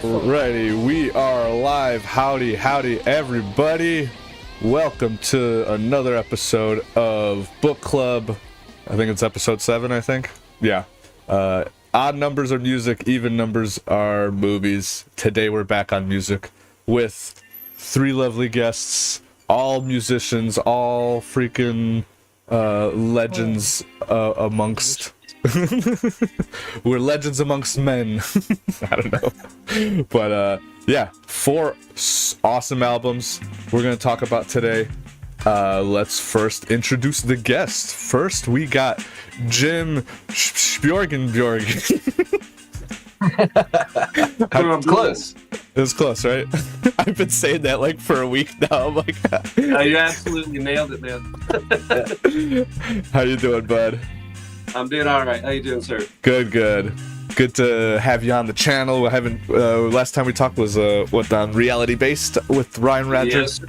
Alrighty, we are live. Howdy, everybody. Welcome to another episode of Book Club. I think it's episode 7, I think. Yeah. Odd numbers are music, even numbers are movies. Today we're back on music with 3 lovely guests, all musicians, all freaking legends amongst... We're legends amongst men. I don't know. But yeah, 4 awesome albums we're going to talk about today. Let's first introduce the guests. First, we got Jim Sjoblom. I'm close. It was close, right? I've been saying that like for a week now. I'm like, you absolutely nailed it, man. How you doing, bud? I'm doing all right. How you doing, sir? Good. Good to have you on the channel. I haven't. Last time we talked was on Reality Based with Ryan Radger. Yes.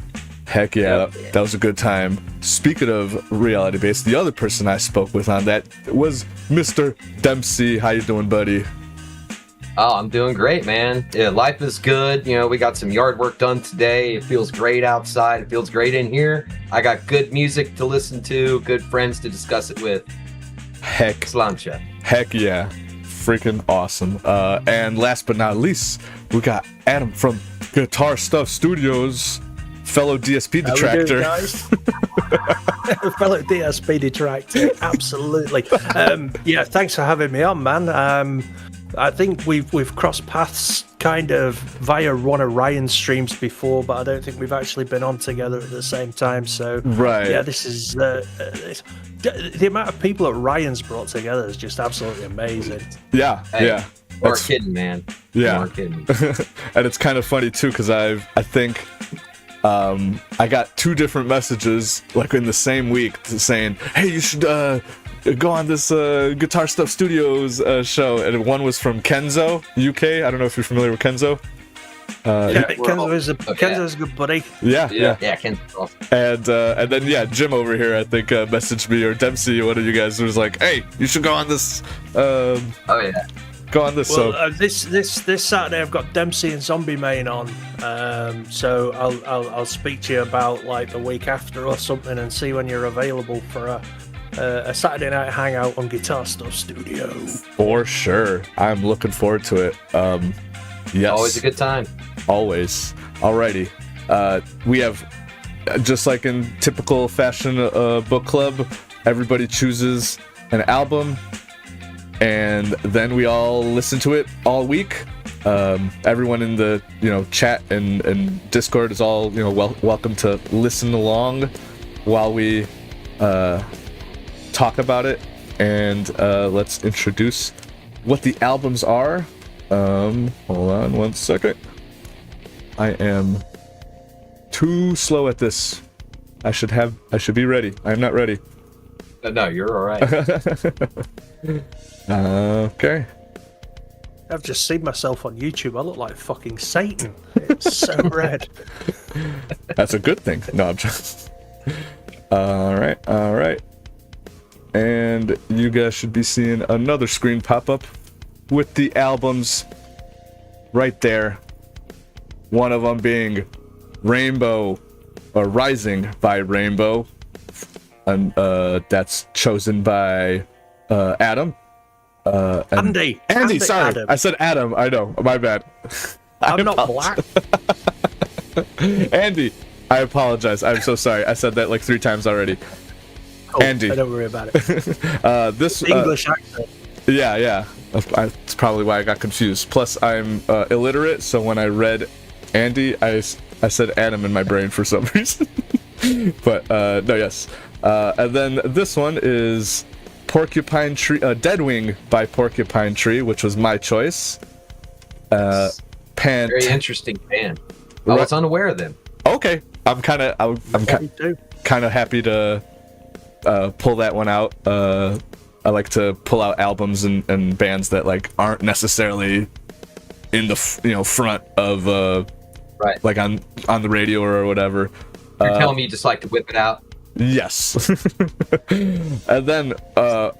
Heck yeah, Yep. that was a good time. Speaking of Reality Based, the other person I spoke with on that was Mr. Dempsey. How you doing, buddy? Oh, I'm doing great, man. Yeah, life is good. You know, we got some yard work done today. It feels great outside. It feels great in here. I got good music to listen to, good friends to discuss it with. Heck yeah. Freaking awesome. And last but not least, we got Adam from Guitar Stuff Studios, fellow DSP detractor. Fellow DSP detractor, absolutely. Yeah, thanks for having me on, man. I think we've crossed paths kind of via one of Ryan's streams before, but I don't think we've actually been on together at the same time. So right, yeah, this is the amount of people that Ryan's brought together is just absolutely amazing. Yeah, hey, yeah. More kidding, man. Yeah, more kidding. And it's kind of funny too, because I think I got 2 different messages like in the same week saying, "Hey, you should go on this Guitar Stuff Studios show," and one was from Kenzo, UK. I don't know if you're familiar with Kenzo. Kenzo's a good buddy. Yeah. Kenzo's awesome. And then Jim over here I think messaged me, or Dempsey, one of you guys was like, "Hey, you should go on this." Oh yeah. Go on this. Well, this Saturday I've got Dempsey and Zombie Main on, so I'll speak to you about like the week after or something and see when you're available for a Saturday night hangout on Guitar Stuff Studio. For sure, I'm looking forward to it. Yes, Always a good time. Always. Alrighty, we have, just like in typical fashion, book club, everybody chooses an album, and then we all listen to it all week. Everyone in the chat and Discord is all welcome to listen along while we talk about it. And let's introduce what the albums are. Hold on one second. I am too slow at this. I should be ready. I'm not ready. No, you're all right. Okay. I've just seen myself on YouTube. I look like fucking Satan. It's so red. That's a good thing. No, I'm just... All right. And you guys should be seeing another screen pop up with the albums right there. One of them being Rainbow, or Rising by Rainbow. And that's chosen by Adam. Andy, sorry. Adam. I said Adam. I know. My bad. I'm not black. Andy, I apologize. I'm so sorry. I said that like 3 times already. Oh, Andy. don't worry about it. This English accent. Yeah. That's probably why I got confused. Plus, I'm illiterate, so when I read Andy, I said Adam in my brain for some reason. But no, yes. And then this one is Porcupine Tree, Deadwing by Porcupine Tree, which was my choice. Very interesting band. I was unaware of them. Okay, I'm kind of happy to pull that one out. I like to pull out albums and bands that like aren't necessarily in the front of right, like on the radio or whatever. You're telling me you just like to whip it out? Yes. And then a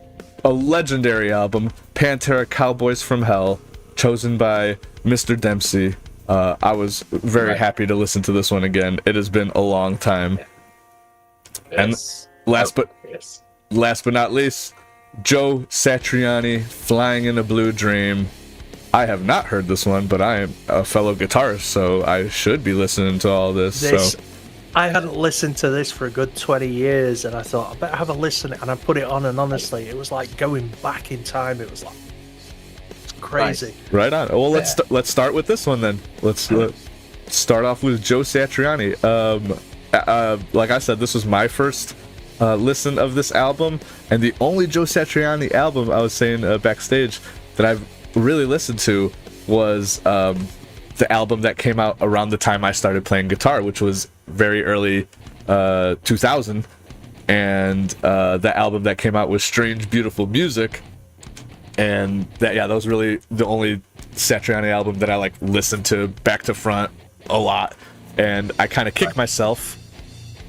legendary album, Pantera Cowboys from Hell, chosen by Mr. Dempsey. I was very happy to listen to this one again. It has been a long time. Yes. And last but not least, Joe Satriani, Flying in a Blue Dream. I have not heard this one, but I am a fellow guitarist, so I should be listening to all this. So I hadn't listened to this for a good 20 years, and I thought I better have a listen, and I put it on, and honestly, it was like going back in time. It was like it's crazy. Right on. Well, let's start with this one then. Let's start off with Joe Satriani. Like I said, this was my first listen of this album, and the only Joe Satriani album I was saying backstage that I've really listened to was the album that came out around the time I started playing guitar, which was very early 2000, and the album that came out was Strange Beautiful Music, and that was really the only Satriani album that I like listened to back to front a lot, and I kind of kicked myself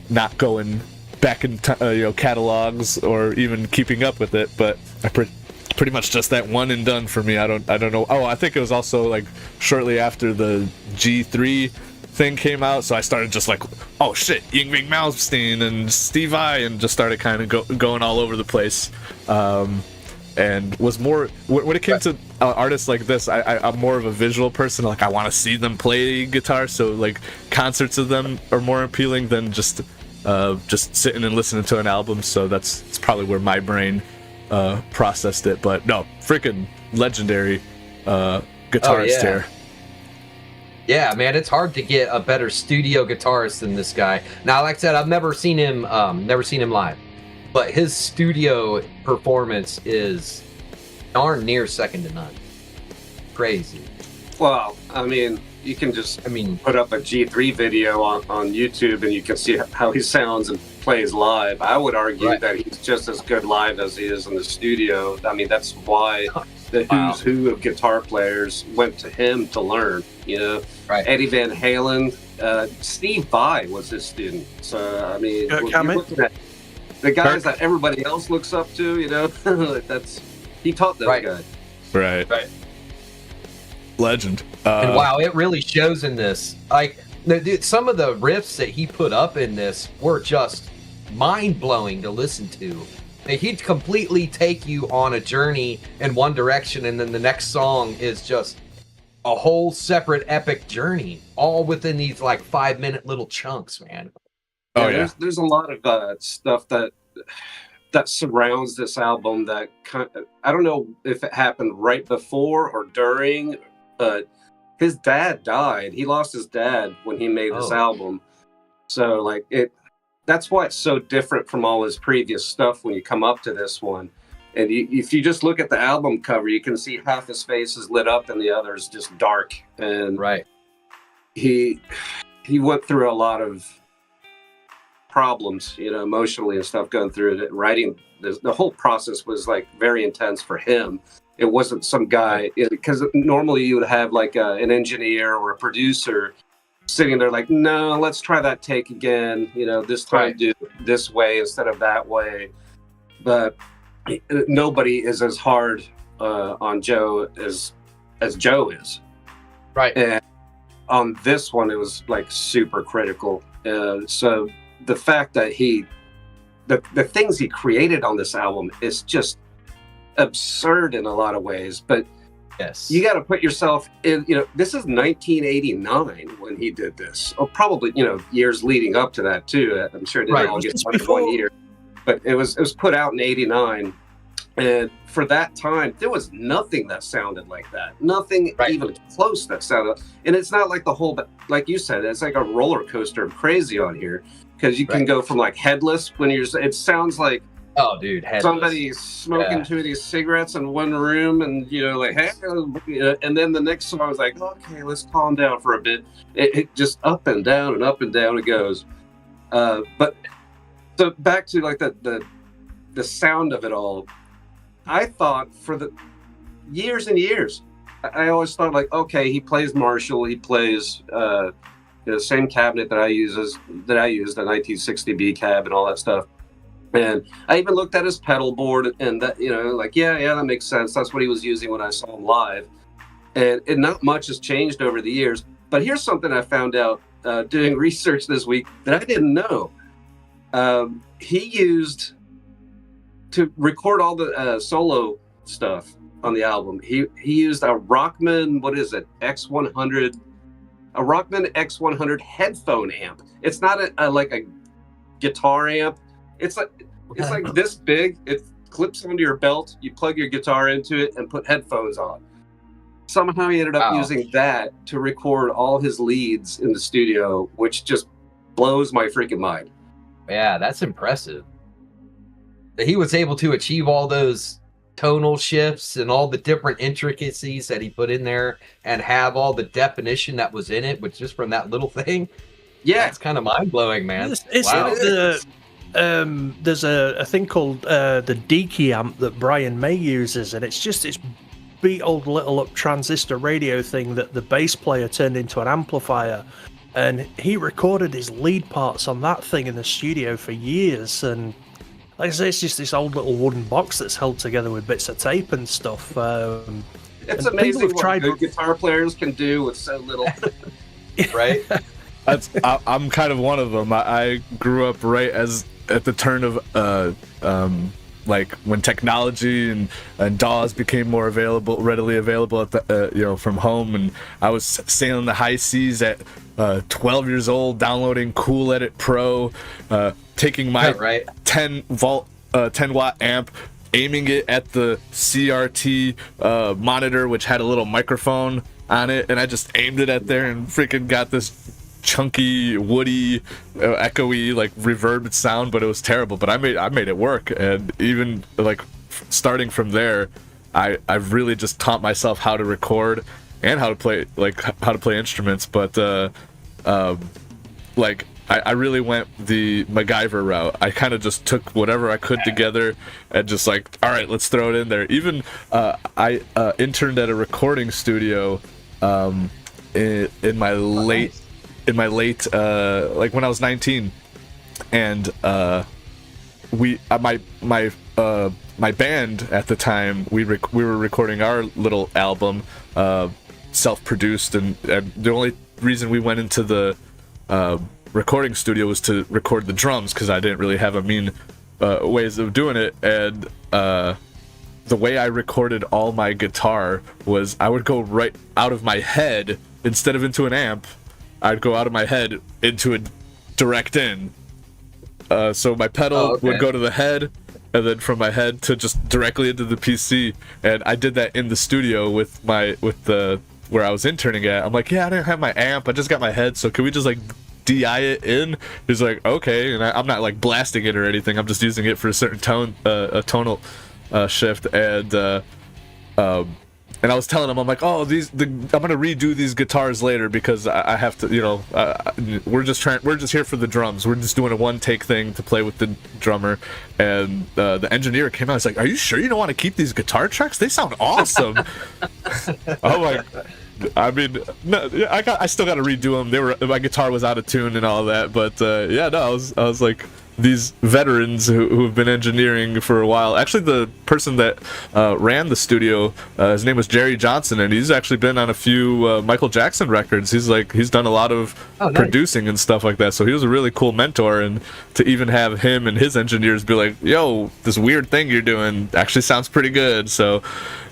not going back in catalogs or even keeping up with it, but I pretty much just that one and done for me. I don't know. Oh, I think it was also like shortly after the G3 thing came out, so I started just like, oh shit, Yngwie Malmsteen and Steve Vai, and just started kind of going all over the place. And was more when it came to artists like this, I'm more of a visual person. Like I want to see them play guitar, so like concerts of them are more appealing than just sitting and listening to an album. So it's probably where my brain processed it. But no, freaking legendary guitarist here. Yeah, man, it's hard to get a better studio guitarist than this guy. Now, like I said, I've never seen him live, but his studio performance is darn near second to none. Crazy. Well, I mean, you can just put up a G3 video on YouTube and you can see how he sounds and plays live. I would argue that he's just as good live as he is in the studio. I mean, that's why the who's who of guitar players went to him to learn, Eddie Van Halen, Steve Vai was his student. So, I mean, you're looking at the guys that everybody else looks up to, he taught those guys. Right. Legend. And wow, it really shows in this. Like, some of the riffs that he put up in this were just mind-blowing to listen to. He'd completely take you on a journey in one direction, and then the next song is just a whole separate epic journey, all within these like 5-minute little chunks, man. There's a lot of stuff that surrounds this album that I don't know if it happened right before or during, but his dad died. He lost his dad when he made this album. So like that's why it's so different from all his previous stuff when you come up to this one. And if you just look at the album cover, you can see half his face is lit up and the other is just dark. And he went through a lot of problems, emotionally and stuff going through it. Writing the whole process was like very intense for him. It wasn't some guy, because normally you would have like an engineer or a producer sitting there like, no, let's try that take again. This time do it this way instead of that way. But nobody is as hard on Joe as Joe is. Right. And on this one, it was like super critical. So the fact that the things he created on this album is just absurd in a lot of ways, but you got to put yourself in, this is 1989 when he did this, or probably, years leading up to that too. I'm sure it didn't all get done in 1 year, but it was put out in 89. And for that time, there was nothing that sounded like that. Nothing even close that sounded. And it's not like the whole, like you said, it's like a roller coaster of crazy on here, because you can go from like headless when it sounds like, oh, dude, headless. Somebody's smoking 2 of these cigarettes in one room, and like, hey, and then the next song I was like, okay, let's calm down for a bit. It just up and down it goes. But so back to like the sound of it all. I thought for the years and years, I always thought like, okay, he plays Marshall, he plays the same cabinet that I used, the 1960 B cab and all that stuff. And I even looked at his pedal board, and that, like, yeah, that makes sense. That's what he was using when I saw him live. and not much has changed over the years. But here's something I found out doing research this week that I didn't know. He used to record all the solo stuff on the album. He used a Rockman, what is it, X100, a Rockman X100 headphone amp. It's not like a guitar amp. It's like this big. It clips onto your belt. You plug your guitar into it and put headphones on. Somehow he ended up using that to record all his leads in the studio, which just blows my freaking mind. Yeah, that's impressive. That he was able to achieve all those tonal shifts and all the different intricacies that he put in there and have all the definition that was in it, which just from that little thing. Yeah, it's kind of mind-blowing, man. There's a thing called the Deaky amp that Brian May uses, and it's just this beat old little up transistor radio thing that the bass player turned into an amplifier, and he recorded his lead parts on that thing in the studio for years. And like I say, it's just this old little wooden box that's held together with bits of tape and stuff. It's amazing what good guitar players can do with so little. Right? I'm kind of one of them. I grew up right at the turn of like when technology and DAWs became more readily available at the from home, and I was sailing the high seas at 12 years old, downloading Cool Edit Pro, taking my 10 watt amp, aiming it at the CRT monitor, which had a little microphone on it, and I just aimed it at there and freaking got this chunky, woody, echoey, like reverb sound, but it was terrible. But I made it work, and even like starting from there, I've really just taught myself how to record and how to play instruments. But I really went the MacGyver route. I kind of just took whatever I could together and just like, all right, let's throw it in there. Even I interned at a recording studio in my late like when I was 19, and my band at the time, we were recording our little album, self-produced, and the only reason we went into the recording studio was to record the drums, because I didn't really have a mean ways of doing it. And the way I recorded all my guitar was I would go right out of my head instead of into an amp. I'd go out of my head into a direct in. So my pedal would go to the head, and then from my head to just directly into the PC. And I did that in the studio with where I was interning at. I'm like, yeah, I didn't have my amp. I just got my head. So can we just like DI it in? He's like, okay. And I'm not like blasting it or anything. I'm just using it for a certain tonal shift. And I was telling him, I'm like, I'm gonna redo these guitars later because I have to, we're just here for the drums. We're just doing a one take thing to play with the drummer. And the engineer came out. He's like, are you sure you don't want to keep these guitar tracks? They sound awesome. I'm like, I mean, no, I still got to redo them. My guitar was out of tune and all that. But I was like, these veterans who have been engineering for a while. Actually, the person that ran the studio, his name was Jerry Johnson, and he's actually been on a few Michael Jackson records. He's done a lot of producing and stuff like that. So he was a really cool mentor, and to even have him and his engineers be like, "Yo, this weird thing you're doing actually sounds pretty good." So,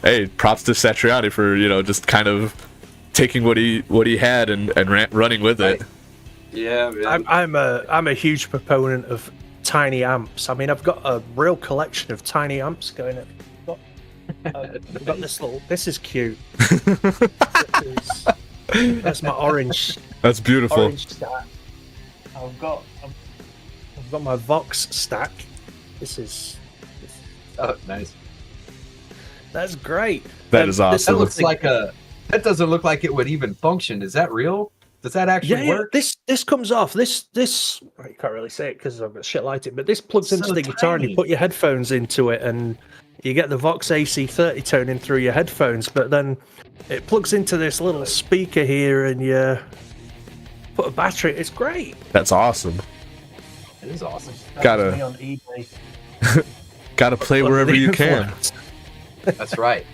hey, props to Satriani for just kind of taking what he had and running with it. Yeah, man. I'm a huge proponent of tiny amps. I mean, I've got a real collection of tiny amps going. I've got this little. This is cute. That's my orange. That's beautiful. Orange stack. I've got my Vox stack. This is. Oh, nice. That's great. That is awesome. That doesn't look like it would even function. Is that real? Does that actually work? This comes off. This you can't really say it because I've got shit lighting, but this plugs into the guitar and you put your headphones into it and you get the Vox AC 30 tone in through your headphones, but then it plugs into this little speaker here and you put a battery. It's great. That's awesome. It is awesome. Gotta on eBay. Gotta play wherever you can. That's right.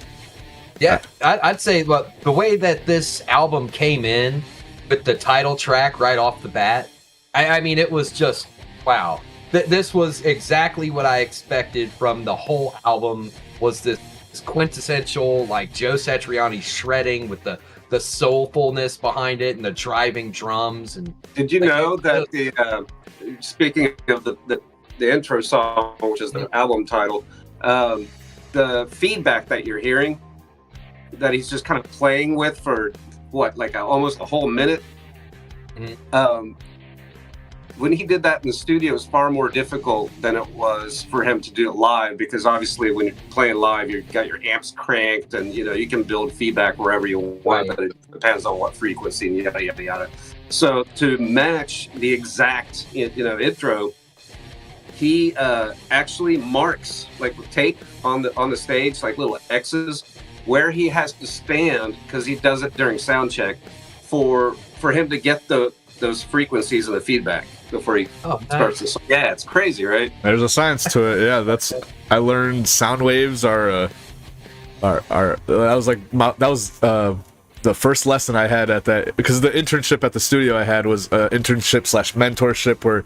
Yeah, I'd say the way that this album came in with the title track right off the bat, I mean, it was just, wow. This was exactly what I expected from the whole album, was this quintessential, like, Joe Satriani shredding with the soulfulness behind it and the driving drums. And did you know that speaking of the intro song, which is the album title, the feedback that you're hearing, that he's just kind of playing with for what, like almost a whole minute. Mm-hmm. When he did that in the studio, it was far more difficult than it was for him to do it live, because obviously when you're playing live, you've got your amps cranked, and you can build feedback wherever you want, but it depends on what frequency and yada yada yada. So to match the exact intro, he actually marks, like with tape on the stage, like little X's, where he has to stand, because he does it during sound check, for him to get those frequencies and the feedback before he starts the song. Yeah, it's crazy, right? There's a science to it. Yeah, I learned sound waves are that was the first lesson I had at that, because the internship at the studio I had was internship/mentorship, where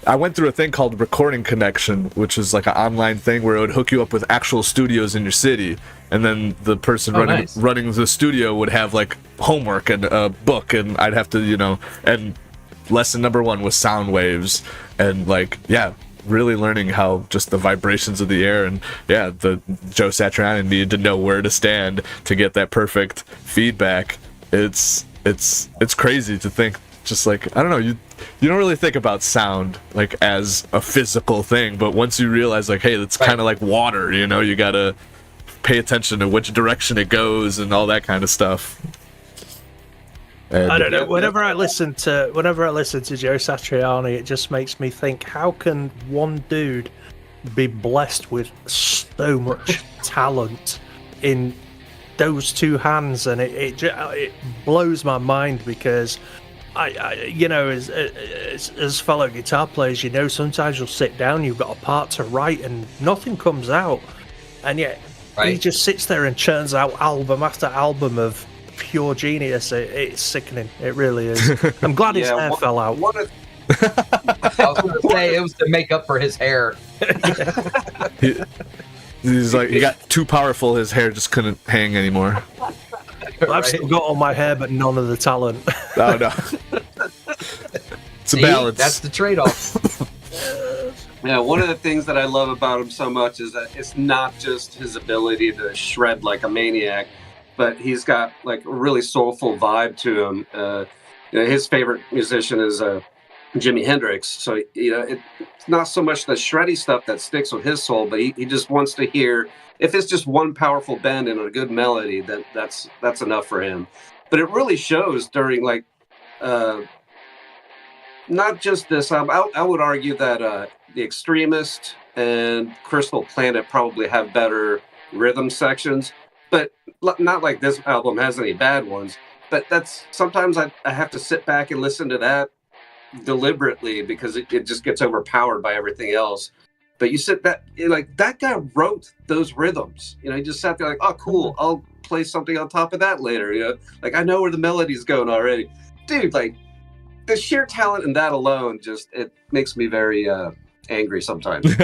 I went through a thing called Recording Connection, which is like an online thing where it would hook you up with actual studios in your city, and then the person running the studio would have like homework and a book, and I'd have to, and lesson number 1 was sound waves, and really learning how just the vibrations of the air, and the Joe Satriani needed to know where to stand to get that perfect feedback. It's crazy to think, just like, I don't know, you don't really think about sound like as a physical thing, but once you realize, like, hey, it's kind of like water, you gotta pay attention to which direction it goes and all that kind of stuff. I don't know. Whenever I listen to Joe Satriani, it just makes me think: how can one dude be blessed with so much talent in those two hands? And it blows my mind, because I as fellow guitar players, sometimes you'll sit down, you've got a part to write, and nothing comes out, and yet he just sits there and churns out album after album of pure genius. It's sickening. It really is. I'm glad his hair fell out. I was going to say it was to make up for his hair. He's like, he got too powerful. His hair just couldn't hang anymore. Well, I've still got all my hair, but none of the talent. Oh no. It's a balance. That's the trade-off. Yeah, one of the things that I love about him so much is that it's not just his ability to shred like a maniac, but he's got like a really soulful vibe to him. His favorite musician is Jimi Hendrix, so it's not so much the shreddy stuff that sticks with his soul, but he just wants to hear, if it's just one powerful bend and a good melody, then that's enough for him. But it really shows during not just this album. I would argue that The Extremist and Crystal Planet probably have better rhythm sections, but not like this album has any bad ones. But that's sometimes I have to sit back and listen to that deliberately, because it just gets overpowered by everything else. But you sit that guy wrote those rhythms. He just sat there like, oh cool, I'll play something on top of that later. Like I know where the melody's going already, dude. Like the sheer talent in that alone, it makes me very angry sometimes.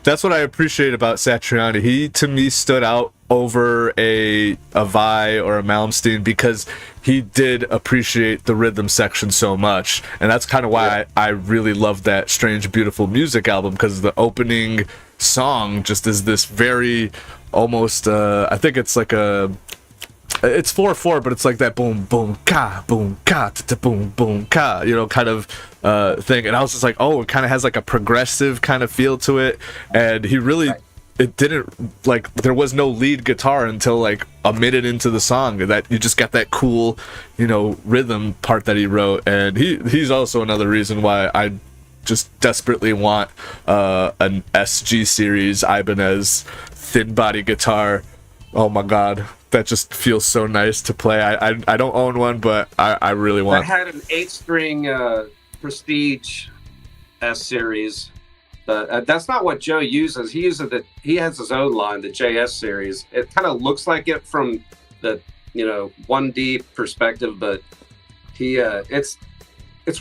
That's what I appreciate about Satriani. He, to me, stood out over a Vai or a Malmsteen, because he did appreciate the rhythm section so much, and that's kind of why I really love that Strange Beautiful Music album, because the opening song just is this very almost I think it's like it's 4/4, but it's like that boom boom ka boom ka ta boom boom ka, kind of thing. And I was just like, oh, it kind of has like a progressive kind of feel to it. And he really, it didn't, like, there was no lead guitar until like a minute into the song, that you just got that cool, rhythm part that he wrote. And he's also another reason why I just desperately want an SG series Ibanez thin body guitar. Oh my god, that just feels so nice to play. I don't own one, but I really want. I had an 8-string Prestige S series, But that's not what Joe uses. He has his own line, the JS series. It kind of looks like it from the 1D perspective, but it's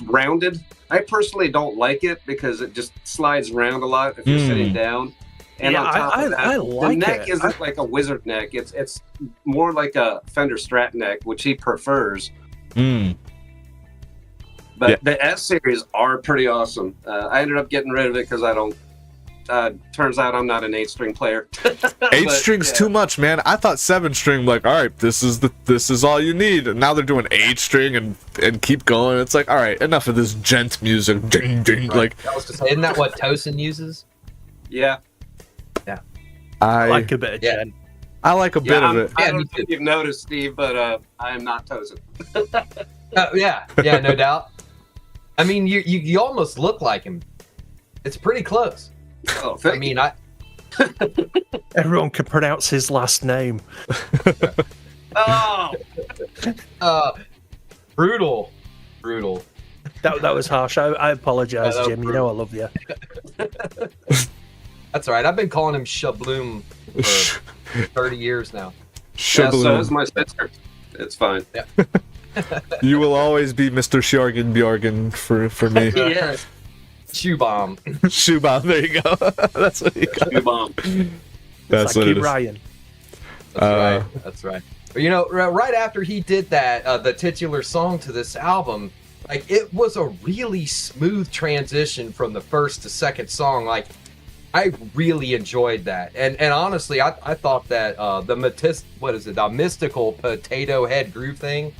rounded. I personally don't like it because it just slides around a lot if you're sitting down. And on top of that, I like the neck it. isn't like a wizard neck. It's more like a Fender Strat neck, which he prefers. But the S series are pretty awesome. I ended up getting rid of it because I don't. Turns out I'm not an 8-string player. 8-string's too much, man. I thought 7-string, like, all right, this is all you need. And now they're doing 8-string and keep going. It's like, all right, enough of this gent music. Ding, ding. Right. Like, I was gonna say, isn't that what Tosin uses? Yeah. I like a bit of gent. I like a bit of it. I don't know if you've noticed, Steve, but I am not Tosin. Yeah, no doubt. I mean, you almost look like him. It's pretty close. Oh, I mean, Everyone can pronounce his last name. Oh, brutal. That was harsh. I apologize, Yeah, Jim. You know I love you. That's all right. I've been calling him Sjoblom for 30 years now. yeah, so is my sister. It's fine. Yeah. You will always be Mr. Sjorgen Bjorgen for me. Yeah, Sjoblom. Sjoblom, there you go. That's what you got. you bomb. That's like what it is. Ryan. That's right. But, right after he did that, the titular song to this album, like, it was a really smooth transition from the first to second song. Like, I really enjoyed that, and honestly, I thought that the mystical potato head groove thing,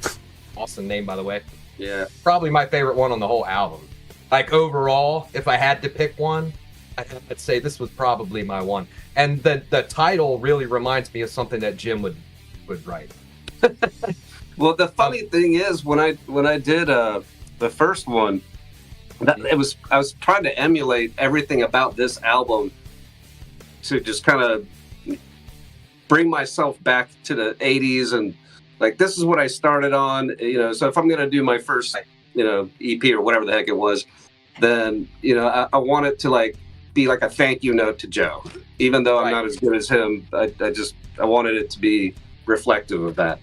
awesome name by the way. Yeah, Probably my favorite one on the whole album. Like, overall, if I had to pick one, I'd say this was probably my one. And the title really reminds me of something that Jim would write. well, the funny thing is, when I did the first one, I was trying to emulate everything about this album to just kind of bring myself back to the 80s, and like, this is what I started on, so if I'm going to do my first EP or whatever the heck it was, then I want it to like be like a thank you note to Joe, even though I'm not as good as him. I wanted it to be reflective of that.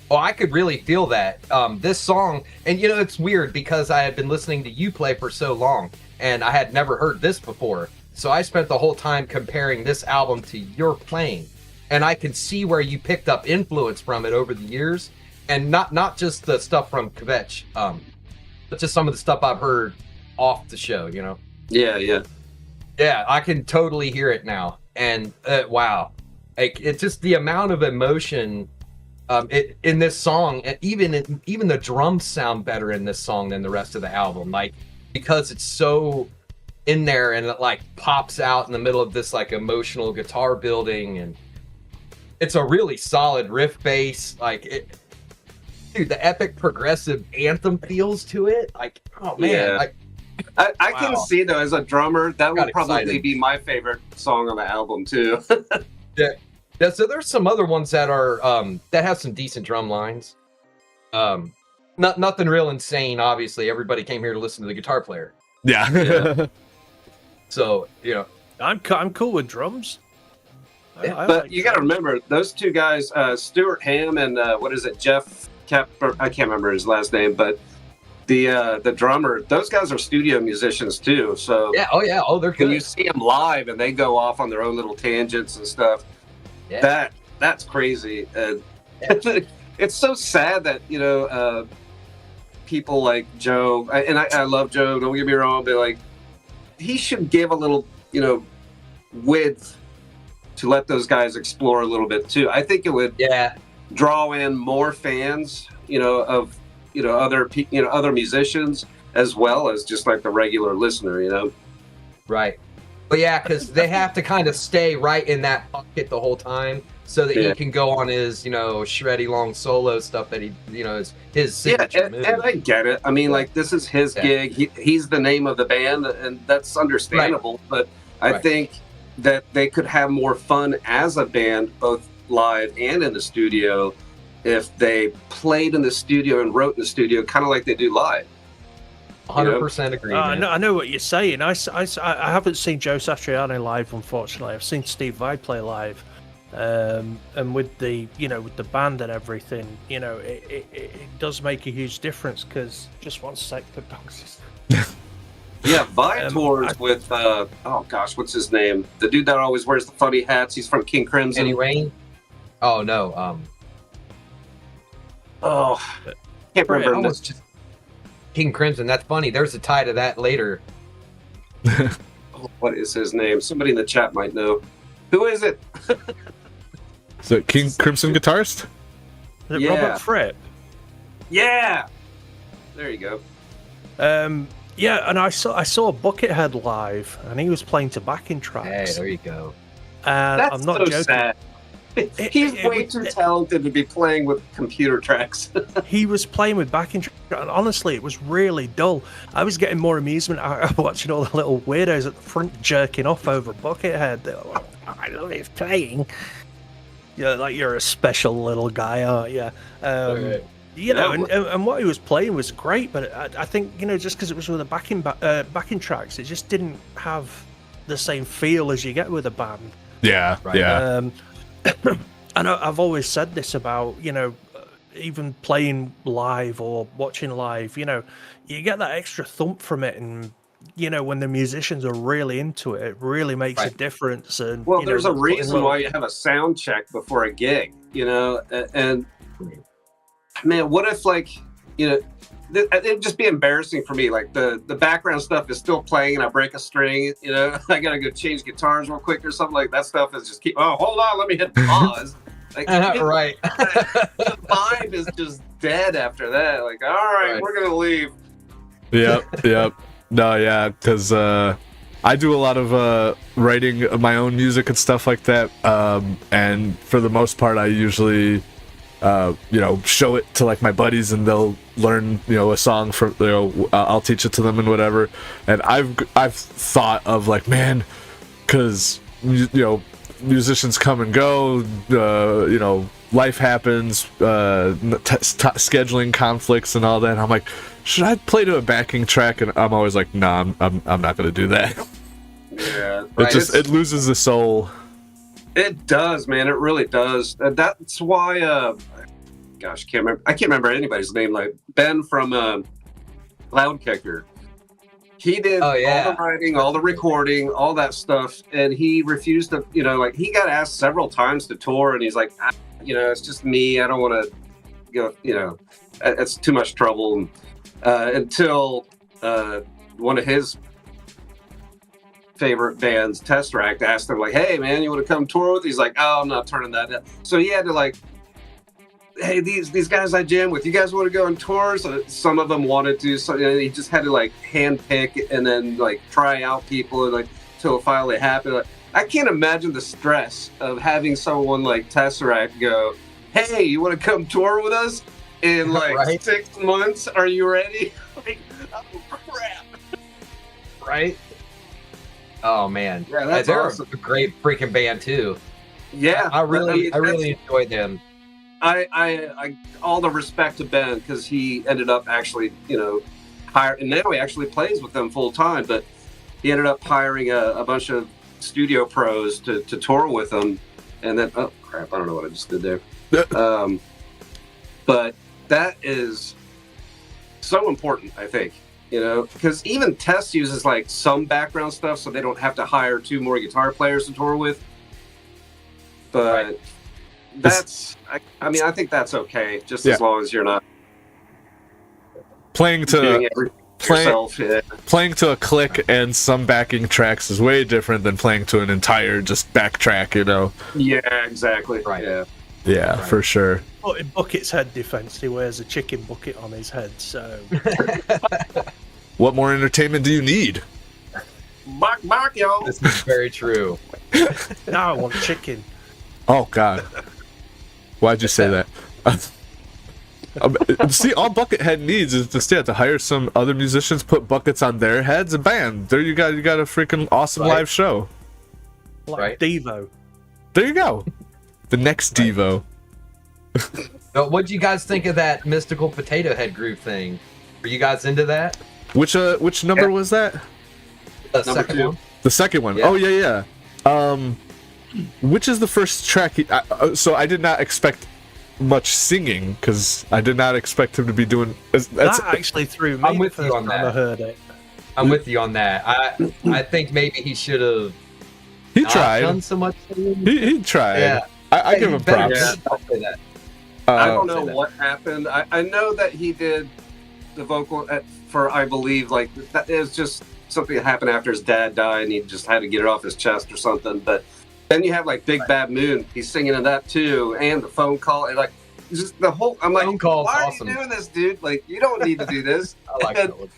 Oh, I could really feel that. This song, and it's weird because I had been listening to you play for so long, and I had never heard this before. So I spent the whole time comparing this album to your playing, and I can see where you picked up influence from it over the years, and not just the stuff from Kvetch, but just some of the stuff I've heard off the show. Yeah. Yeah, I can totally hear it now, and wow, like, it's just the amount of emotion. In this song, and even the drums sound better in this song than the rest of the album, like, because it's so in there and it like pops out in the middle of this like emotional guitar building, and it's a really solid riff bass. Like, dude, the epic progressive anthem feels to it. Like, oh man, Yeah. like, I can see, though, as a drummer, that would probably excited. be my favorite song on the album too. Yeah, so there's some other ones that are that have some decent drum lines. Nothing real insane, obviously. Everybody came here to listen to the guitar player. Yeah. So, I'm cool with drums. I But like you got to remember, those two guys, Stuart Ham and Jeff I can't remember his last name, but the drummer, those guys are studio musicians too. So they're when good. you see them live and they go off on their own little tangents and stuff, that's crazy. And it's so sad that people like Joe, and I love Joe, don't get me wrong, but like, he should give a little width to let those guys explore a little bit too. I think it would draw in more fans of other musicians, as well as just like the regular listener. Right. But yeah, because they have to kind of stay right in that pocket the whole time, so that he can go on his, shreddy long solo stuff that he, is his signature move. And I get it. I mean, like, this is his gig. He's the name of the band, and that's understandable. Right. But I think that they could have more fun as a band, both live and in the studio, if they played in the studio and wrote in the studio, kind of like they do live. 100% agree. Man. I know what you're saying. I haven't seen Joe Satriani live, unfortunately. I've seen Steve Vai play live, and with the with the band and everything, it does make a huge difference. Because just one sec, the dogs. Yeah, Vi tours with oh gosh, what's his name? The dude that always wears the funny hats. He's from King Crimson. Any Rain? Oh no. Can't remember. Almost just King Crimson. That's funny. There's a tie to that later. What is his name? Somebody in the chat might know. Who is it? Is it King Crimson guitarist? Is it Robert Fripp? Yeah. There you go. Yeah, and I saw Buckethead live, and he was playing to backing tracks. Hey, there you go. And That's I'm not so joking. sad. He's way too talented to be playing with computer tracks. He was playing with backing tracks, and honestly, it was really dull. I was getting more amusement out of watching all the little weirdos at the front jerking off over Buckethead. They were like, I love his playing. Like you're a special little guy, aren't you? And what he was playing was great, but I think just because it was with the backing tracks, it just didn't have the same feel as you get with a band. Yeah, right. Yeah. And I've always said this about even playing live or watching live. You get that extra thump from it, and when the musicians are really into it, it really makes a difference. And there's a reason why you have a sound check before a gig. And man, what if it'd just be embarrassing for me. Like the background stuff is still playing and I break a string, I gotta go change guitars real quick or something like that. Stuff is just hold on, let me hit pause. Like, right. The vibe is just dead after that. Like, all right, we're gonna leave. Yep. No, yeah, because I do a lot of writing of my own music and stuff like that. And for the most part, I usually show it to like my buddies, and they'll learn a song from I'll teach it to them and whatever. And I've thought of like, man, because musicians come and go, life happens, scheduling conflicts and all that, and I'm like, should I play to a backing track? And I'm always like, nah, I'm not gonna do that. Yeah, it loses the soul. It does, man. It really does. That's why. Gosh, I can't remember anybody's name. Like Ben from Cloudkicker. He did all the writing, all the recording, all that stuff, and he refused to. He got asked several times to tour, and he's like, it's just me. I don't want to go. It's too much trouble. Until one of his favorite bands, Tesseract, asked him like, hey man, you want to come tour with? He's like, oh, I'm not turning that down. So he had to like, hey, these guys I jam with, you guys want to go on tour? So some of them wanted to, so he just had to like hand pick and then like try out people, and like till it finally happened. Like, I can't imagine the stress of having someone like Tesseract go, hey, you want to come tour with us in like 6 months? Are you ready? Like, oh crap. Right. Oh man, that's they're awesome. a great freaking band too. Yeah, I really enjoyed them. I all the respect to Ben, because he ended up actually hired, and now he actually plays with them full time. But he ended up hiring a bunch of studio pros to tour with them, and then oh crap, I don't know what I just did there. But that is so important, I think. Because even Tess uses like some background stuff, so they don't have to hire 2 more guitar players to tour with. But that's, I think that's okay, just as long as you're not playing to yourself. Playing to a click and some backing tracks is way different than playing to an entire just backtrack. Yeah, exactly. Right. Yeah, for sure. But in Bucket's head defense, he wears a chicken bucket on his head, so... What more entertainment do you need? Bark, yo! This is very true. Now I want chicken. Oh, God. Why'd you say that? See, all Buckethead needs is to hire some other musicians, put buckets on their heads, and bam! There you got a freaking awesome live show. Like Devo. There you go. The next Devo. So what'd you guys think of that mystical potato head groove thing? Were you guys into that? Which number was that? Number Second 2. one. The second one. Yeah. Oh yeah. Which is the first track? So I did not expect much singing because I did not expect him to be doing. That actually threw me. I'm with the you first on time that. I heard it. I'm with you on that. I think maybe he should have He not tried. done so much singing. He tried. Yeah. I give him better- props. Yeah. I'll say that. I don't know say that. what happened. I know that he did the vocal for, I believe, like that it was just something that happened after his dad died, and he just had to get it off his chest or something. But then you have like Big Bad Moon. He's singing in that too, and the phone call, and like just the whole. I'm like, Phone call's why awesome. are you doing this, dude? Like, you don't need to do this. I like And that one.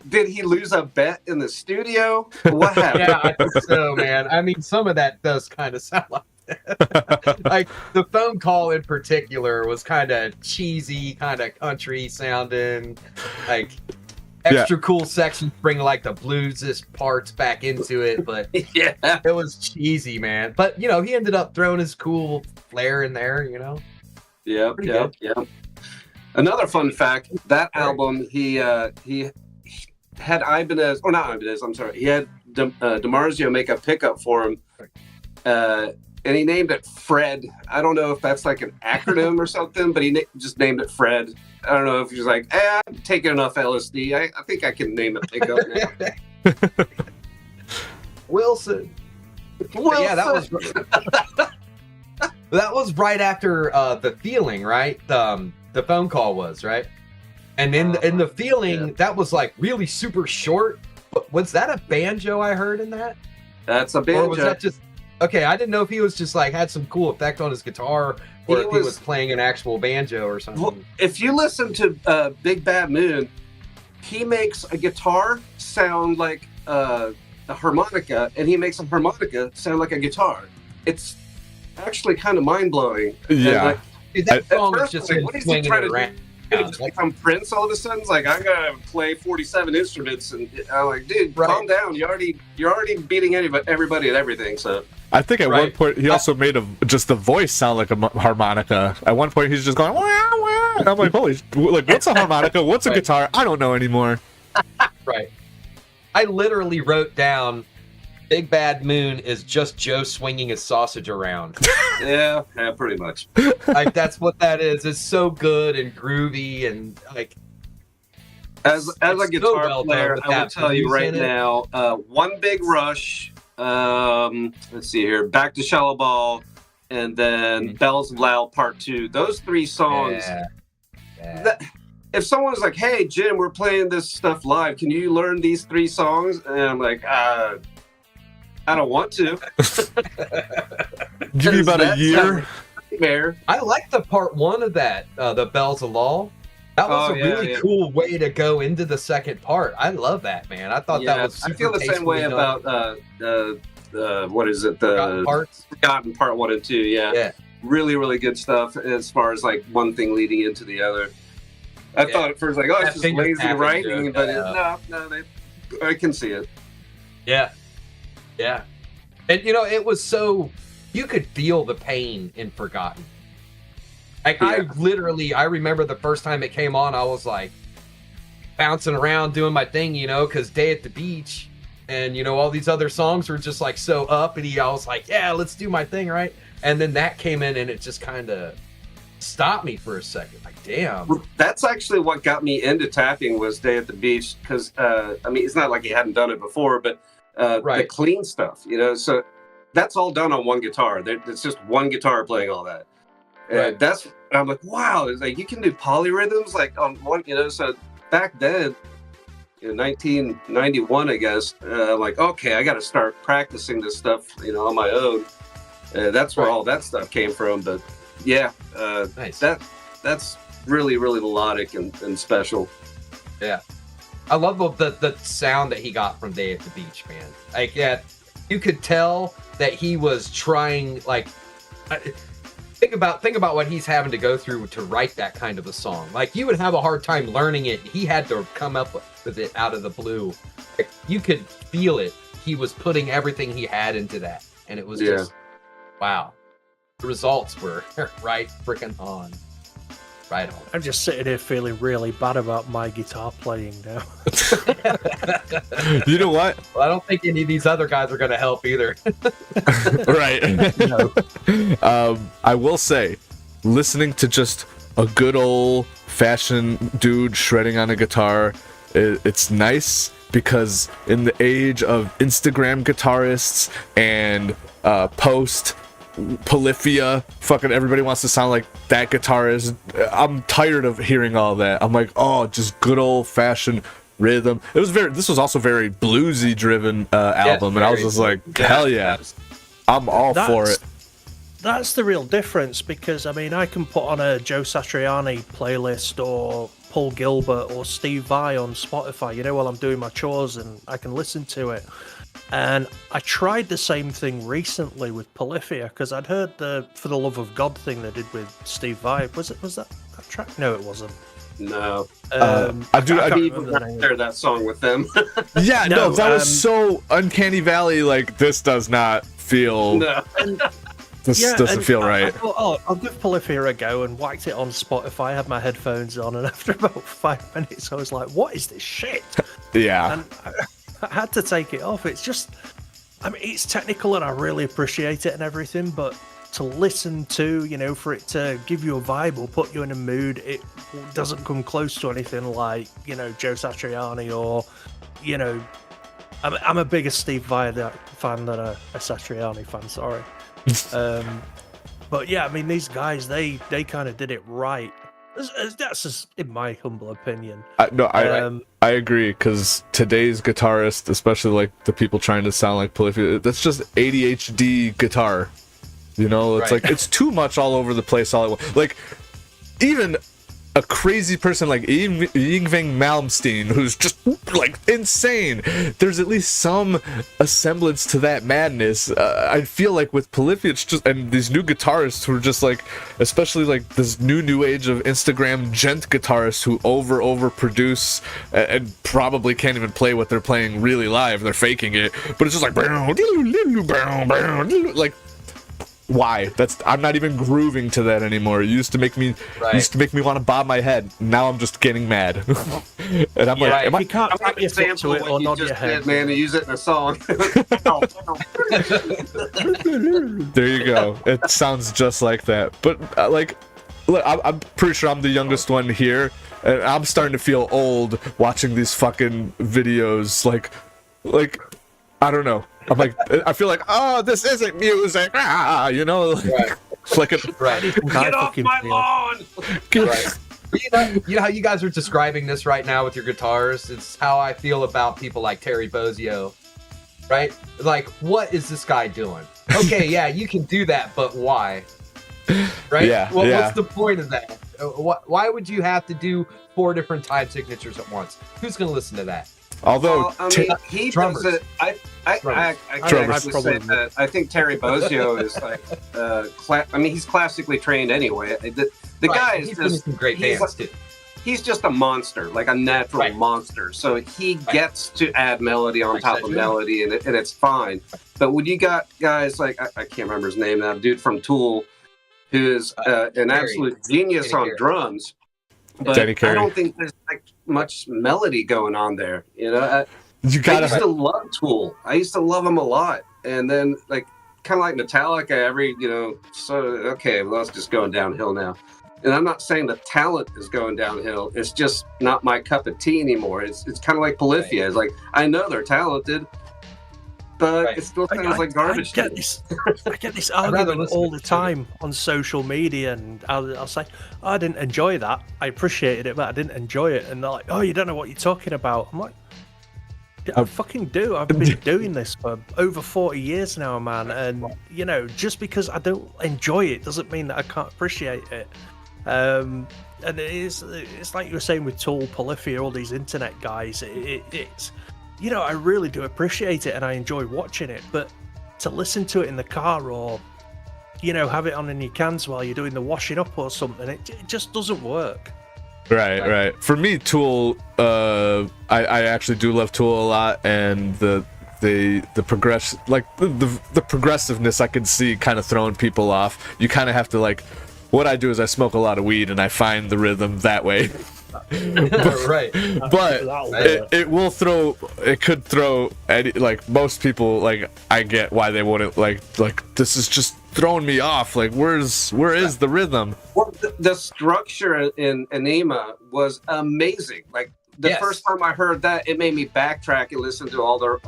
did he lose a bet in the studio? What happened? Yeah, I think so, man. I mean, some of that does kind of sound like that. Like the phone call in particular was kind of cheesy, kind of country sounding. Like extra cool sections bring like the bluesist parts back into it, but Yeah. it was cheesy, man. But you know, he ended up throwing his cool flair in there. You know, Yep, Pretty yep, yep. Another fun fact: that Right. album, he had Ibanez, or not Ibanez. I'm sorry, he had DiMarzio make a pickup for him, and he named it Fred. I don't know if that's like an acronym or something, but he just named it Fred. I don't know if he's like, I'm taking enough LSD. I think I can name a pickup now. Wilson. But yeah, that was that was right after the feeling, right? The phone call was right, and in the feeling that was like really super short. But was that a banjo I heard in that, That's a banjo. or was that just okay? I didn't know if he was just like had some cool effect on his guitar, or if he was playing an actual banjo or something. Well, if you listen to Big Bad Moon, he makes a guitar sound like a harmonica, and he makes a harmonica sound like a guitar. It's actually kind of mind-blowing. Yeah. Dude, that At song was first, just like, him what is he swinging trying it to around. Just become Prince all of a sudden. It's like, I gotta play 47 instruments, and I'm like, dude, Right. calm down. You're already beating everybody at everything. So I think at one Right. point he also made just the voice sound like a harmonica. At one point he's just going, wah, wah. And I'm like, holy, like what's a harmonica? What's a Right. guitar? I don't know anymore. Right. I literally wrote down Big Bad Moon is just Joe swinging his sausage around. yeah, pretty much. Like that's what that is. It's so good and groovy and like As a it's so guitar well done player, with I will that tell you blues right in it. now, One Big Rush, let's see here, Back to Shallow Ball, and then Bells of Loud Part 2. Those three songs. Yeah. That, if someone was like, hey, Jim, we're playing this stuff live, can you learn these three songs? And I'm like, I don't want to. Give me about a That year. sounds Nightmare. I like the part one of that, the Bells of Law. That was Oh, a yeah, really yeah. cool way to go into the second part. I love that, man. I thought that was I super feel the same way tastefully done. about what is it? Forgotten The parts. Forgotten Part 1 and 2. Yeah. Yeah. Really, really good stuff as far as like one thing leading into the other. I Yeah. thought at first like, oh, That it's just finger lazy tapping writing, joke, but no, I can see it. Yeah. Yeah. And you know, it was so you could feel the pain in Forgotten. Like Yeah. I remember the first time it came on, I was like bouncing around doing my thing, you know, because Day at the Beach and you know, all these other songs were just like so uppity. I was like, yeah, let's do my thing, right? And then that came in and it just kind of stopped me for a second. Like, damn. That's actually what got me into tapping was Day at the Beach because I mean, it's not like he hadn't done it before, but the Right. clean stuff, you know, so that's all done on one guitar. It's just one guitar playing all that. And Right. that's, I'm like, wow, it's like you can do polyrhythms like on one, you know, so back then in 1991, I guess, I'm like, okay, I got to start practicing this stuff, you know, on my own. That's where Right. all that stuff came from. But yeah, Nice. that's really, really melodic and special. I love the sound that he got from Day at the Beach, man. Like, yeah, you could tell that he was trying. Like, think about what he's having to go through to write that kind of a song. Like, you would have a hard time learning it. He had to come up with it out of the blue. Like, you could feel it. He was putting everything he had into that, and it was Yeah. just wow. The results were right freaking on. Right on. I'm just sitting here feeling really bad about my guitar playing now. You know what? Well, I don't think any of these other guys are going to help either. Right. No. I will say, listening to just a good old fashioned dude shredding on a guitar, it's nice because in the age of Instagram guitarists and post polyphia, fucking everybody wants to sound like that guitarist. I'm tired of hearing all that. I'm like, oh, just good old fashioned rhythm. This was also very bluesy driven album, and I was just like, hell yeah, I'm all for it. That's the real difference, because I mean, I can put on a Joe Satriani playlist or Paul Gilbert or Steve Vai on Spotify, while I'm doing my chores, and I can listen to it. And I tried the same thing recently with Polyphia, because I'd heard the For the Love of God thing they did with Steve Vai. Was that track? No, it wasn't. No. I didn't even share that song with them. Yeah, no, that was so Uncanny Valley. Like, this does not feel. No. This doesn't feel right. I thought, I'll give Polyphia a go, and whacked it on Spotify. I had my headphones on, and after about 5 minutes, I was like, "What is this shit?" Yeah. And I had to take it off. It's just, I mean, it's technical, and I really appreciate it and everything, but to listen to, for it to give you a vibe or put you in a mood, it doesn't come close to anything like, Joe Satriani or, I'm a bigger Steve Vai fan than a Satriani fan, sorry. But yeah, I mean, these guys, they kind of did it right. That's just in my humble opinion. I agree, because today's guitarist, especially like the people trying to sound like Polyphia, that's just ADHD guitar. It's like it's too much all over the place all at once. Like, even a crazy person like Yngwie Malmsteen, who's just like insane, there's at least some semblance to that madness. I feel like with Polyphia, it's just, and these new guitarists who are just like, especially like this new age of Instagram gent guitarists who over produce and probably can't even play what they're playing really live. They're faking it, but it's just like why? I'm not even grooving to that anymore. It used to make me want to bob my head. Now I'm just getting mad. And I'm like, you can't tap your foot to it or nod your head. Man, to use it in a song. There you go. It sounds just like that. But look, I'm pretty sure I'm the youngest one here, and I'm starting to feel old watching these fucking videos. Like I don't know. I'm like, I feel like, oh, this isn't music, Right. Like Get off my lawn! Right. You know how you guys are describing this right now with your guitars? It's how I feel about people like Terry Bozzio, right? Like, what is this guy doing? Okay, yeah, you can do that, but why? Right? Yeah, What's the point of that? Why would you have to do 4 different time signatures at once? Who's going to listen to that? Although he drummers. does it. I can actually say that I think Terry Bozzio is like, he's classically trained anyway. The guy is just some great bands too. He's just a monster, like a natural monster. So he gets to add melody on top of melody, and it's fine. But when you got guys like, I can't remember his name now, dude from Tool, who's an absolute genius on drums. But I don't think there's like much melody going on there. I used to love Tool. I used to love them a lot. And then like kind of like Metallica, it's just going downhill now. And I'm not saying the talent is going downhill. It's just not my cup of tea anymore. It's kind of like Polyphia. Right. It's like, I know they're talented, but it still sounds like garbage. I get this argument all the time on social media, and I'll say, I didn't enjoy that. I appreciated it, but I didn't enjoy it. And they're like, oh, you don't know what you're talking about. I'm like, I fucking do. I've been doing this for over 40 years now, man. And, just because I don't enjoy it doesn't mean that I can't appreciate it. And it's like you were saying with Tool, Polyphia, all these internet guys, it's I really do appreciate it and I enjoy watching it, but to listen to it in the car or have it on in your cans while you're doing the washing up or something, it just doesn't work. Right. For me, Tool, I actually do love Tool a lot, and the progressiveness I can see kind of throwing people off. You kind of have to what I do is I smoke a lot of weed and I find the rhythm that way. Right. But it could throw any, like most people, like I get why they wouldn't like this is just throwing me off. Like where is the rhythm? Well, the structure in Anima was amazing. Like the first time I heard that, it made me backtrack and listen to all their,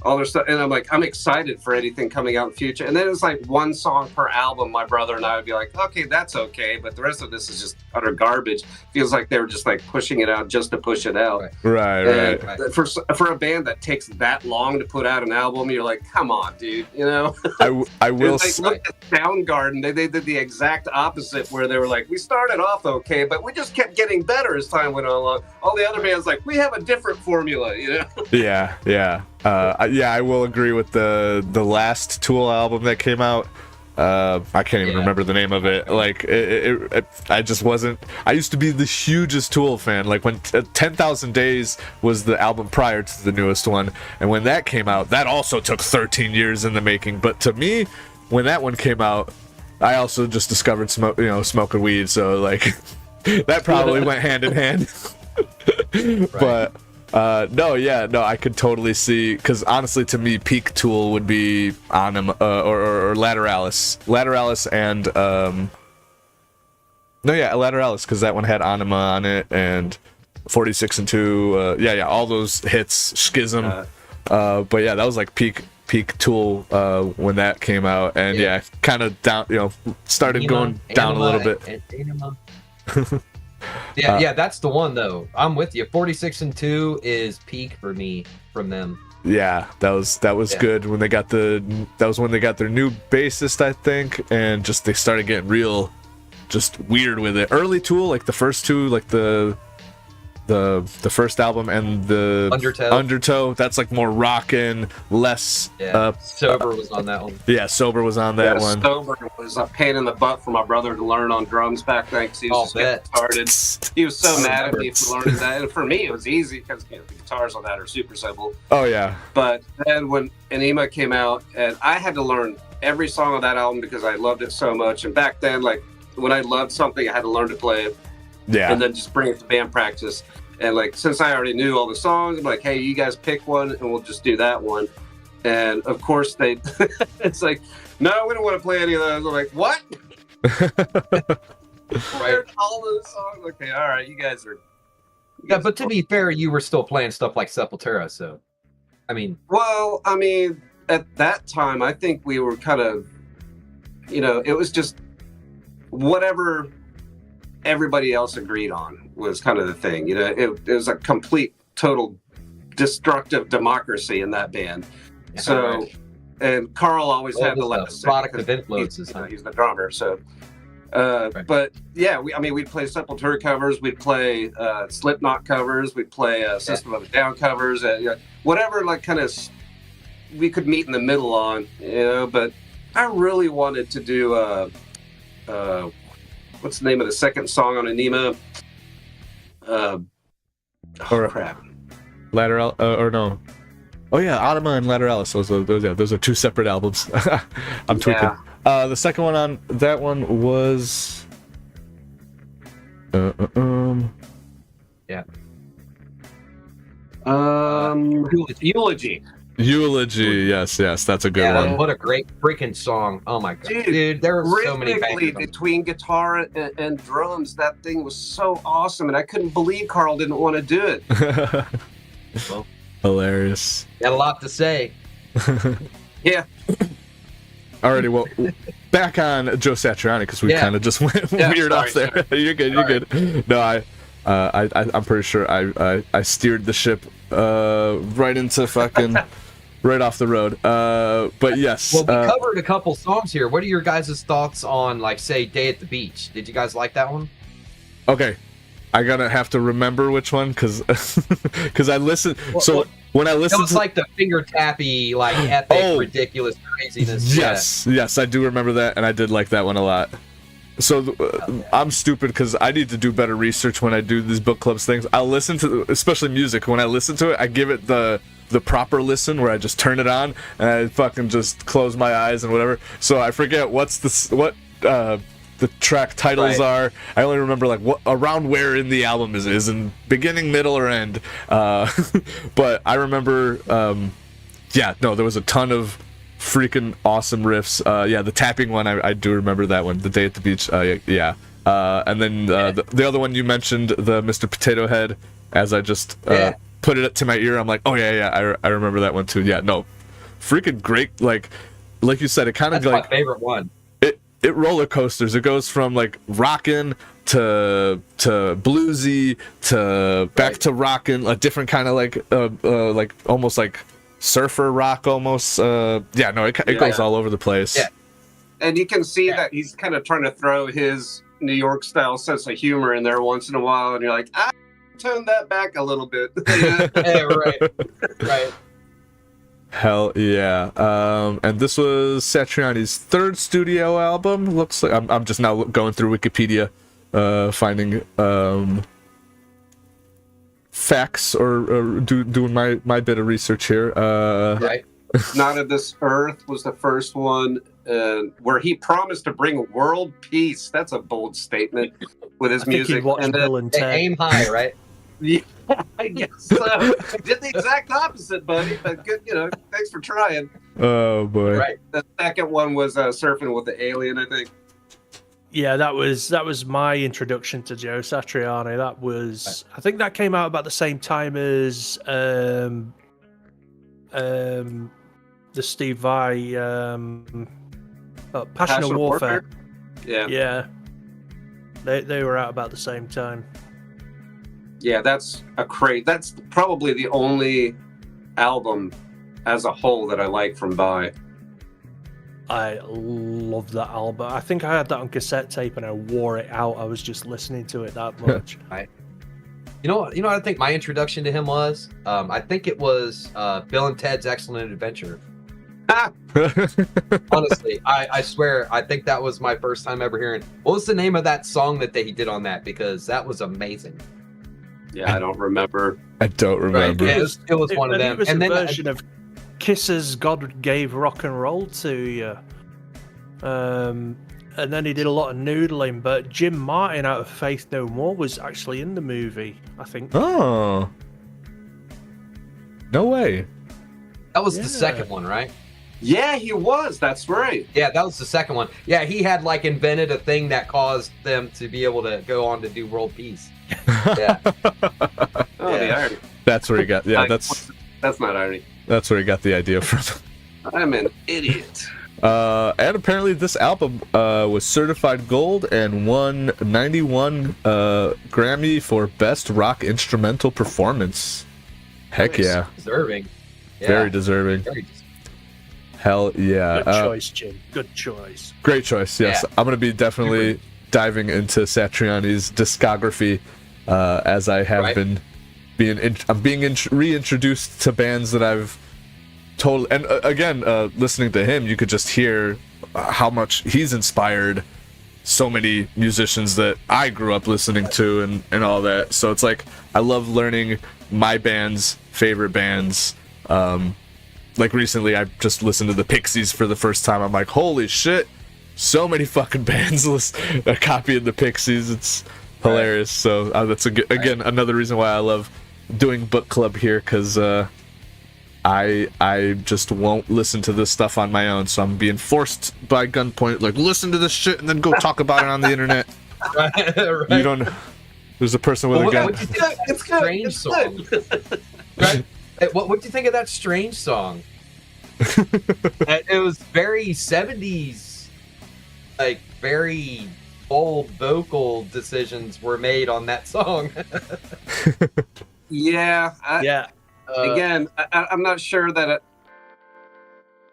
all their stuff. And I'm like, I'm excited for anything coming out in the future. And then it's like one song per album. My brother and I would be like, okay, that's okay. But the rest of this is just utter garbage. Feels like they were just like pushing it out just to push it out. Right. For a band that takes that long to put out an album, you're like, come on, dude. I will. Like, look at Soundgarden. They did the exact opposite, where they were like, we started off okay, but we just kept getting better as time went along. All the other bands like, we have a different formula. Yeah. I will agree with the last Tool album that came out. I can't even remember the name of it. Like I just wasn't. I used to be the hugest Tool fan. Like when 10,000 Days was the album prior to the newest one, and when that came out, that also took 13 years in the making. But to me, when that one came out, I also just discovered smoking weed. So like that probably went hand in hand. But. No, I could totally see, because honestly, to me, peak Tool would be Anima or Lateralis, and Lateralis, because that one had Anima on it, and 46 and 2, all those hits, Schism, but yeah, that was like peak Tool when that came out, and kind of down, started going down a little bit. Yeah, that's the one though. I'm with you. 46 and 2 is peak for me from them. Yeah, that was good when they got when they got their new bassist, I think, and just they started getting real just weird with it. Early Tool, like the first two, like the first album and the Undertow, that's like more rockin', less Sober was on that one. Yeah, Sober was on that one. Sober was a pain in the butt for my brother to learn on drums back then, because he was just getting started. He was so mad at me for learning that, and for me it was easy because the guitars on that are super simple. Oh yeah. But then when Anima came out, and I had to learn every song on that album because I loved it so much, and back then, like when I loved something, I had to learn to play it. Yeah. And then just bring it to band practice. And like, since I already knew all the songs, I'm like, hey, you guys pick one and we'll just do that one. And of course they, it's like, no, we don't want to play any of those. I'm like, what? Right. All those songs. Okay. All right. You guys are. But to be fair, you were still playing stuff like Sepultura. So, Well, at that time, I think we were kind of, it was just whatever everybody else agreed on was kind of the thing. It was a complete, total destructive democracy in that band. So, and Carl always had to let us sing. Product of influences. He's the drummer. So, but yeah, we'd play Sepultura covers, we'd play Slipknot covers, we'd play System of a Down covers, whatever, like kind of we could meet in the middle on, But I really wanted to do what's the name of the second song on Anima? Crap. Lateral or no? Oh yeah, Anima and Lateralis. Those are two separate albums. I'm tweaking. Yeah. The second one on that one was. Eulogy. Eulogy, yes, that's a good one. What a great freaking song! Oh my god, dude, there were so many bangers. Between guitar and drums, that thing was so awesome, and I couldn't believe Carl didn't want to do it. Well, hilarious. Got a lot to say. Yeah. Alrighty, well, back on Joe Satriani, because we kind of just went weird off there. You're good. No, I'm pretty sure I steered the ship right into fucking right off the road. But yes. Well, we covered a couple songs here. What are your guys' thoughts on, like, say, Day at the Beach? Did you guys like that one? Okay, I gotta have to remember which one, because I listened. When I listened, it was like the finger tappy, like epic, ridiculous craziness. Yes, I do remember that, and I did like that one a lot. So I'm stupid because I need to do better research when I do these book clubs things. I'll listen to, especially music. When I listen to it, I give it the proper listen where I just turn it on and I fucking just close my eyes and whatever. So I forget what the the track titles Right. are. I only remember like what around where in the album is in beginning, middle, or end. But I remember, there was a ton of freaking awesome riffs. The tapping one, I do remember that one. The Day at the Beach. And then the other one you mentioned, the Mr. Potato Head. As I just put it to my ear, I'm like, oh yeah, I remember that one too. Yeah, no, freaking great. Like you said, it kind of That's like my favorite one. It roller coasters. It goes from like rockin' to bluesy to back to rockin', a different kind of like almost like surfer rock almost. It goes all over the place. Yeah. And you can see that he's kind of trying to throw his New York style sense of humor in there once in a while, and you're like, turn that back a little bit. Right. Hell yeah. And this was Satriani's third studio album. Looks like I'm just now going through Wikipedia, finding facts or doing my bit of research here. Right. Not of This Earth was the first one, where he promised to bring world peace. That's a bold statement with his music. And They aim high, right? Yeah, I guess so. Did the exact opposite, buddy. But good, thanks for trying. Oh boy. Right. The second one was Surfing with the Alien, I think. Yeah, that was my introduction to Joe Satriani. That was, I think that came out about the same time as the Steve Vai Passion of Warfare. Yeah. Yeah. They were out about the same time. Yeah, that's probably the only album as a whole that I like from Vai. I love that album. I think I had that on cassette tape and I wore it out. I was just listening to it that much. Right. You know what I think my introduction to him was? I think it was Bill and Ted's Excellent Adventure. Honestly, I swear, I think that was my first time ever hearing. What was the name of that song that he did on that? Because that was amazing. Yeah, I don't remember. I don't remember. Right. It was one of them. It was and a then version of Kiss's God Gave Rock and Roll to You. And then he did a lot of noodling, but Jim Martin out of Faith No More was actually in the movie, I think. Oh. No way. that was the second one, right? Yeah, he was. That's right. Yeah, that was the second one. Yeah, he had like invented a thing that caused them to be able to go on to do world peace. Yeah. The irony. That's where he got. Yeah, that's not irony. That's where he got the idea from. I'm an idiot. And apparently this album was certified gold and won 91 Grammy for Best Rock Instrumental Performance. Heck yeah. Deserving. Yeah. Very deserving. Hell yeah. Good choice, Jim. Good choice. Great choice, yes. Yeah. I'm going to be definitely diving into Satriani's discography as I have been reintroduced to bands that I've totally, and again, listening to him, you could just hear how much he's inspired so many musicians that I grew up listening to and all that. So it's like I love learning my band's favorite bands. Like recently I just listened to the Pixies for the first time. I'm like, holy shit, so many fucking bands are copying the Pixies. It's hilarious. So that's again another reason why I love doing book club here, because I just won't listen to this stuff on my own, so I'm being forced by gunpoint, like, listen to this shit and then go talk about it on the internet. Right. You don't. There's a person with a gun. What do you think of that strange song? Right? What do you think of that Strange song? It was very 70s, like very bold vocal decisions were made on that song. Yeah. Again, I'm not sure that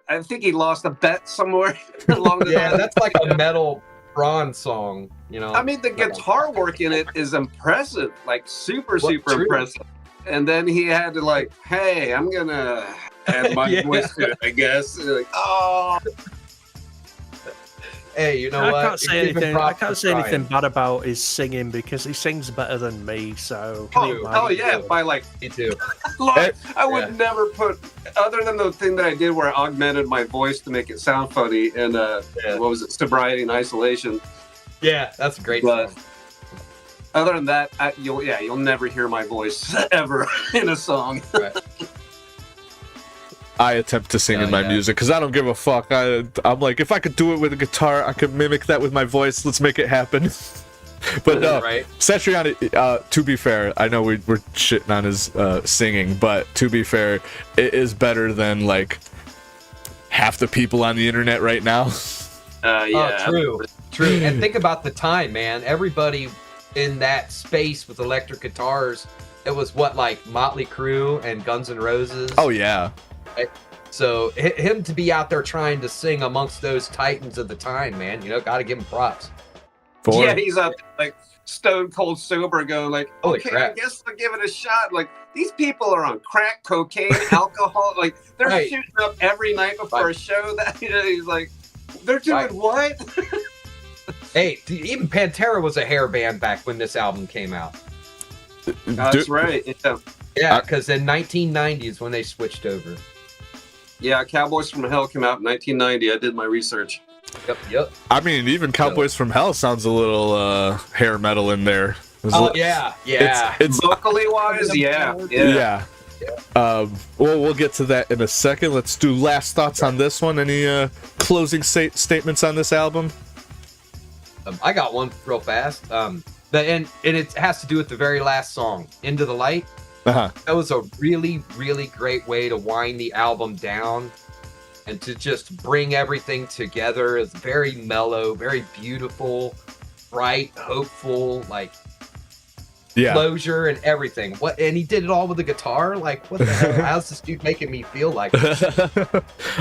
I think he lost a bet somewhere along the line. Yeah, that's like a metal prawn song, you know. I mean, the guitar work in it is impressive, like super impressive. And then he had to like, hey, I'm gonna add my voice to it, I guess. Like, oh. Hey, you know what? I can't say anything bad about his singing because he sings better than me. So. By like me too. Look, I would never put, other than the thing that I did where I augmented my voice to make it sound funny, and what was it, Sobriety and Isolation. Yeah, that's a great But song. other than that, you'll never hear my voice ever in a song. Right. I attempt to sing in my music because I don't give a fuck. I'm like, if I could do it with a guitar, I could mimic that with my voice. Let's make it happen. But no, Right. Satriani, to be fair, I know we're shitting on his singing, but to be fair, it is better than like half the people on the internet right now. Yeah. Oh, true. And think about the time, man. Everybody in that space with electric guitars, it was what, like Motley Crue and Guns N' Roses. Oh yeah. So him to be out there trying to sing amongst those titans of the time, man, gotta give him props. Yeah, he's up like stone cold sober, going like, Holy okay, crap. I guess I'll give it a shot. Like these people are on crack, cocaine, alcohol. Like they're Right. shooting up every night before a show. That he's like, they're doing Right. what? Hey, even Pantera was a hair band back when this album came out. That's right. Yeah. Yeah, because in 1990 is when they switched over. Yeah, Cowboys from Hell came out in 1990. I did my research. Yep. I mean, even Cowboys from Hell sounds a little hair metal in there. Oh, yeah. It's Vocally wise, yeah. well, we'll get to that in a second. Let's do last thoughts on this one. Any closing statements on this album? I got one real fast. And it has to do with the very last song, Into the Light. Uh-huh. That was a really, really great way to wind the album down and to just bring everything together. It's very mellow, very beautiful, bright, hopeful, like closure and everything. And he did it all with the guitar. Like, what the hell? How's this dude making me feel like this?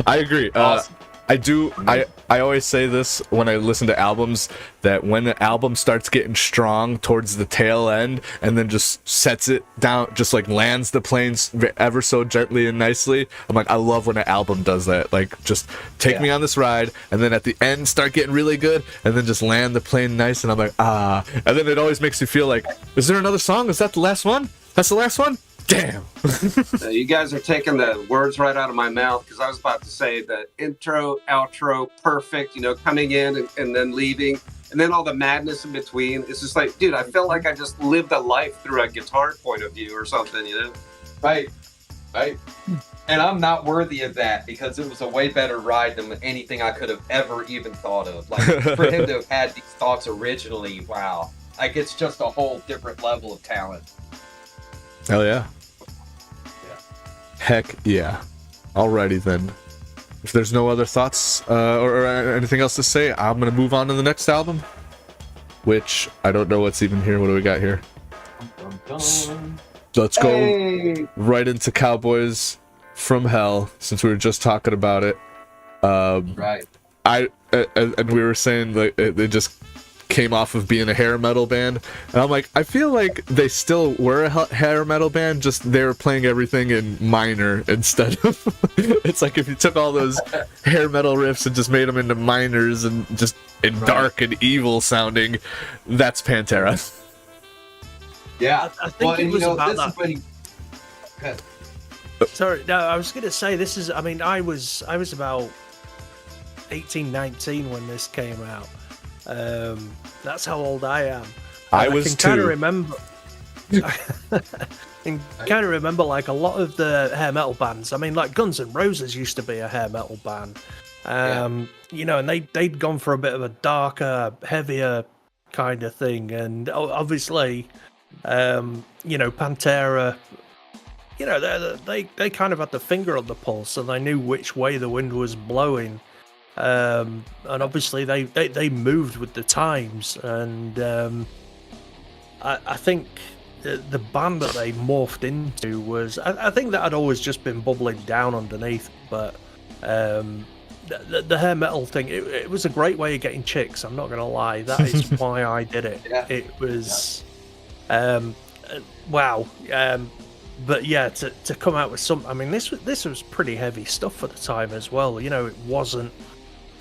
I agree. Awesome. I do. I always say this when I listen to albums, that when an album starts getting strong towards the tail end and then just sets it down, just like lands the planes ever so gently and nicely, I'm like, I love when an album does that. Like, just take me on this ride, and then at the end start getting really good, and then just land the plane nice, and I'm like, ah. And then it always makes you feel like, is there another song? Is that the last one? That's the last one? Damn. You guys are taking the words right out of my mouth, because I was about to say the intro, outro, perfect, coming in and then leaving, and then all the madness in between. It's just like, dude, I feel like I just lived a life through a guitar point of view or something, Right. And I'm not worthy of that, because it was a way better ride than anything I could have ever even thought of. Like, for him to have had these thoughts originally, wow. Like, it's just a whole different level of talent. Hell yeah. Heck yeah. Alrighty then. If there's no other thoughts or anything else to say, I'm going to move on to the next album, which I don't know what's even here. What do we got here? Let's go right into Cowboys from Hell, since we were just talking about it. Right. And we were saying that they just came off of being a hair metal band, and I'm like, I feel like they still were a hair metal band, just they were playing everything in minor instead of it's like if you took all those hair metal riffs and just made them into minors and just dark and evil sounding, that's Pantera. Yeah, I think it was about that. Sorry, no, I was going to say this is. I mean, I was about 18, 19 when this came out. That's how old I am. I was can kind of too. remember. And kind of remember like a lot of the hair metal bands. I mean, like Guns N' Roses used to be a hair metal band. And they'd gone for a bit of a darker, heavier kind of thing. And obviously, Pantera, they kind of had the finger on the pulse, and they knew which way the wind was blowing. And obviously they moved with the times, and I think the band that they morphed into was, I think that had always just been bubbling down underneath, but the hair metal thing, it was a great way of getting chicks, I'm not gonna lie. That is why I did it. It was wow. But yeah, to come out with some, I mean, this was pretty heavy stuff for the time as well. It wasn't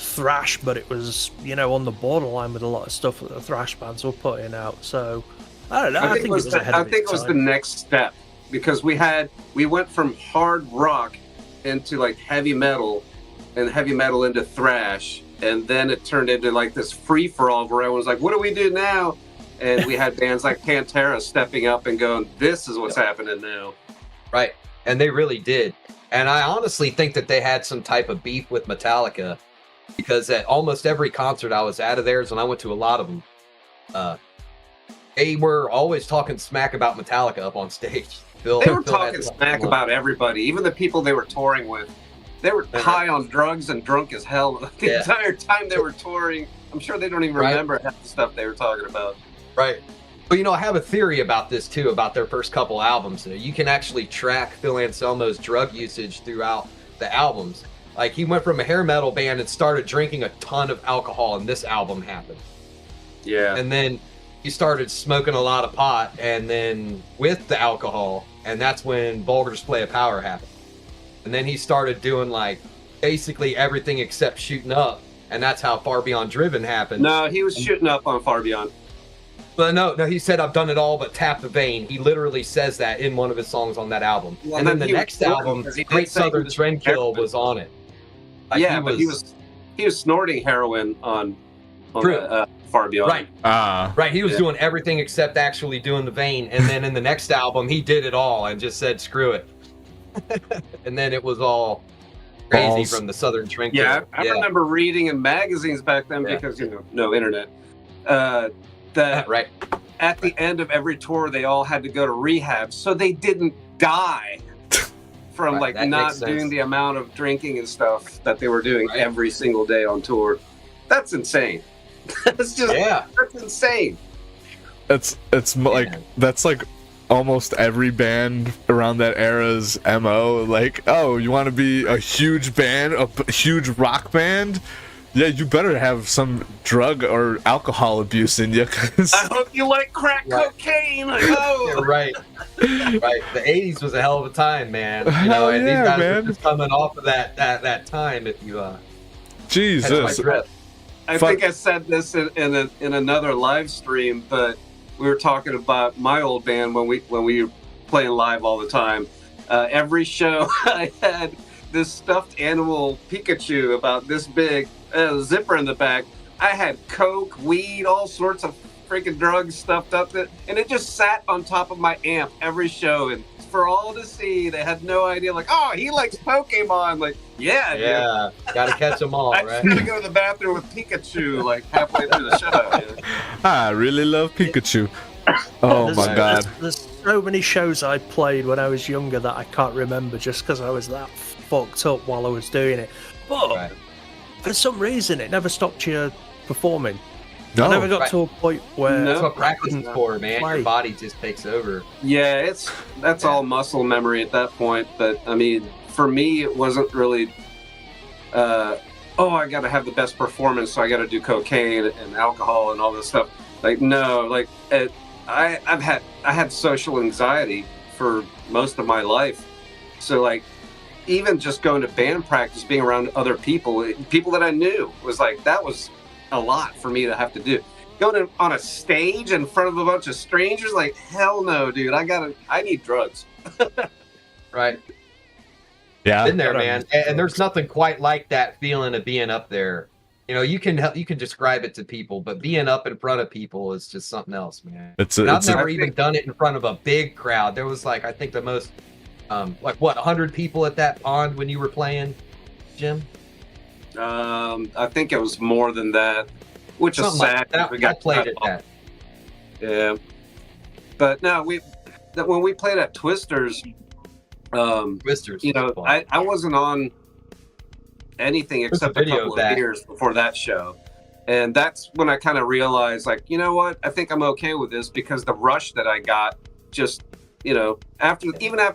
thrash, but it was on the borderline with a lot of stuff that the thrash bands were putting out. So I don't know. I think it was ahead of its it was the time. next step, because we went from hard rock into like heavy metal, and heavy metal into thrash, and then it turned into like this free for all where everyone was like, "What do we do now?" And we had bands like Pantera stepping up and going, "This is what's happening now." Right. And they really did. And I honestly think that they had some type of beef with Metallica, because at almost every concert I was at of theirs, and I went to a lot of them, they were always talking smack about Metallica up on stage. They were talking smack about everybody, even the people they were touring with. They were high on drugs and drunk as hell the entire time they were touring. I'm sure they don't even remember half the stuff they were talking about. Right. But, I have a theory about this, too, about their first couple albums. You can actually track Phil Anselmo's drug usage throughout the albums. Like, he went from a hair metal band and started drinking a ton of alcohol, and this album happened. Yeah. And then he started smoking a lot of pot, and then with the alcohol, and that's when Vulgar Display of Power happened. And then he started doing, like, basically everything except shooting up, and that's how Far Beyond Driven happened. No, he was shooting up on Far Beyond. But no, he said, "I've done it all but tap the vein." He literally says that in one of his songs on that album. Well, and then the next album, Great Southern Trendkill, was on it. Like, yeah, but he was snorting heroin on Far Beyond. Right. Right. He was doing everything except actually doing the vein. And then in the next album, he did it all and just said, "Screw it." And then it was all crazy from the Southern Trendkill. Yeah, I remember reading in magazines back then because no internet. That at the end of every tour, they all had to go to rehab so they didn't die from not doing the amount of drinking and stuff that they were doing every single day on tour. That's insane. That's just that's insane. It's like that's like almost every band around that era's MO. Like, oh, you want to be a huge band, a huge rock band? Yeah, you better have some drug or alcohol abuse in you. I hope you like crack cocaine. Right. The 80s was a hell of a time, man. And these guys were just coming off of that time. If you, Jesus. I think I said this in another live stream, but we were talking about my old band when we were playing live all the time. Every show I had this stuffed animal Pikachu about this big, zipper in the back. I had coke, weed, all sorts of freaking drugs stuffed up it, and it just sat on top of my amp every show, and for all to see. They had no idea, like, oh, he likes Pokemon. Like, yeah, gotta catch them all, I right? just gotta go to the bathroom with Pikachu, like, halfway through the show. I really love Pikachu. Oh my god. There's so many shows I played when I was younger that I can't remember just because I was that fucked up while I was doing it. But for some reason, it never stopped you performing. No. I never got to a point where that's what practice is for, man. Your body just takes over. Yeah, that's all muscle memory at that point. But I mean, for me, it wasn't really. I got to have the best performance, so I got to do cocaine and alcohol and all this stuff. Like, no, like I had social anxiety for most of my life, so like even just going to band practice, being around other people that I knew was like that was a lot for me to have to do. Going on a stage in front of a bunch of strangers, like, hell no, dude. I need drugs. Right. Yeah. Been there, man. And there's nothing quite like that feeling of being up there. You know, you can describe it to people, but being up in front of people is just something else, man. I've never even done it in front of a big crowd. There was like, I think the most, 100 people at that pond when you were playing, Jim? I think it was more than that, which something is sad. Like that. We got played at that. Yeah, but no, when we played at Twisters, you know, I wasn't on anything except a couple of beers before that show, and that's when I kind of realized, like, you know what, I think I'm okay with this, because the rush that I got, just, you know, after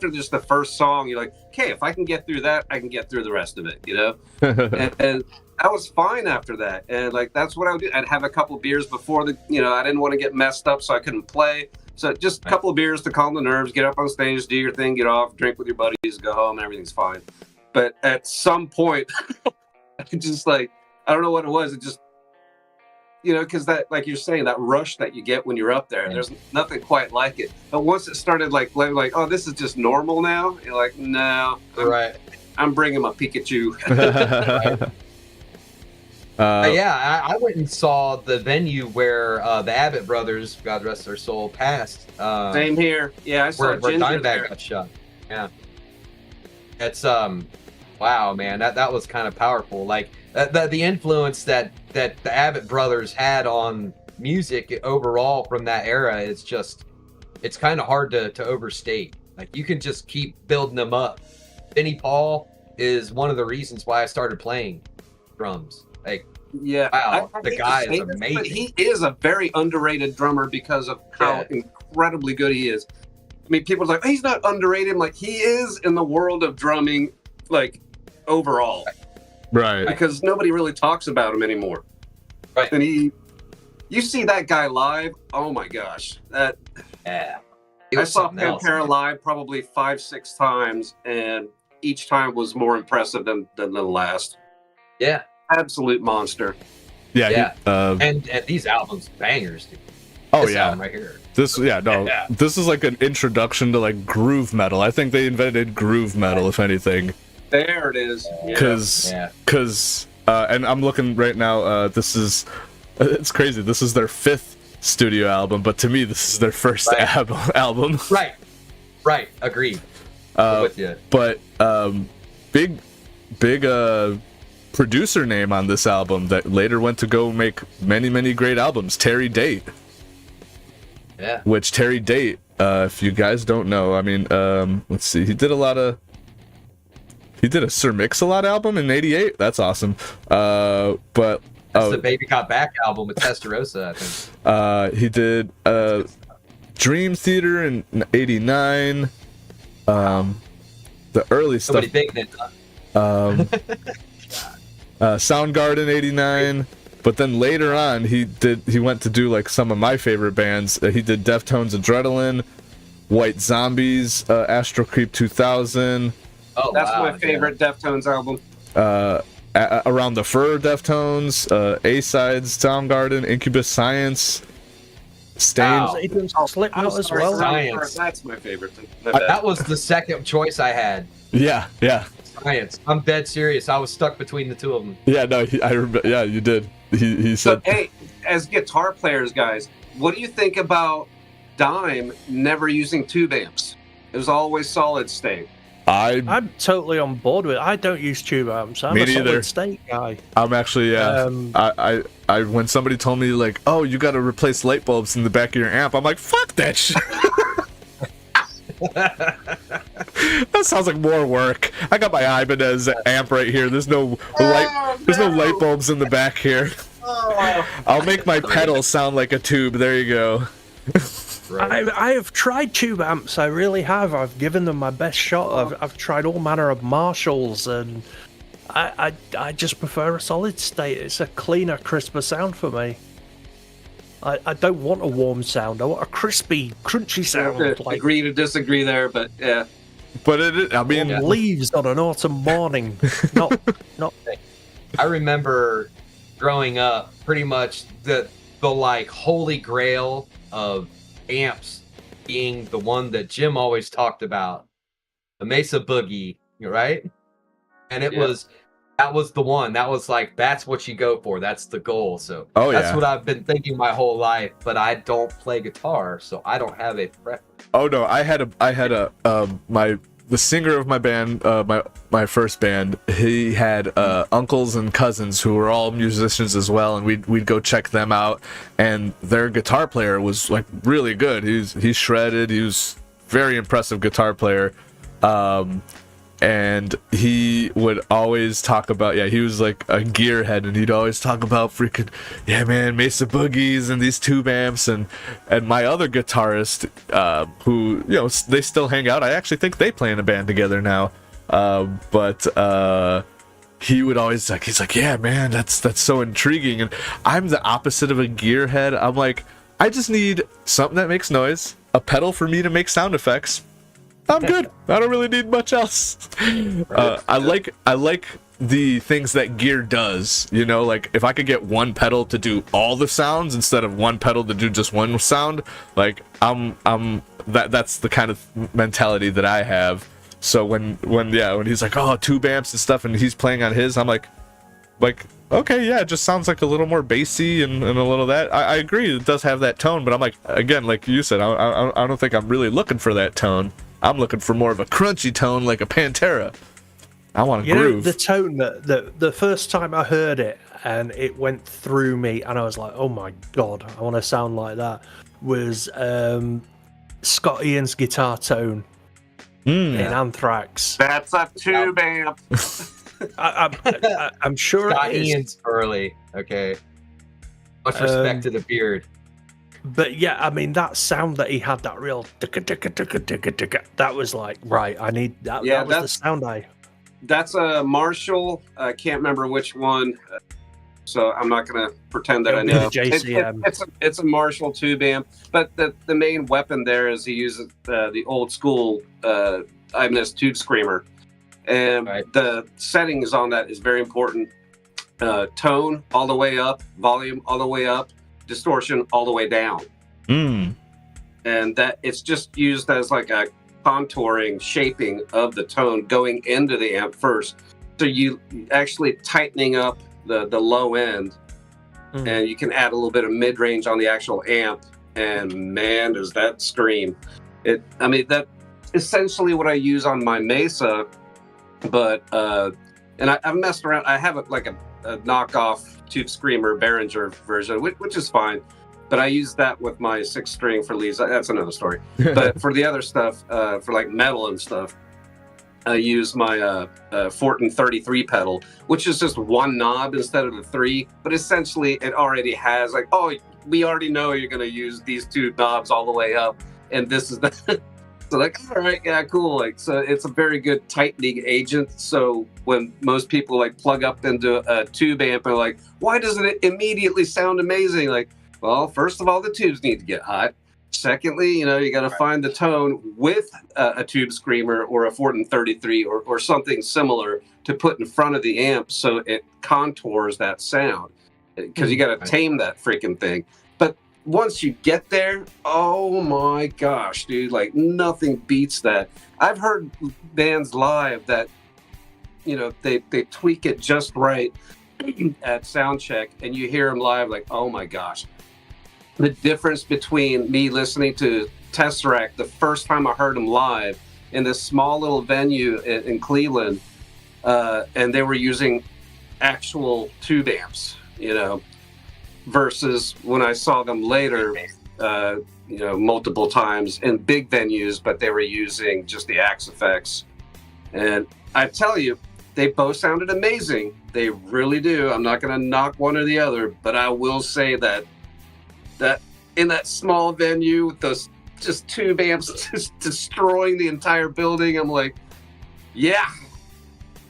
just the first song, you're like, okay, if I can get through that, I can get through the rest of it, you know. and I was fine after that, and like that's what I would do. I'd have a couple of beers before I didn't want to get messed up, so I couldn't play. So just a couple of beers to calm the nerves, get up on stage, do your thing, get off, drink with your buddies, go home, and everything's fine. But at some point, I just, like, I don't know what it was. It just, you know, because that, like you're saying, that rush that you get when you're up there, there's nothing quite like it. But once it started, like, oh, this is just normal now, you're like, no. Right. I'm bringing my Pikachu. Yeah, I went and saw the venue where the Abbott brothers, God rest their soul, passed. Same here. Yeah, I saw where Ginger Dimebag there. got shot. Yeah, it's wow, man, that was kind of powerful. Like the influence that the Abbott brothers had on music overall from that era is just, it's kind of hard to overstate. Like, you can just keep building them up. Benny Paul is one of the reasons why I started playing drums. Like, Yeah, wow, I the hate to guy say is this, amazing. but he is a very underrated drummer because of how incredibly good he is. I mean, people are like, he's not underrated. I'm like, he is in the world of drumming, like, overall. Right. Because nobody really talks about him anymore. Right. And you see that guy live, oh my gosh. Yeah. I saw Pantera live probably 5-6 times, and each time was more impressive than the last. Yeah. Absolute monster. Yeah. Yeah. He, And these albums, bangers, dude. oh This yeah. album right here. This This is like an introduction to like groove metal. I think they invented groove metal, if anything. There it is. Because and I'm looking right now. This is it's crazy. This is their 5th studio album, but to me, this is their first album. Right. Agreed. I'm with you. But big producer name on this album that later went to go make many great albums. Terry Date. Yeah. Which Terry Date, if you guys don't know, I mean, let's see, he did a Sir Mix-a-Lot album in '88. That's awesome. But That's the Baby Got Back album with Testarossa, I think. he did Dream Theater in '89. The early stuff. Somebody big then. Soundgarden '89. But then later on, he went to do like some of my favorite bands. He did Deftones, Adrenaline, White Zombies, Astro Creep 2000. Oh, that's my favorite Deftones album. Around the Fur, Deftones, A-Sides, Soundgarden, Incubus, Science, Stained. He did Slipknot as well. Science. That's my favorite. That was the second choice I had. Yeah. Science. I'm dead serious. I was stuck between the two of them. Yeah, no, I remember. Yeah, you did. He said. But hey, as guitar players, guys, what do you think about Dime never using tube amps? It was always solid state. I'm totally on board with it. I don't use tube amps. I'm a solid state guy. I'm actually, I when somebody told me like, oh, you got to replace light bulbs in the back of your amp, I'm like, fuck that shit. That sounds like more work. I got my Ibanez amp right here. There's no light bulbs in the back here. I'll make my pedals sound like a tube. There you go. Right. I have tried tube amps. I really have. I've given them my best shot. I've tried all manner of Marshalls, and I just prefer a solid state. It's a cleaner, crisper sound for me. I don't want a warm sound. I want a crispy, crunchy sound. Agree to disagree there, but yeah. But I mean, leaves on an autumn morning. not. I remember growing up, pretty much the like holy grail of amps being the one that Jim always talked about, the Mesa Boogie, right? And that was the one. That was like, that's what you go for. That's the goal. So that's what I've been thinking my whole life. But I don't play guitar, so I don't have a preference. Oh no, I had the singer of my band, my first band. He had uncles and cousins who were all musicians as well, and we'd go check them out. And their guitar player was like really good. He's shredded. He was very impressive guitar player. And he would always talk about, he was like a gearhead, and he'd always talk about freaking, Mesa Boogies and these tube amps. And my other guitarist, who, they still hang out. I actually think they play in a band together now. But he would always he's like, yeah, man, that's so intriguing. And I'm the opposite of a gearhead. I'm like, I just need something that makes noise, a pedal for me to make sound effects. I'm good. I don't really need much else. I like the things that gear does. Like if I could get one pedal to do all the sounds instead of one pedal to do just one sound, like that's the kind of mentality that I have. So when he's like, oh, tube amps and stuff, and he's playing on his, I'm like, Okay, yeah, it just sounds like a little more bassy and a little of that. I agree, it does have that tone, but I'm like, again, like you said, I don't think I'm really looking for that tone. I'm looking for more of a crunchy tone, like a Pantera. I want to groove. Know, the tone that the first time I heard it and it went through me, and I was like, oh my god, I want to sound like that. Was Scott Ian's guitar tone in Anthrax. That's a tube amp. I'm sure Scott it is. Ian's early. Okay. Much respect to the beard. But yeah, I mean, that sound that he had, that real that was like, right, I need that. Yeah, that was the sound That's a Marshall. I can't remember which one, so I'm not going to pretend that I know. JCM. It's a Marshall tube amp, but the main weapon there is he uses the old school Ibanez tube screamer. And the settings on that is very important. Tone all the way up, volume all the way up, distortion all the way down. And that it's just used as like a contouring, shaping of the tone going into the amp first. So you actually tightening up the low end, and you can add a little bit of mid-range on the actual amp, and man, does that scream. That's essentially what I use on my Mesa. But and I've messed around. I have a knockoff tube screamer Behringer version, which is fine. But I use that with my 6-string for leads. That's another story. But for the other stuff, for like metal and stuff, I use my Fortin 33 pedal, which is just one knob instead of the 3. But essentially, it already has like, oh, we already know you're going to use these 2 knobs all the way up, and this is the. So like, all right, yeah, cool. Like, so it's a very good tightening agent. So when most people like plug up into a tube amp and like, why doesn't it immediately sound amazing? Like, well, first of all, the tubes need to get hot. Secondly, you got to find the tone with a tube screamer or a Fortin 33 or something similar to put in front of the amp so it contours that sound. Because you got to tame that freaking thing. But once you get there, oh my gosh, dude, like nothing beats that. I've heard bands live that, they tweak it just right at sound check, and you hear them live like, oh my gosh. The difference between me listening to Tesseract the first time I heard them live in this small little venue in Cleveland, and they were using actual tube amps, versus when I saw them later, multiple times in big venues, but they were using just the Axe effects. And I tell you, they both sounded amazing. They really do. I'm not going to knock one or the other, but I will say that in that small venue with those just tube amps just destroying the entire building, I'm like, yeah,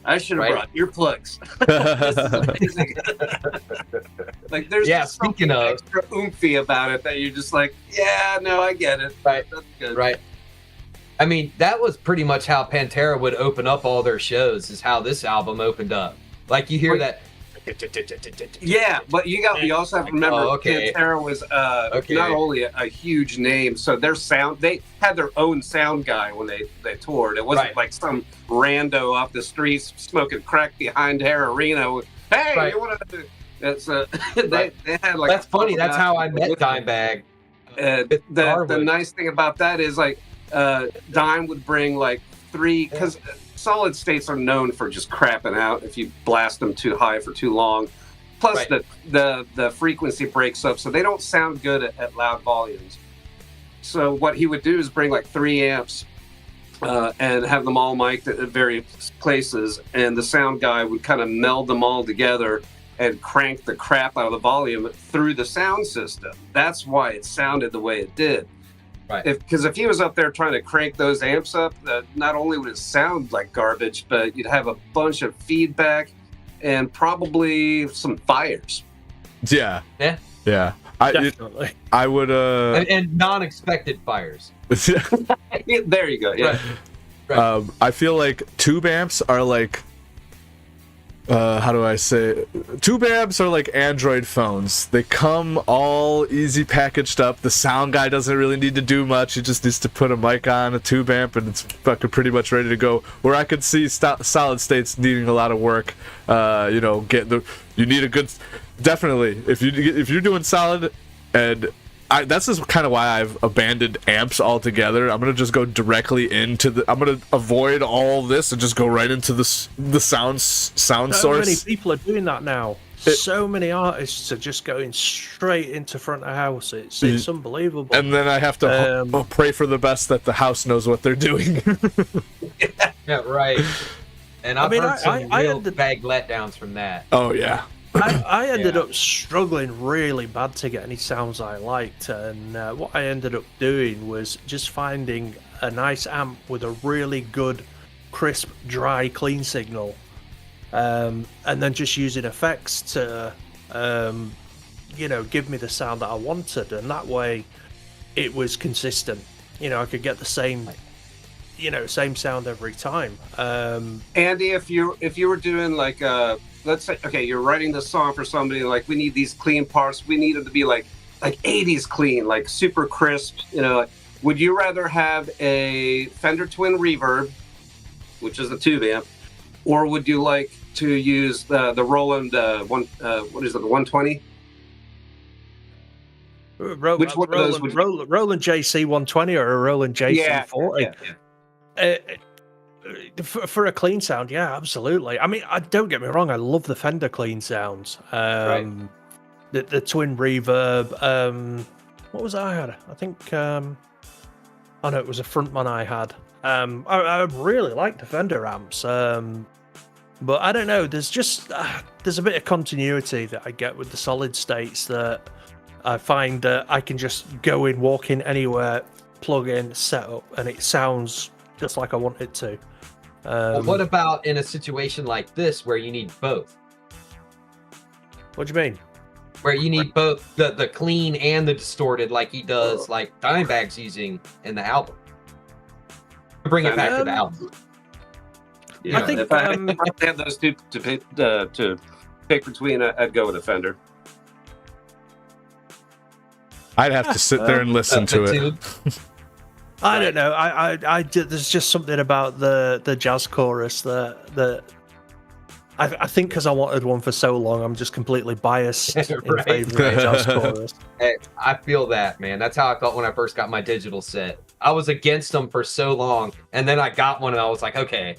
I should have brought earplugs. This is amazing. Like, there's just something extra oomphy about it that you're just like, yeah, no, I get it. Right. That's good. Right. I mean, that was pretty much how Pantera would open up all their shows, is how this album opened up. Like, you hear that. Yeah, but you also have to remember, Pantera was not only a huge name, so their sound, they had their own sound guy when they toured. It wasn't like some rando off the streets smoking crack behind Hair Arena. Hey, you want to? That's they had like. That's funny. That's how I met Dimebag. The nice thing about that is like Dime would bring like 3 because. Solid states are known for just crapping out if you blast them too high for too long. Plus, the frequency breaks up, so they don't sound good at loud volumes. So what he would do is bring like 3 amps and have them all mic'd at various places, and the sound guy would kind of meld them all together and crank the crap out of the volume through the sound system. That's why it sounded the way it did. Right. Because if he was up there trying to crank those amps up, not only would it sound like garbage, but you'd have a bunch of feedback and probably some fires. Yeah. Definitely. I would and non-expected fires. There you go. Yeah. Right. I feel like tube amps are like how do I say? Tube amps are like Android phones. They come all easy packaged up. The sound guy doesn't really need to do much. He just needs to put a mic on a tube amp, and it's fucking pretty much ready to go. Where I could see solid states needing a lot of work. You need a good, definitely. If you're doing solid, and that's just kind of why I've abandoned amps altogether. I'm gonna just go directly into I'm gonna avoid all this and just go right into the sound source. So many people are doing that now. So many artists are just going straight into front of house. It's unbelievable. And then I have to pray for the best that the house knows what they're doing. Yeah, right. And I've heard some real big letdowns from that. Oh yeah. I ended up struggling really bad to get any sounds I liked, and what I ended up doing was just finding a nice amp with a really good, crisp, dry, clean signal, and then just using effects to, give me the sound that I wanted, and that way, it was consistent. I could get the same sound every time. Andy, if you were doing like let's say, okay, you're writing the song for somebody, like, we need these clean parts, we need them to be like 80s clean, like super crisp, would you rather have a Fender Twin Reverb, which is the tube amp, or would you like to use the Roland the 120? Which one of those would Roland JC 120 or a Roland JC 40? Yeah. For a clean sound, yeah, absolutely. I mean, don't get me wrong, I love the Fender clean sounds. Right. The twin reverb. What was it I had? I think. Oh no, it was a Frontman I had. I really like the Fender amps. But I don't know. There's just there's a bit of continuity that I get with the solid states that I find that I can just go in, walk in anywhere, plug in, set up, and it sounds just like I want it to. Well, what about in a situation like this where you need both? What do you mean? Where you need both the clean and the distorted, like he does, like Dimebag's using in the album. Bring it back to the album. Yeah, I think if I had those two to pick between, I'd go with a Fender. I'd have to sit there and listen to it. I don't know. I there's just something about the jazz chorus that I think because I wanted one for so long, I'm just completely biased in favor of the jazz chorus. Hey, I feel that, man. That's how I felt when I first got my digital set. I was against them for so long, and then I got one, and I was like, okay.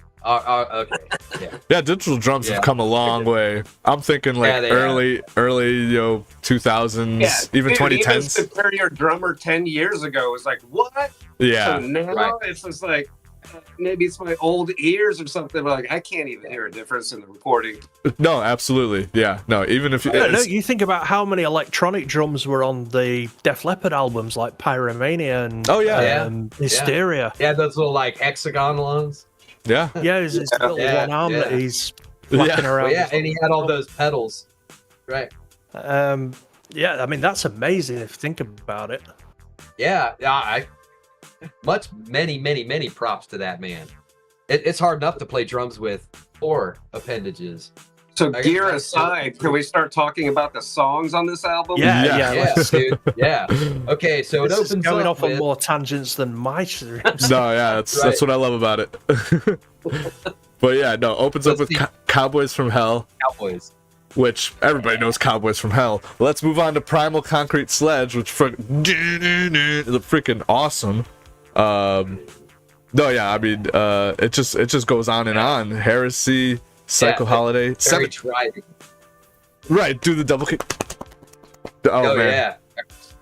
Yeah, digital drums have come a long way. I'm thinking early 2000s, even 2010s. Even Superior Drummer 10 years ago was like, what? Yeah. So now it's just like, maybe it's my old ears or something, but like I can't even hear a difference in the recording. No, absolutely. Yeah. No, even if you think about how many electronic drums were on the Def Leppard albums like Pyromania and Hysteria. Yeah, those little like hexagon ones. Yeah. Yeah, his little one arm that he's flapping around. Yeah, and he had all those pedals. Right. Yeah, I mean, that's amazing if you think about it. Yeah, many props to that man. It's hard enough to play drums with 4 appendages. So gear aside, can we start talking about the songs on this album? Yeah, dude. Yeah. Okay, so it opens going up off on more tangents than my streams. No, yeah, that's what I love about it. But yeah, no, opens up with Cowboys from Hell. Cowboys. Which everybody knows Cowboys from Hell. Let's move on to Primal Concrete Sledge, which freaking awesome. No, yeah, I mean, it just goes on and on. Heresy, Psycho Holiday, very driving. Right, do the double kick. Oh man, yeah,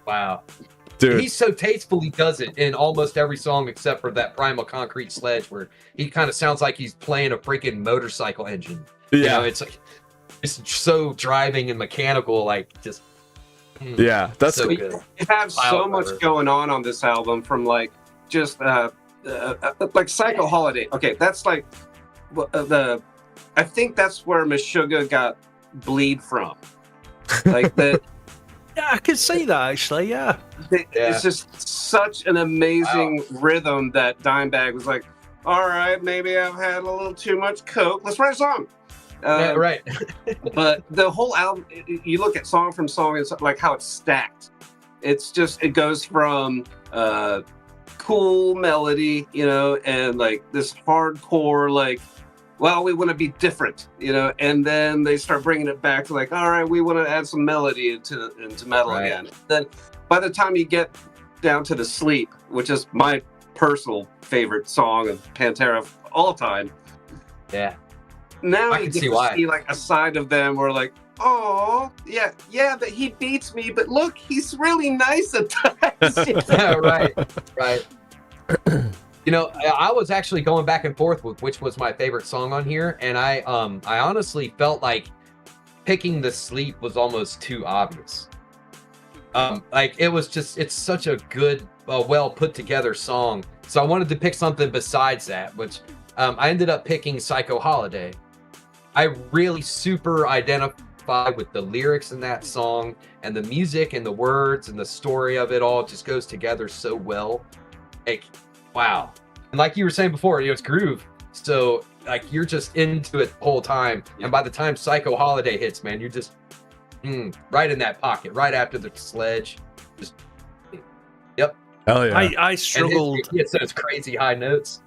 wow, dude, he so tastefully does it in almost every song except for that Primal Concrete Sledge, where he kind of sounds like he's playing a freaking motorcycle engine. Yeah, it's like it's so driving and mechanical, like just. Yeah, that's so we good. have so much going on this album, from like just like Psycho Holiday. Okay, that's like I think that's where Meshuggah got bleed from. Like that. Yeah, I can see that actually. Yeah, it's just such an amazing rhythm that Dimebag was like, all right, maybe I've had a little too much coke. Let's write a song. Right. But the whole album, you look at song from song, it's like how it's stacked. It goes from cool melody, and like this hardcore, like, well, we want to be different, and then they start bringing it back to like, all right, we want to add some melody into metal again. Then by the time you get down to The Sleep, which is my personal favorite song of Pantera of all time. Yeah. Now I you can get see to why. see like a side of them where like, oh, yeah, but he beats me, but look, he's really nice at times. Right. I was actually going back and forth with which was my favorite song on here, and I honestly felt like picking The Sleep was almost too obvious. Like it's such a good, well put together song. So I wanted to pick something besides that, which I ended up picking Psycho Holiday. I really super identify with the lyrics in that song, and the music and the words and the story of it all just goes together so well. Like, wow. And like you were saying before, it's groove. So like you're just into it the whole time. And by the time Psycho Holiday hits, man, you're just right in that pocket, right after the sledge. Just yep. Hell yeah. I struggled. It's those crazy high notes.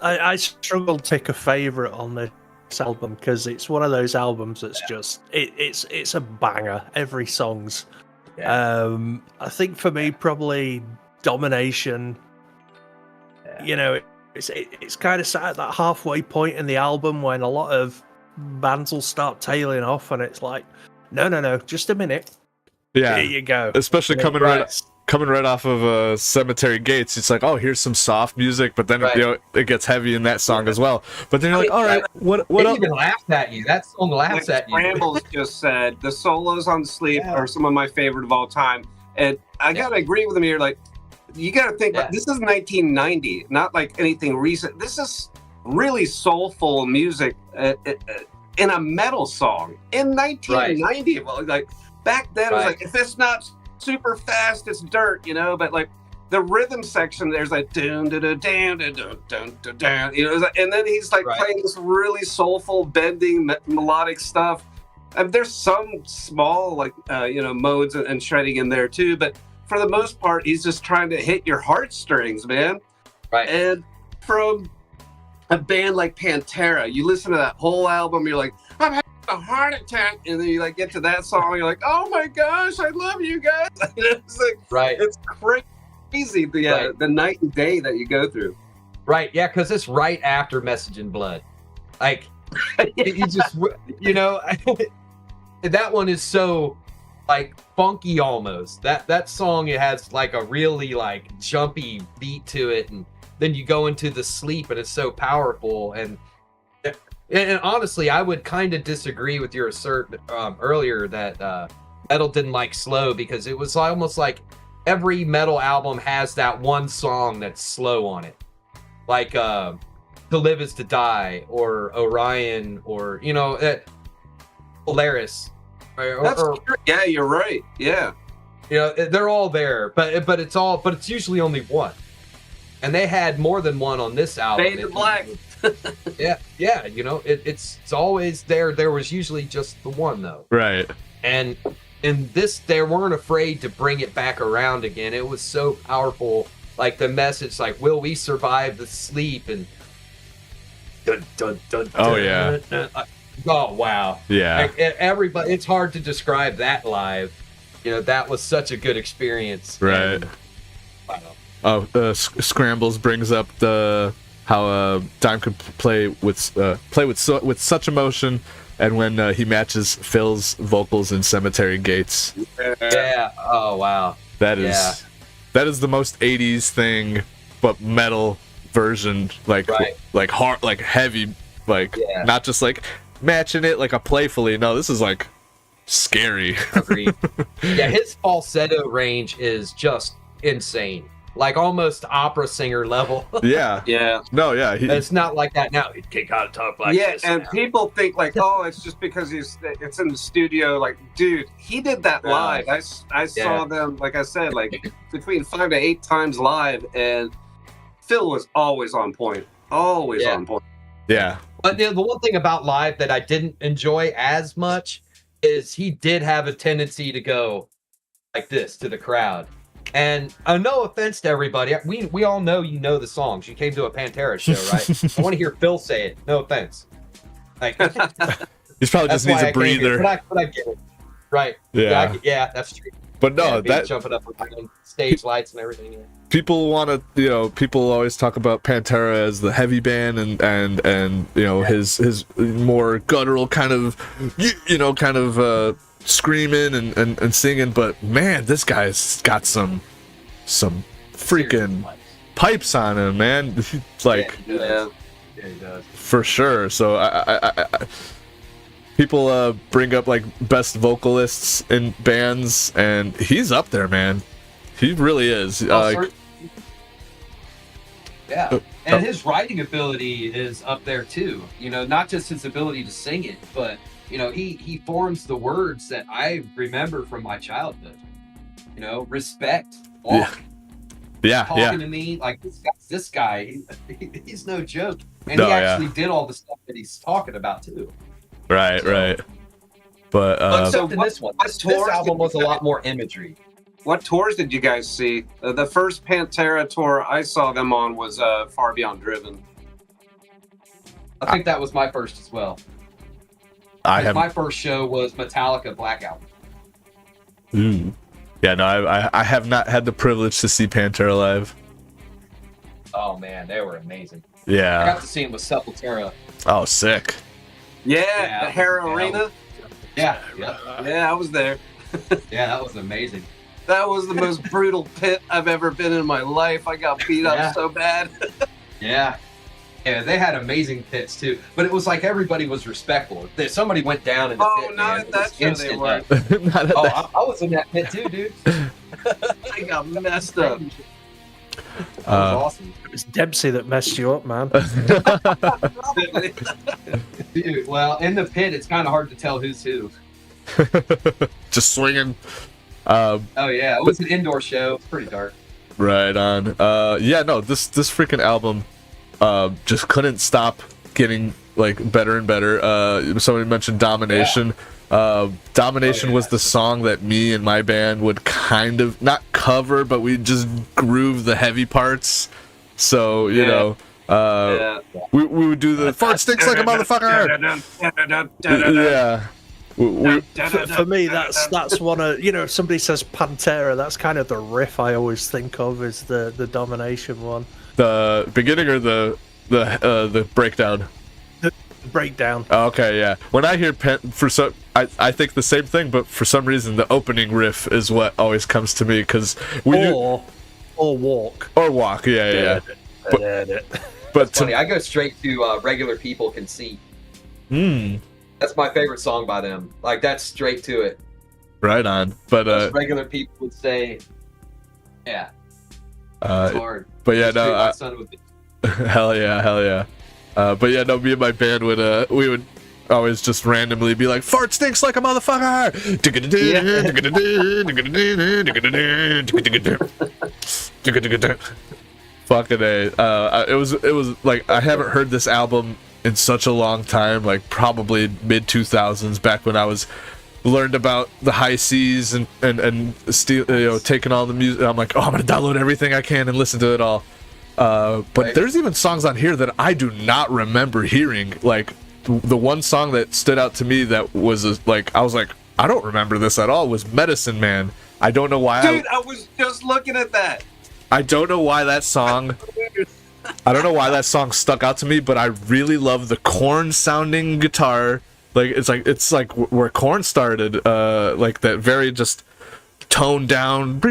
I struggled to pick a favorite on this album because it's one of those albums that's just it's a banger. Every song's. Yeah. I think for me probably Domination. Yeah. It's kind of sat at that halfway point in the album when a lot of bands will start tailing off, and it's like, no, just a minute. Yeah. Here you go. Especially coming right off of Cemetery Gates, it's like, oh, here's some soft music, but then it gets heavy in that song as well. But then you're like, all right, what else? Even laughs at you. That song laughs at you. Brambles just said the solos on Sleep are some of my favorite of all time, and I gotta agree with him here. Like, you gotta think, this is 1990, not like anything recent. This is really soulful music in a metal song in 1990. Well, like back then, it was like, if it's not super fast, it's dirt, but like the rhythm section, there's like dun dun dun dun dun dun dun dun, and then he's like playing this really soulful, bending melodic stuff. And there's some small like modes and shredding in there too, but for the most part, he's just trying to hit your heartstrings, man. Right. And from a band like Pantera, you listen to that whole album, you're like, I'm having a heart attack, and then you like get to that song, you're like, oh my gosh, I love you guys. It's like, it's crazy the night and day that you go through. Right, yeah, because it's right after Message in Blood. Like, you just, that one is so like funky almost. That song, it has like a really like jumpy beat to it, and then you go into The Sleep, and it's so powerful. And honestly, I would kind of disagree with your assert earlier that metal didn't like slow, because it was almost like every metal album has that one song that's slow on it, like To Live Is to Die, or Orion, or Polaris. Yeah, you're right. Yeah, they're all there, but it's usually only one, and they had more than one on this album. Fade to Black. yeah, it's always there. There was usually just the one though, right? And in this, they weren't afraid to bring it back around again. It was so powerful, like the message, like, will we survive the sleep? And dun, dun, dun, oh dun, yeah. dun, dun. Oh wow. Yeah. Like, everybody, it's hard to describe that live. That was such a good experience. Right. And, wow. Scrambles brings up how Dime could play with such emotion, and when he matches Phil's vocals in Cemetery Gates. Yeah. Oh wow. That is the most 80s thing, but metal version, like hard, like heavy, like not just like matching it like a playfully. No, this is like scary. Agreed. Yeah, his falsetto range is just insane. Like almost opera singer level. Yeah. No, yeah. It's not like that now. He gotta talk like this. Yeah, and now. people think like, oh, it's just because it's in the studio. Like, dude, he did that live. I saw them, like I said, like between 5 to 8 times live, and Phil was always on point. Always on point. Yeah. But the one thing about live that I didn't enjoy as much is he did have a tendency to go like this to the crowd. And no offense to everybody, we all know you know the songs. You came to a Pantera show, right? I want to hear Phil say it. No offense. Like He's probably just needs a breather. But I get it. Right. Yeah. Yeah, that's true. But no, that jumping up with stage lights and everything. Yeah. People want to, people always talk about Pantera as the heavy band and his more guttural kind of, screaming and singing. But man, this guy's got some freaking pipes on him, man. Like, yeah, he does. For sure. So I people bring up like best vocalists in bands, and he's up there, man. He really is. And his writing ability is up there too. Not just his ability to sing it, but he forms the words that I remember from my childhood. Respect, walk. Yeah. Talking to me like this guy, he's no joke, and he actually did all the stuff that he's talking about too. Right. But so this album was a lot more imagery. What tours did you guys see? The first Pantera tour I saw them on was Far Beyond Driven. I think that was my first as well. My first show was Metallica Black Album. Yeah, no, I have not had the privilege to see Pantera live. Oh man, they were amazing. Yeah. I got to see them with Sepultura. Oh, sick. Yeah, the Hara Arena. Yeah, I was there. Yeah, that was amazing. That was the most brutal pit I've ever been in my life. I got beat up so bad. Yeah, they had amazing pits too. But it was like everybody was respectful. If somebody went down in the pit, not at that show they weren't. I was in that pit too, dude. I got messed up. That was awesome. It was Dempsey that messed you up, man. Dude, well, in the pit, it's kind of hard to tell who's who. Just swinging. Oh yeah, it was an indoor show. It's pretty dark. Right on. This freaking album just couldn't stop getting like better and better. Somebody mentioned Domination. Domination was the song that me and my band would kind of not cover, but we just groove the heavy parts. So we would do the fart stinks like a motherfucker. Yeah. For me, that's one of if somebody says Pantera, that's kind of the riff I always think of is the Domination one. The beginning or the breakdown? The breakdown. Okay, yeah. When I hear I think the same thing, but for some reason the opening riff is what always comes to me because or walk. Or walk, yeah. But it's funny. I go straight to Regular People Can See. That's my favorite song by them. Like, that's straight to it. Right on. But most regular people would say, yeah. It's hard. But yeah, no. Hell yeah. But yeah, no. Me and my band we would always just randomly be like, "Fart stinks like a motherfucker." Fucking A. It was like I haven't heard this album in such a long time, like probably mid 2000s, back when I was learned about the high C's and taking all the music. I'm like, I'm gonna download everything I can and listen to it all. But there's even songs on here that I do not remember hearing. Like the one song that stood out to me that was I was like, I don't remember this at all, was Medicine Man. I don't know why. Dude, I was just looking at that. I don't know why that song stuck out to me, but I really love the Korn sounding guitar. Like it's like where Korn started, like that very just toned down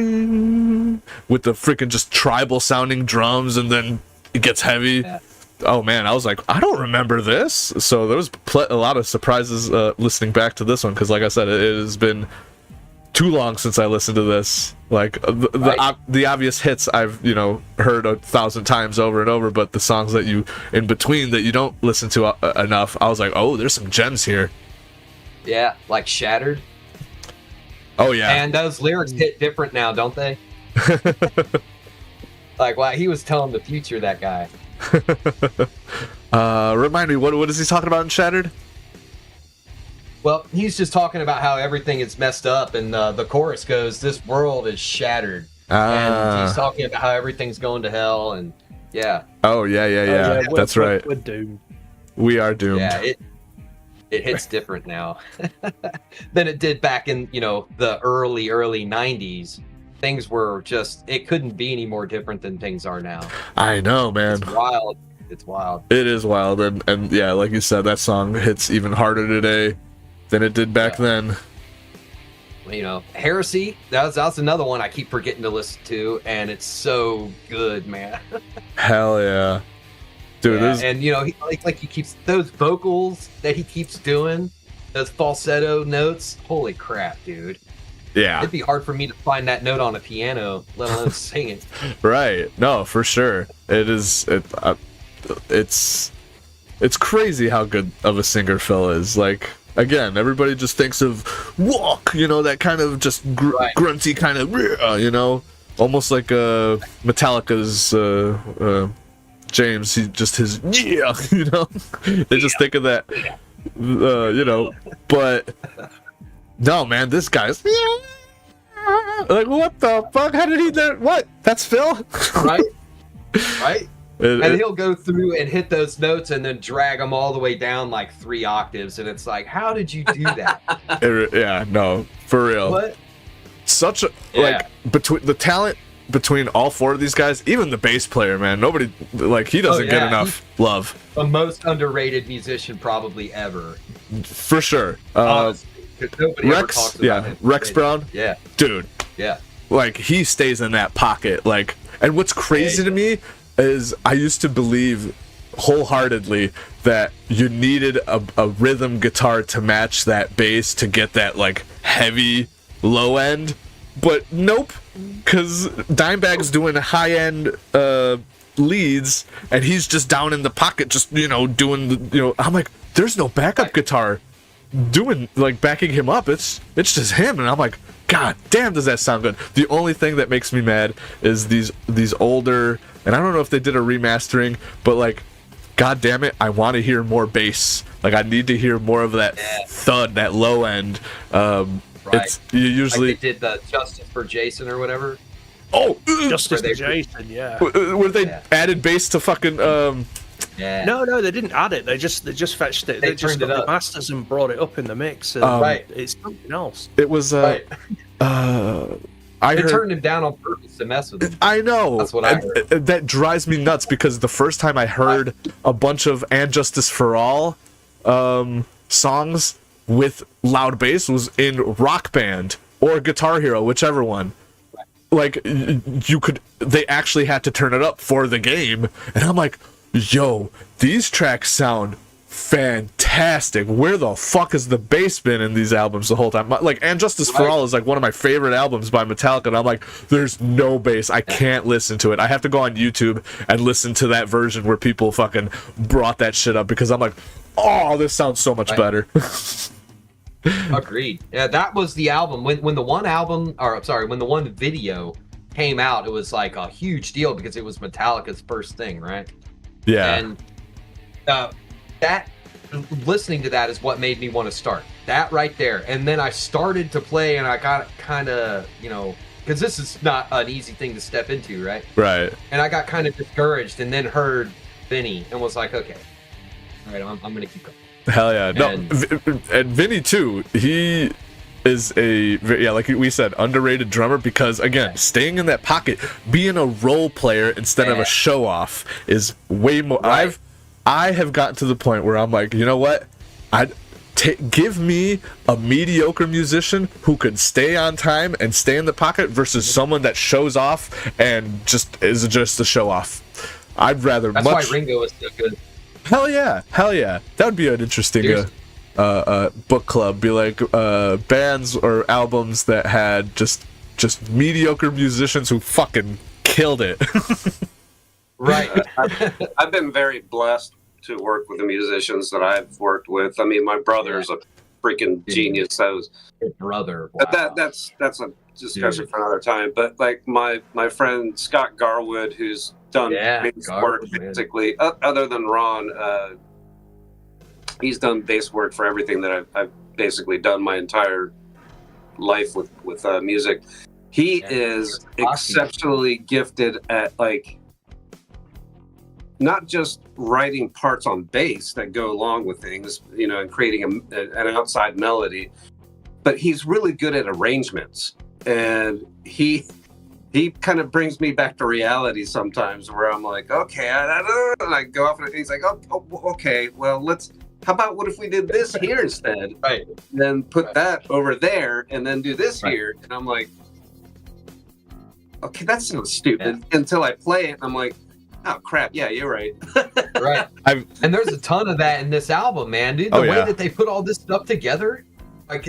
with the freaking just tribal sounding drums, and then it gets heavy. Yeah. Oh man, I was like, I don't remember this. So there was a lot of surprises listening back to this one, because like I said, it has been too long since I listened to this. Like the obvious hits I've heard 1,000 times over and over, but the songs that you in between that you don't listen to enough, I was like, oh, there's some gems here. Yeah, like Shattered. Oh yeah, and those lyrics hit different now, don't they? Like, wow, he was telling the future, that guy. Remind me, what is he talking about in Shattered? Well, he's just talking about how everything is messed up, and the chorus goes, "This world is shattered," and he's talking about how everything's going to hell, and yeah. Oh yeah. That's right. We're doomed. We are doomed. Yeah, it hits different now than it did back in the early 90s. Things were just, it couldn't be any more different than things are now. I know, man. It's wild. It is wild, and yeah, like you said, that song hits even harder today than it did back then. Heresy, that's another one I keep forgetting to listen to, and it's so good, man. Hell yeah. Dude, yeah, and he keeps those vocals that he keeps doing, those falsetto notes. Holy crap, dude! Yeah, it'd be hard for me to find that note on a piano, let alone sing it. Right? No, for sure. It is. It's crazy how good of a singer Phil is. Like, again, everybody just thinks of Walk, that kind of just grunty kind of, almost like Metallica's. James, his they just think of that, but no, man, this guy's like, what the fuck? How did he do? What? That's Phil, right? And he'll go through and hit those notes and then drag them all the way down like 3 octaves, and it's like, how did you do that? Yeah, no, for real. What? Such a between the talent. Between all 4 of these guys, even the bass player, man, nobody, like, he doesn't get enough love. The most underrated musician probably ever. For sure. Honestly, nobody ever talks about him. Rex Brown. Yeah. Dude. Yeah. Like, he stays in that pocket. Like, and what's crazy to me is I used to believe wholeheartedly that you needed a rhythm guitar to match that bass to get that, like, heavy low end. But nope, because Dimebag's doing high-end leads, and he's just down in the pocket, just, doing the, I'm like, there's no backup guitar doing, like, backing him up. It's just him, and I'm like, God damn, does that sound good? The only thing that makes me mad is these older, and I don't know if they did a remastering, but, like, God damn it, I want to hear more bass. Like, I need to hear more of that thud, that low end. Right. It's usually like they did the Justice for Jason or whatever. Oh, Justice for Jason, yeah. Where they added bass to fucking Yeah. No, they didn't add it. They just fetched it. They just got the masters and brought it up in the mix. And it's something else. It was They heard, turned him down on purpose to mess with him. I know. That's what I heard. That drives me nuts because the first time I heard a bunch of And Justice for All songs with loud bass was in Rock Band or Guitar Hero, whichever one. Like, they actually had to turn it up for the game, and I'm like, yo, these tracks sound fantastic. Where the fuck has the bass been in these albums the whole time? Like, And Justice for All is like one of my favorite albums by Metallica, and I'm like, there's no bass. I can't listen to it. I have to go on YouTube and listen to that version where people fucking brought that shit up, because I'm like, oh, this sounds so much better. Agreed. Yeah, that was the album. When the one video came out, it was like a huge deal because it was Metallica's first thing, right? Yeah. And that listening to that is what made me want to start. That right there. And then I started to play, and I got kind of, because this is not an easy thing to step into, right? Right. And I got kind of discouraged, and then heard Vinny and was like, okay, all right, I'm going to keep going. Hell yeah. And Vinny too, he is like we said, underrated drummer, because again, staying in that pocket, being a role player instead of a show off is way more. I have gotten to the point where I'm like, you know what, give me a mediocre musician who can stay on time and stay in the pocket versus someone that shows off and just is just a show off. I'd rather. That's why Ringo is so good. Hell yeah. That would be an interesting book club. Be like bands or albums that had just mediocre musicians who fucking killed it. Right. I've been very blessed to work with the musicians that I've worked with. I mean, my brother's a freaking genius. That was His brother. but Wow. that's a discussion for another time. But like my friend Scott Garwood, who's done bass work Garwood, man. basically, other than Ron, he's done bass work for everything that I've basically done my entire life with music. He is exceptionally gifted at like not just writing parts on bass that go along with things, you know, and creating an outside melody, but he's really good at arrangements. And he kind of brings me back to reality sometimes, where I'm like, okay, and I go off, and he's like, oh, okay, well, how about what if we did this here instead? Right. Then put that over there, and then do this here. And I'm like, okay, that sounds stupid. Until I play it, I'm like, oh crap, yeah, you're right. Right. And there's a ton of that in this album, man, dude. The way that they put all this stuff together, like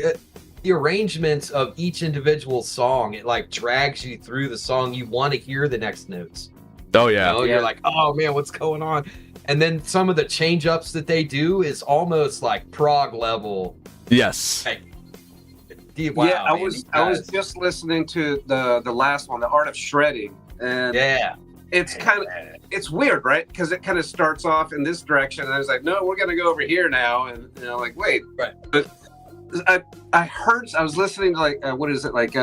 the arrangements of each individual song, it like drags you through the song. You want to hear the next notes. Oh yeah. You know, you're like, oh man, what's going on? And then some of the change ups that they do is almost like prog level. Yes. Like, wow, yeah, I man, was just listening to the last one, The Art of Shredding, and it's weird, right? Because it kind of starts off in this direction, and I was like, no, we're gonna go over here now, and you know, like, wait, right. But I was listening to like what is it, like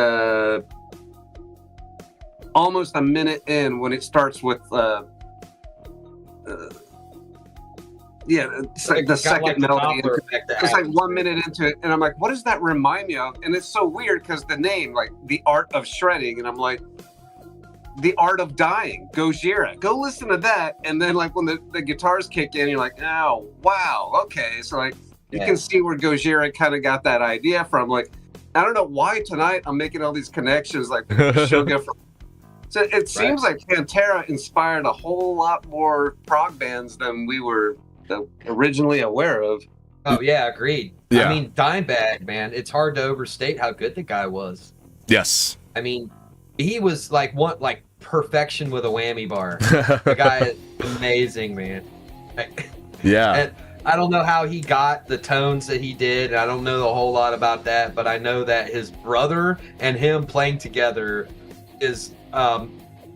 almost a minute in when it starts with it's like the second melody. It's like 1 minute into it, and I'm like, what does that remind me of? And it's so weird because the name, like The Art of Shredding, and I'm like, The Art of Dying, Gojira. Go listen to that, and then like when the guitars kick in, you're like, oh wow, okay. So like you can see where Gojira kind of got that idea from. Like, I don't know why tonight I'm making all these connections, like Sugar from. So it seems like Pantera inspired a whole lot more prog bands than we were originally aware of. Oh yeah, agreed. Yeah. I mean, Dimebag, man, it's hard to overstate how good the guy was. Yes. I mean, he was like perfection with a whammy bar. The guy is amazing, man. Yeah. And I don't know how he got the tones that he did. I don't know a whole lot about that, but I know that his brother and him playing together is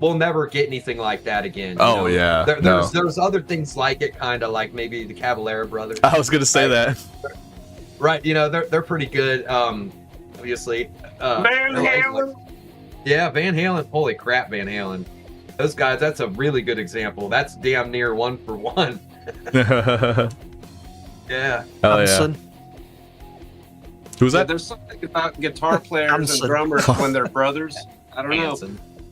we'll never get anything like that again. Oh, yeah. There's other things like it, kind of like maybe the Caballero brothers. I was gonna say that. Right, you know, they're pretty good. Obviously, Van Halen. Yeah, Van Halen. Holy crap, Van Halen. Those guys. That's a really good example. That's damn near 1 for 1. Yeah. Oh, who's that? There's something about guitar players and drummers when they're brothers. I don't know.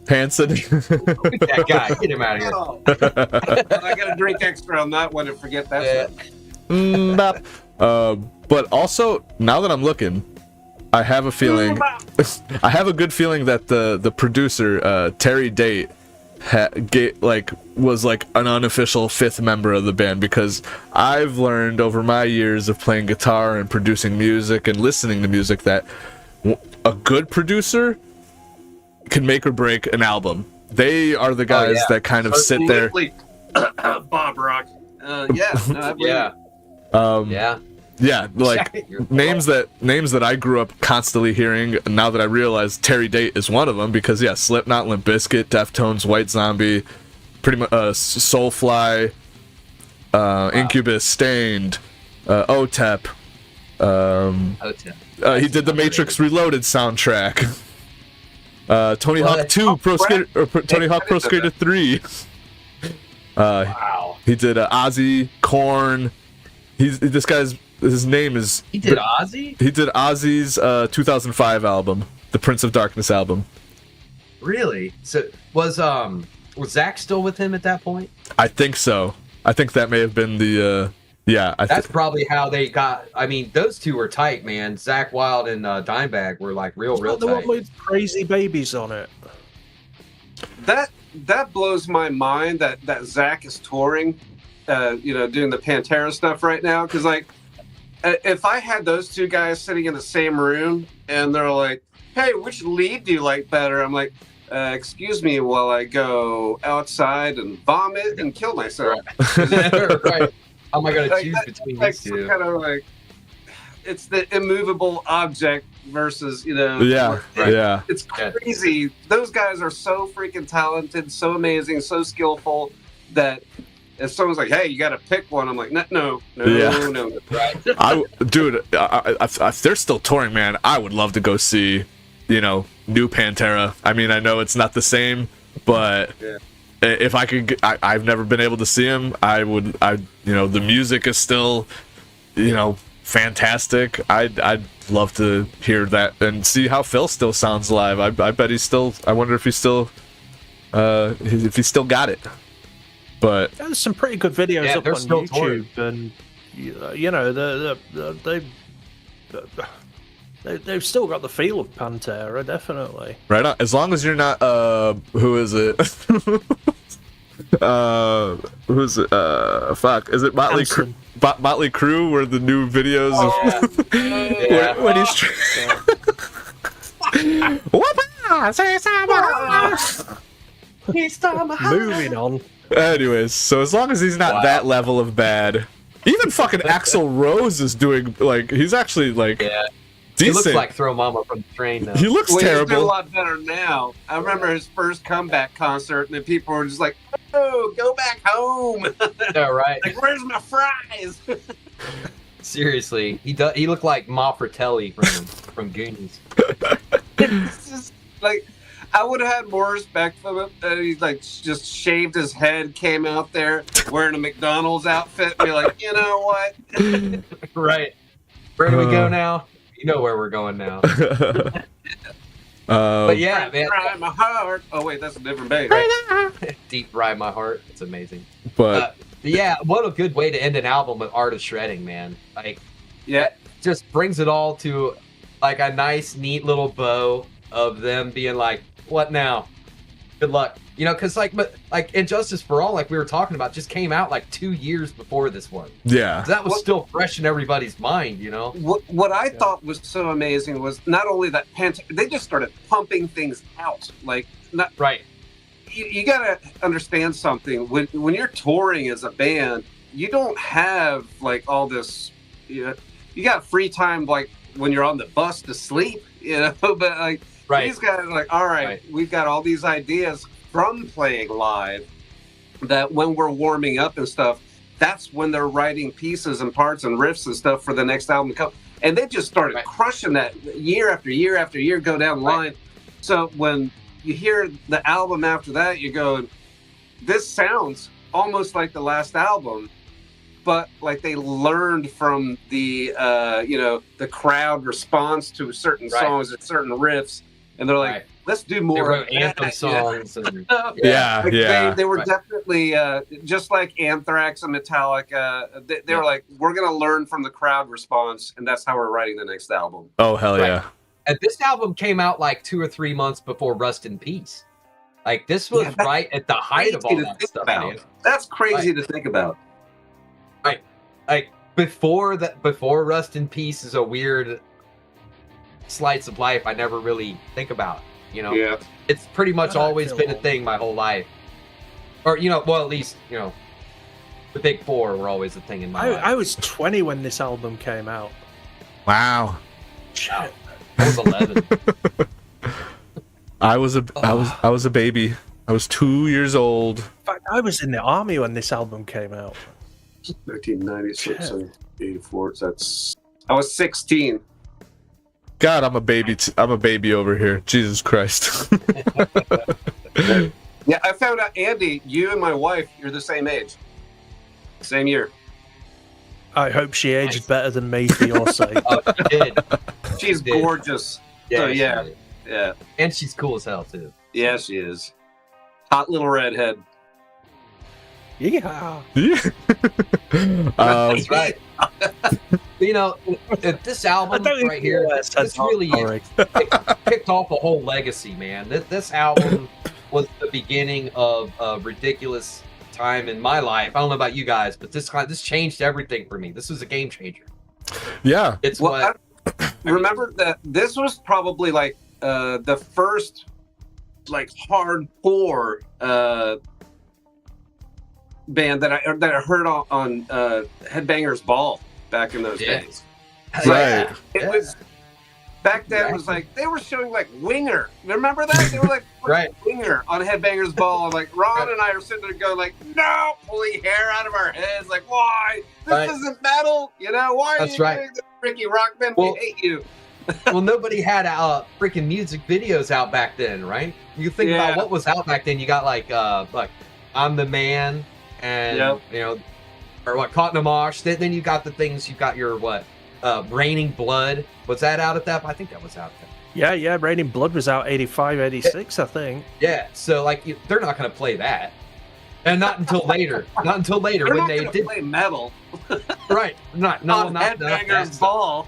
Hanson. That guy, get him out of here. Oh. I gotta drink extra on that one and forget that. But also, now that I'm looking, I have a feeling, I have a good feeling that the producer Terry Date was like an unofficial 5th member of the band, because I've learned over my years of playing guitar and producing music and listening to music that a good producer can make or break an album. They are the guys that kind of sit there. Bob Rock. Yeah, like names that I grew up constantly hearing. Now that I realize Terry Date is one of them, because Slipknot, Limp Bizkit, Deftones, White Zombie, pretty much Soulfly, Incubus, Stained, OTEP. He did the Matrix Reloaded soundtrack. Tony Hawk 2 Pro Skater, or Tony Hawk Pro Skater 3. Wow. He did Ozzy, Korn. His name is. He did Ozzy? He did Ozzy's 2005 album, the Prince of Darkness album. Really? So was Zach still with him at that point? I think so. I think that may have been the. That's probably how they got. I mean, those two were tight, man. Zach Wilde and Dimebag were like real tight. The one with Crazy Babies on it. That blows my mind that Zach is touring, doing the Pantera stuff right now. Because like, if I had those two guys sitting in the same room and they're like, "Hey, which lead do you like better?" I'm like, "Excuse me, while I go outside and vomit and kill myself." Right. How am I going to choose between these two? Kind of like, it's the immovable object versus Yeah, Right. yeah. It's crazy. Those guys are so freaking talented, so amazing, so skillful that if someone's like, "Hey, you got to pick one," I'm like, "No." Right. If they're still touring, man, I would love to go see, new Pantera. I mean, I know it's not the same, but Yeah. if I could, I've never been able to see him. The music is still, fantastic. I'd love to hear that and see how Phil still sounds live. I bet he's still. I wonder if he's still, if he's still got it. But There's some pretty good videos up they're on still YouTube, touring. and they've still got the feel of Pantera, definitely. right on. As long as you're not, who is it? Who's it? Fuck. Is it Motley Hanson. Motley Crue? Where the new videos of Yeah. when he's. Moving on. Anyways, so as long as he's not Wow. that level of bad, even fucking Axl Rose is doing he's actually Yeah. He decent. looks like Throw Mama from the Train now. He looks Well, he's doing a terrible. lot better now. I remember his first comeback concert, and then people were just like, "Oh, go back home! Yeah, right. Like, where's my fries?" Seriously, he looked like Ma Fratelli from Goonies. It's just like I would have had more respect for him. He's like just shaved his head, came out there wearing a McDonald's outfit, and be like, you know what? Right. Where do we go now? You know where we're going now. But yeah, man, Cry my heart. Oh wait, that's a different band. deep ride my heart. It's amazing. but Yeah, what a good way to end an album with Art of Shredding, man. Like, Yeah, just brings it all to like a nice, neat little bow of them being like, "What now? Good luck." Because but Injustice for All, like we were talking about, just came out like 2 years before this one. yeah, That was still fresh in everybody's mind, what I thought was so amazing was not only that they just started pumping things out. Like, not Right. you gotta understand something. When you're touring as a band, you don't have like all this. You got free time like when you're on the bus to sleep. But like Right. these guys are like, all right, we've got all these ideas from playing live that when we're warming up and stuff, that's when they're writing pieces and parts and riffs and stuff for the next album to come. And they just started crushing that year after year after year, go down the line. So when you hear the album after that, you're going, this sounds almost like the last album, but like they learned from the the crowd response to certain songs and certain riffs, and they're like, let's do more. They wrote of anthem that. songs. And, yeah, Like, yeah. They were definitely just like Anthrax and Metallica. They were like, we're gonna learn from the crowd response, and that's how we're writing the next album. Oh hell Right. yeah. And this album came out like 2 or 3 months before Rust in Peace. Like this was that's right at the height of all Crazy to that think stuff, about. man. That's crazy to think about. Like before Rust in Peace is a weird slice of life I never really think about. Yeah. It's pretty much I always feel been a old. thing my whole life. Or well, at least the big four were always a thing in my life. I was 20 when this album came out. Wow. Shit. I was 11. I was a baby. I was 2 years old. In fact, I was in the army when this album came out. 1996 and 84. I was 16. God, I'm a baby. I'm a baby over here. Jesus Christ. Yeah, I found out, Andy, you and my wife, you're the same age. Same year. I hope she aged better than me for your sake. Oh, she did. She's Did. gorgeous. Yeah, So, she yeah. did. Yeah. And she's cool as hell too. Yeah, she is. Hot little redhead. Yeah. Yeah. That's right. This I album don't even right here, realize this how really sorry. kicked off a whole legacy, man. This album was the beginning of a ridiculous time in my life. I don't know about you guys, but this changed everything for me. This was a game changer. Yeah. It's Well, what I remember that this was probably like the first like hardcore band that I heard on Headbangers Ball back in those days. Right. It was back then. It was like they were showing like Winger. Remember that? They were like Right. Winger on Headbangers Ball. Like Ron and I are sitting there going like, no, pulling hair out of our heads. Like, why? This isn't metal. You know why? That's are you right. doing this, Ricky Rockman? Well, we hate you. Well, nobody had freaking music videos out back then, right? You think about what was out back then. You got like I'm the Man, and you know, or what, Caught in a Mosh. Then you got the things. You got your Raining Blood. Was that out at that? I think that was out then. Yeah. Raining Blood was out 85, 86, I think. Yeah. So like, they're not going to play that, and not until later. Not until later They're when not they gonna did. play metal. Right. Not on that Headbangers stuff. Ball.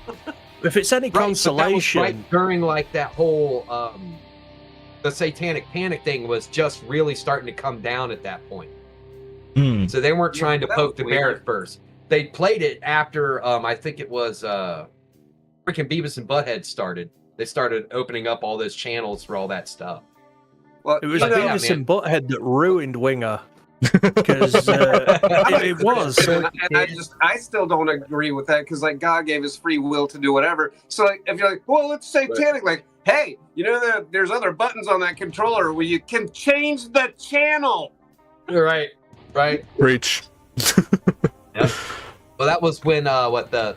If it's any Right, but that was consolation, right during like that whole the Satanic Panic thing was just really starting to come down at that point. So they weren't trying to that poke was the bear weird. at first. They played it after I think it was freaking Beavis and Butthead started. They started opening up all those channels for all that stuff. Well, it was you know, Beavis man. and Butthead that ruined Winger. Because it was. and I still don't agree with that because like God gave us free will to do whatever. So like if you're like, well, it's satanic, like, hey, you know that there's other buttons on that controller where you can change the channel. Right. Preach. Yep. Well, that was when the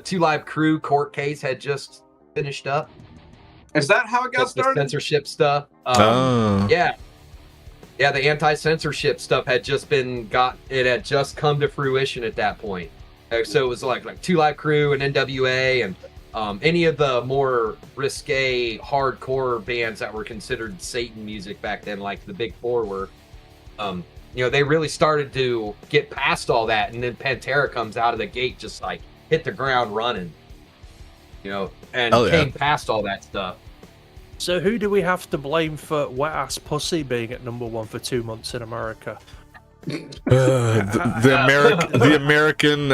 Two Live Crew court case had just finished up. Is that how it got The started? censorship stuff. Yeah, the anti-censorship stuff had just had just come to fruition at that point. So it was like Two Live Crew and NWA and any of the more risque hardcore bands that were considered Satan music back then, like the Big Four were. They really started to get past all that, and then Pantera comes out of the gate just like hit the ground running. And came past all that stuff. So who do we have to blame for Wet Ass Pussy being at #1 for 2 months in America? The American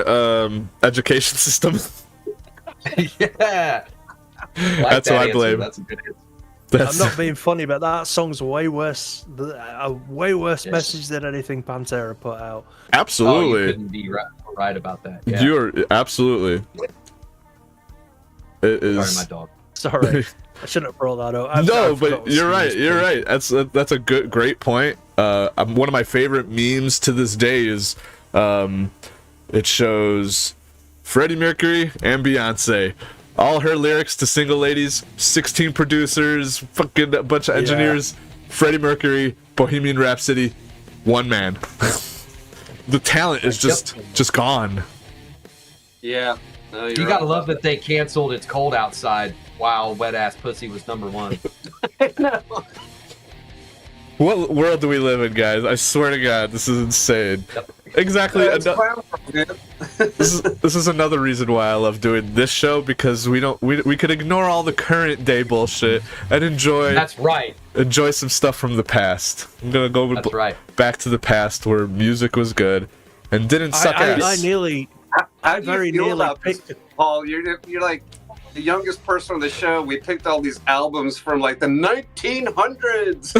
education system. Yeah. That's what I blame. That's a good answer. I'm not being funny, but that song's way worse. A way worse message than anything Pantera put out. Absolutely. Oh, you couldn't be right about that. Yeah. You're absolutely. It is. Sorry, my dog. Sorry, I shouldn't have brought that up. But you're right. You're right. That's a great point. One of my favorite memes to this day is, it shows Freddie Mercury and Beyonce. All her lyrics to Single Ladies, 16 producers, fucking a bunch of engineers. Freddie Mercury, Bohemian Rhapsody, one man. The talent is just gone. Yeah. No, You gotta love that they canceled It's Cold Outside while Wet Ass Pussy was #1. What world do we live in, guys? I swear to God, this is insane. Yep. Exactly. This is another reason why I love doing this show, because we could ignore all the current day bullshit and enjoy. That's right. Enjoy some stuff from the past. I'm gonna go back to the past where music was good and didn't suck ass. I very nearly picked it. Paul, you're like the youngest person on the show. We picked all these albums from like the 1900s.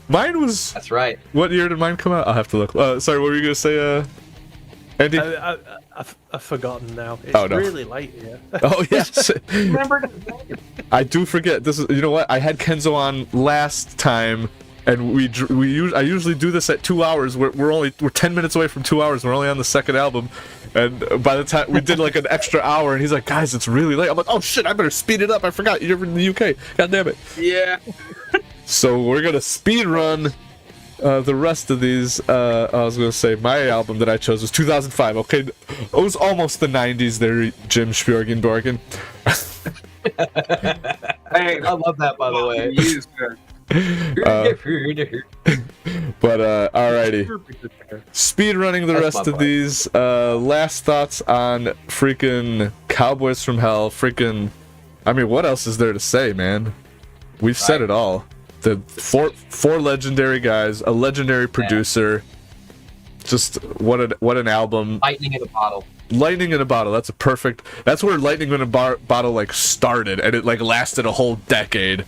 Mine was. That's right. What year did mine come out? I'll have to look. Sorry, what were you gonna say, Andy? I've forgotten now. It's no. really late here. Oh yes. Remember? I do forget. This is. You know what? I had Kenzo on last time, and I usually do this at 2 hours. We're 10 minutes away from 2 hours. We're only on the second album, and by the time we did like an extra hour, and he's like, "Guys, it's really late." I'm like, "Oh shit! I better speed it up. I forgot you're in the UK. God damn it." Yeah. So we're gonna speed run the rest of these. I was gonna say my album that I chose was 2005. Okay, it was almost the 90s there, Jim Spjorgenborgen. Hey, I love that, by the way. But alrighty, speed running the rest of these. Last thoughts on freaking Cowboys from Hell. Freaking, I mean, what else is there to say, man? We've said it all. The four legendary guys, a legendary producer. Just what an album. Lightning in a bottle. Lightning in a bottle. That's a perfect. That's where Lightning in a bottle like started, and it like lasted a whole decade.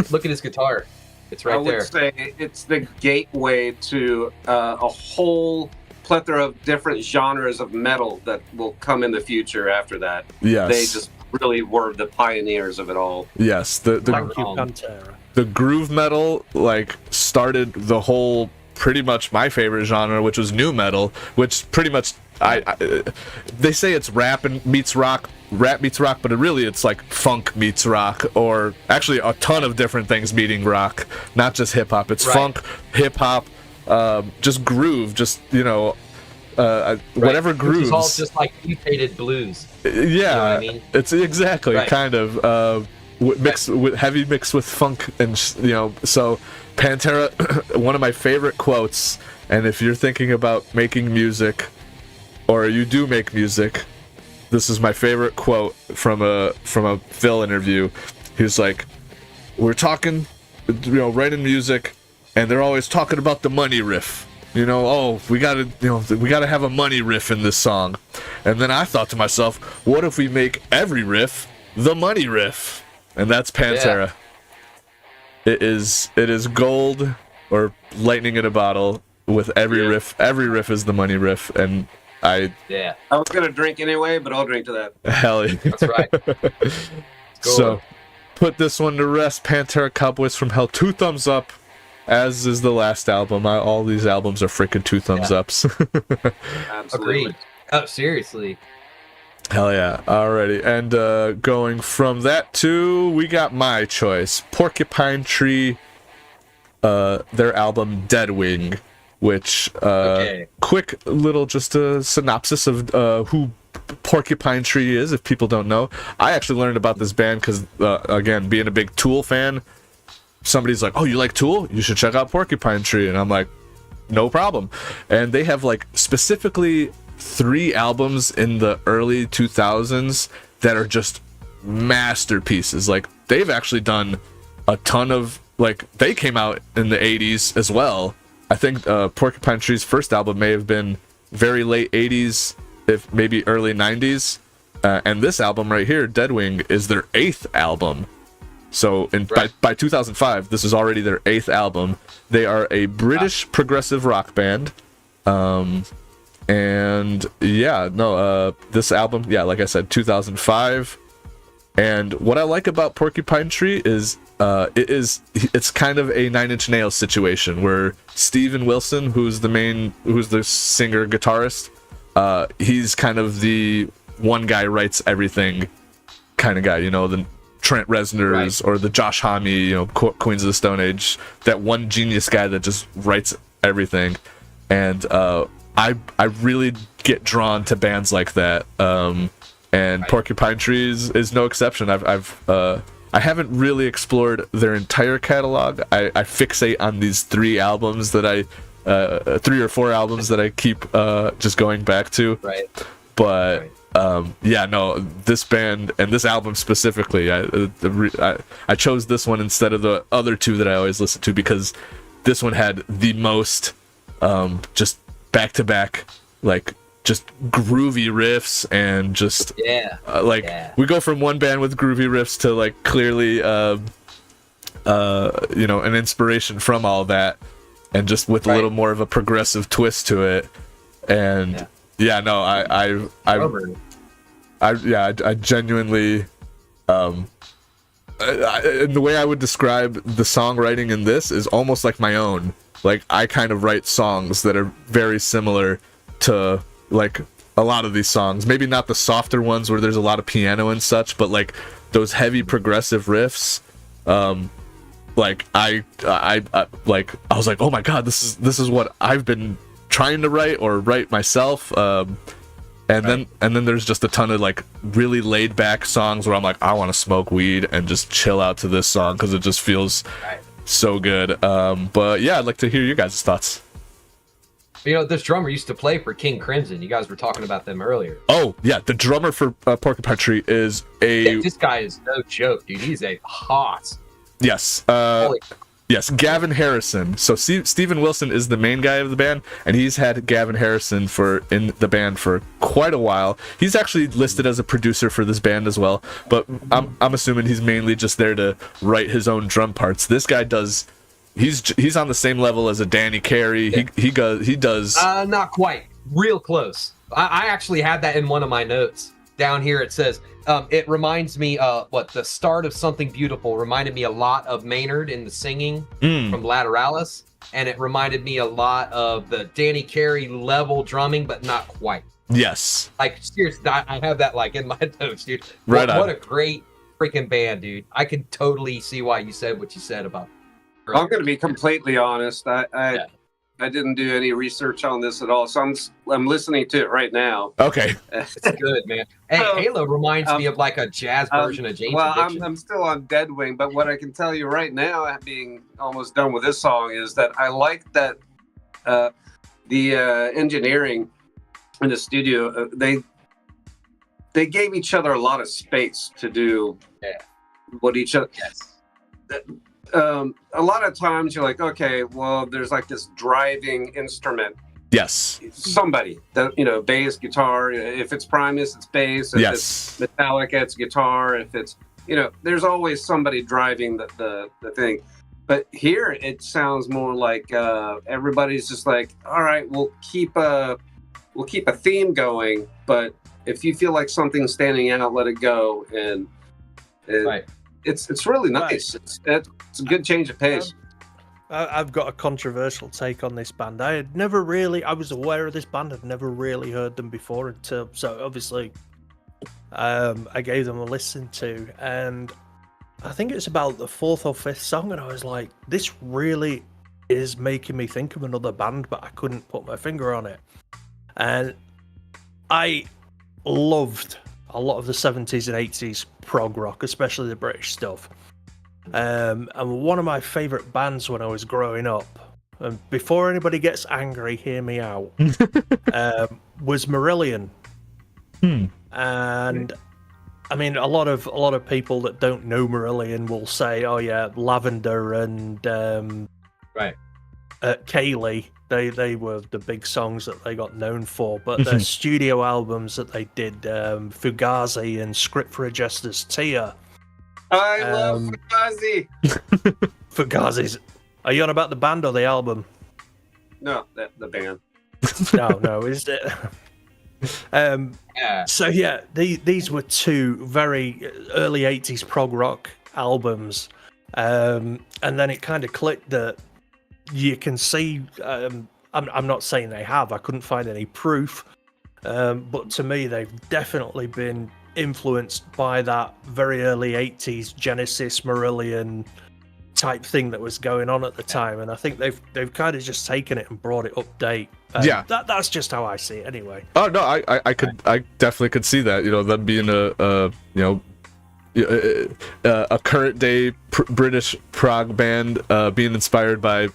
Look at his guitar. It's right there. I would say it's the gateway to a whole plethora of different genres of metal that will come in the future after that. Yes. They just really were the pioneers of it all. Yes. Thank you, Pantera. The groove metal like started the whole pretty much my favorite genre, which was nu metal, which pretty much they say it's rap meets rock, but it's like funk meets rock, or actually a ton of different things meeting rock, not just hip hop. It's funk, hip hop, just groove, just whatever grooves. It's all just like mutated blues. Yeah, You know what I mean? It's exactly kind of mixed with heavy, mixed with funk, and so Pantera, one of my favorite quotes. And if you're thinking about making music, or you do make music, this is my favorite quote from a Phil interview. He's like, "We're talking, writing music, and they're always talking about the money riff. We gotta have a money riff in this song." And then I thought to myself, what if we make every riff the money riff? And that's Pantera. Yeah. It is gold or lightning in a bottle with every riff. Every riff is the money riff, and I was gonna drink anyway, but I'll drink to that. Hell yeah. That's right. So put this one to rest. Pantera, Cowboys from Hell. 2 thumbs up, as is the last album. All these albums are freaking 2 thumbs ups. Absolutely. Agreed. Oh, seriously. Hell yeah. Alrighty. And going from that to, we got my choice. Porcupine Tree, their album Deadwing, which, quick little just a synopsis of who Porcupine Tree is, if people don't know. I actually learned about this band because, again, being a big Tool fan, somebody's like, "Oh, you like Tool? You should check out Porcupine Tree." And I'm like, no problem. And they have like specifically 3 albums in the early 2000s that are just masterpieces. Like, they've actually done a ton of, like, they came out in the 80s as well. I think Porcupine Tree's first album may have been very late 80s, if maybe early 90s. And this album right here, Deadwing, is their 8th album. So by 2005, this is already their 8th album. They are a British progressive rock band. And this album, like I said, 2005. And what I like about Porcupine Tree is it's kind of a Nine Inch Nails situation where Steven Wilson, who's the singer guitarist, he's kind of the one guy writes everything kind of guy, the Trent Reznor's or the Josh Homme, Queens of the Stone Age, that one genius guy that just writes everything. And I really get drawn to bands like that. And Porcupine Tree is no exception. I haven't really explored their entire catalog. I fixate on these 3 albums that 3 or 4 albums that I keep just going back to. Right. But this band and this album specifically, I chose this one instead of the other 2 that I always listen to, because this one had the most just back-to-back, like, just groovy riffs, and just we go from one band with groovy riffs to like clearly an inspiration from all that, and just with a little more of a progressive twist to it. And I genuinely and the way I would describe the songwriting in this is almost like my own. Like, I kind of write songs that are very similar to like a lot of these songs. Maybe not the softer ones where there's a lot of piano and such, but like those heavy progressive riffs. Like I was like, oh my god, this is what I've been trying to write myself. And then there's just a ton of like really laid back songs where I'm like, I want to smoke weed and just chill out to this song because it just feels so good. But yeah, I'd like to hear your guys' thoughts. This drummer used to play for King Crimson. You guys were talking about them earlier. Oh yeah, the drummer for Porcupine Tree is this guy is no joke, dude. He's a hot. Yes. Yes, Gavin Harrison. So Steven Wilson is the main guy of the band, and he's had Gavin Harrison in the band for quite a while. He's actually listed as a producer for this band as well, but I'm assuming he's mainly just there to write his own drum parts. This guy does. He's on the same level as a Danny Carey. He does. Not quite. real close. I actually had that in one of my notes. Down here it says, it reminds me, the start of Something Beautiful reminded me a lot of Maynard in the singing from Lateralis. And it reminded me a lot of the Danny Carey level drumming, but not quite. Yes. Like, seriously, I have that like in my notes, dude. Right What a great freaking band, dude. I can totally see why you said what you said about I'm going to be completely honest. I didn't do any research on this at all, so I'm listening to it right now. Okay. It's good, man. Hey, Halo reminds me of like a jazz version of James Addiction. I'm still on Deadwing, but what I can tell you right now, being almost done with this song, is that I like that the engineering in the studio, they gave each other a lot of space to do what each other. Yes. A lot of times you're like, okay, well, there's like this driving instrument. Yes. Somebody that, bass, guitar. If it's Primus, it's bass. If it's Metallica, it's guitar. If it's, there's always somebody driving the thing. But here it sounds more like everybody's just like, all right, we'll keep a theme going, but if you feel like something's standing out, let it go. And right. It's really nice. Right. It's a good change of pace. I've got a controversial take on this band. I was aware of this band. I'd never really heard them before so obviously I gave them a listen to, and I think it's about the fourth or fifth song, and I was like, this really is making me think of another band, but I couldn't put my finger on it. And I loved a lot of the 70s and 80s prog rock, especially the British stuff. And one of my favorite bands when I was growing up, and before anybody gets angry, hear me out, was Marillion. And I mean, a lot of people that don't know Marillion will say, "Oh yeah, Lavender and Kaylee." They were the big songs that they got known for, but their studio albums that they did, Fugazi and Script for a Jester's Tear. I love Fugazi. Fugazi's. Are you on about the band or the album? No, the band. No, is it? So yeah, these were two very early 80s prog rock albums, and then it kind of clicked that you can see. I'm not saying they have. I couldn't find any proof, but to me, they've definitely been influenced by that very early 80s Genesis Marillion type thing that was going on at the time, and I think they've kind of just taken it and brought it update. That's just how I see it anyway. Oh no, I definitely could see that. Them being a current day British prog band, being inspired by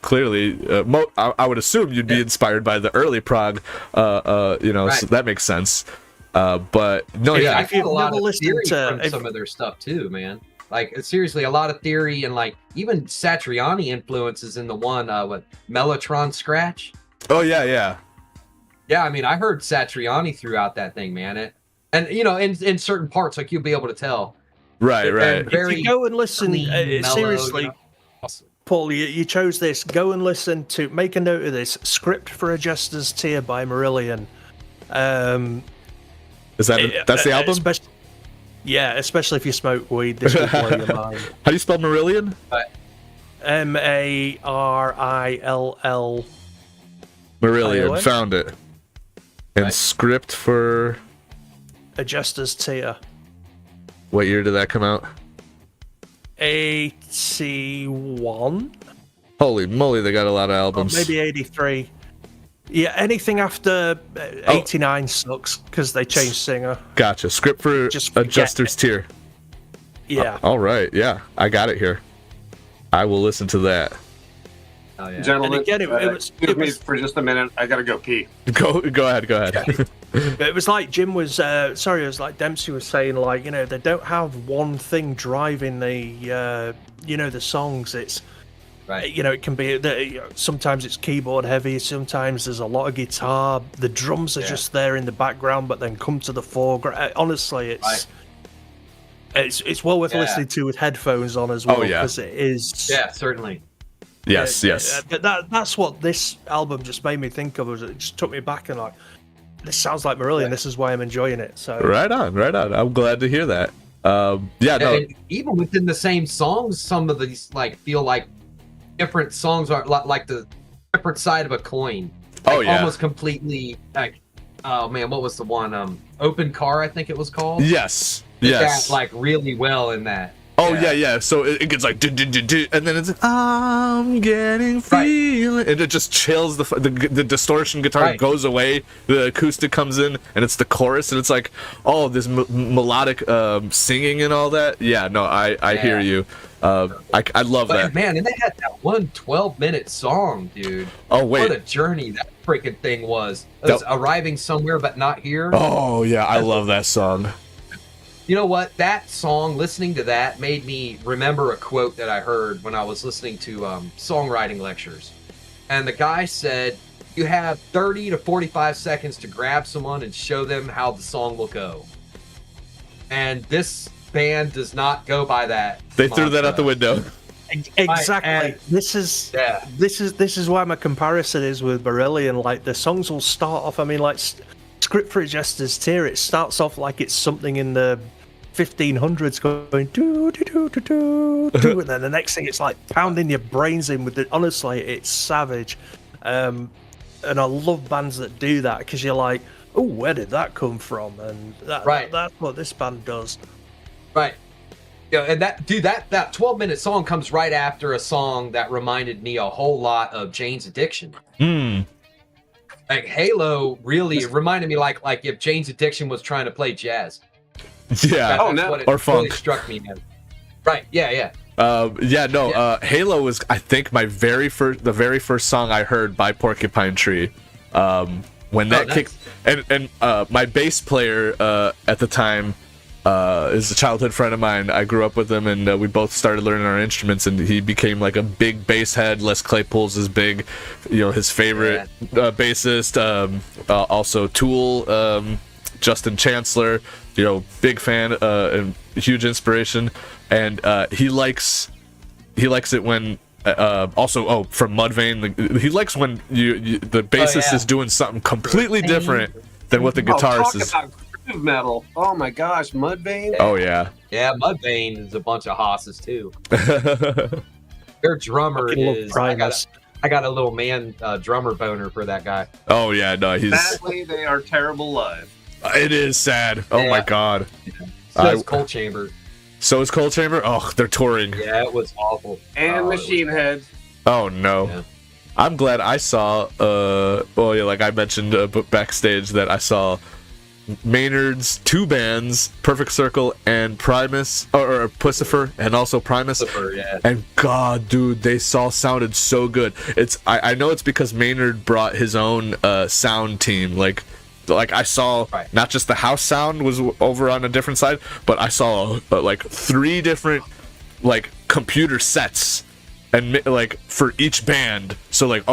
clearly I would assume you'd be inspired by the early prog, so that makes sense. But no, I feel a lot of theory from some of their stuff too, man. Like seriously, a lot of theory and like even Satriani influences in the one with Mellotron Scratch. Oh yeah. I mean, I heard Satriani throughout that thing, man. And in certain parts, like you'll be able to tell. Right. If you go and listen, mellow, seriously, awesome. Paul, you chose this. Go and listen to. Make a note of this. Script for a Jester's Tear by Marillion. Is that's the album? Especially if you smoke weed, this will blow your mind. How do you spell Marillion? Marill. Marillion, found it. And Script for a Jester's Tear. What year did that come out? 81. Holy moly, they got a lot of albums. Maybe 83. Yeah, anything after 89 sucks because they changed singer. Gotcha. Script for a Jester's Tear. Yeah. All right. Yeah, I got it here. I will listen to that. Oh, yeah. Gentlemen, again, it was excuse me for just a minute. I gotta go pee. Go ahead. It was like Jim was. It was like Dempsey was saying. Like they don't have one thing driving the the songs. It's right. It can be sometimes it's keyboard heavy. Sometimes there's a lot of guitar. The drums are just there in the background, but then come to the foreground. Honestly, it's well worth listening to with headphones on as well. Oh yeah, because it is. Yeah, certainly. Yes, yes. But that's what this album just made me think of. Was it just took me back and like, this sounds like Marillion. This is why I'm enjoying it. So Right on. I'm glad to hear that. Yeah, no. And even within the same songs, some of these like feel like different songs are like the different side of a coin. Like, Oh, yeah. almost completely like. Oh man, what was the one? Open Car, I think it was called. Yes. Did Yes. that, like really well in that. Oh yeah. So it gets like and then it's I'm getting feeling, and it just chills. The distortion guitar goes away. The acoustic comes in, and it's the chorus, and it's like this melodic singing and all that. Yeah, no, I hear you. I love that. Man, and they had that one 12-minute song, dude. Oh wait, what a journey that freaking thing was. It was arriving somewhere but not here. Oh yeah, I love that song. You know what? That song, listening to that, made me remember a quote that I heard when I was listening to songwriting lectures. And the guy said, you have 30 to 45 seconds to grab someone and show them how the song will go. And this band does not go by that. They threw that out the window. Exactly. This is why my comparison is with Marillion. Like the songs will start off. I mean, like Script for a Jester's Tear. It starts off like it's something in the 1500s going do do do do do do, and then the next thing it's like pounding your brains in with it. Honestly, it's savage. And I love bands that do that because you're like, oh, where did that come from? And that's what this band does. Right. Yeah, and that 12-minute song comes right after a song that reminded me a whole lot of Jane's Addiction. Like Halo really reminded me like if Jane's Addiction was trying to play jazz. Yeah. Or funk. Really struck me, man. Right. Yeah. Halo was, I think, the very first song I heard by Porcupine Tree. When that kicked, and my bass player at the time is a childhood friend of mine. I grew up with him, and we both started learning our instruments, and he became like a big bass head. Les Claypool's his big, his favorite bassist. Also Tool, Justin Chancellor, big fan and huge inspiration. And he likes it when also from Mudvayne, he likes when the bassist is doing something completely different than what the guitarist is. Talk about groove metal. Oh my gosh, Mudvayne. Oh yeah. Yeah, Mudvayne is a bunch of hosses too. Their drummer is. I got a little man drummer boner for that guy. Oh yeah, no, he's. Sadly, they are terrible live. It is sad. Oh my god. So is Cold Chamber. So is Cold Chamber? Oh, they're touring. Yeah, it was awful. And Machine Head. Oh no. Yeah. I'm glad I saw like I mentioned backstage that I saw Maynard's two bands, Perfect Circle and Primus, or Pussifer, and also Primus. Pussifer, yeah. And god, dude, they sounded so good. I know it's because Maynard brought his own sound team. Like I saw not just the house sound was over on a different side, but I saw like 3 different like computer sets, and like for each band. So like,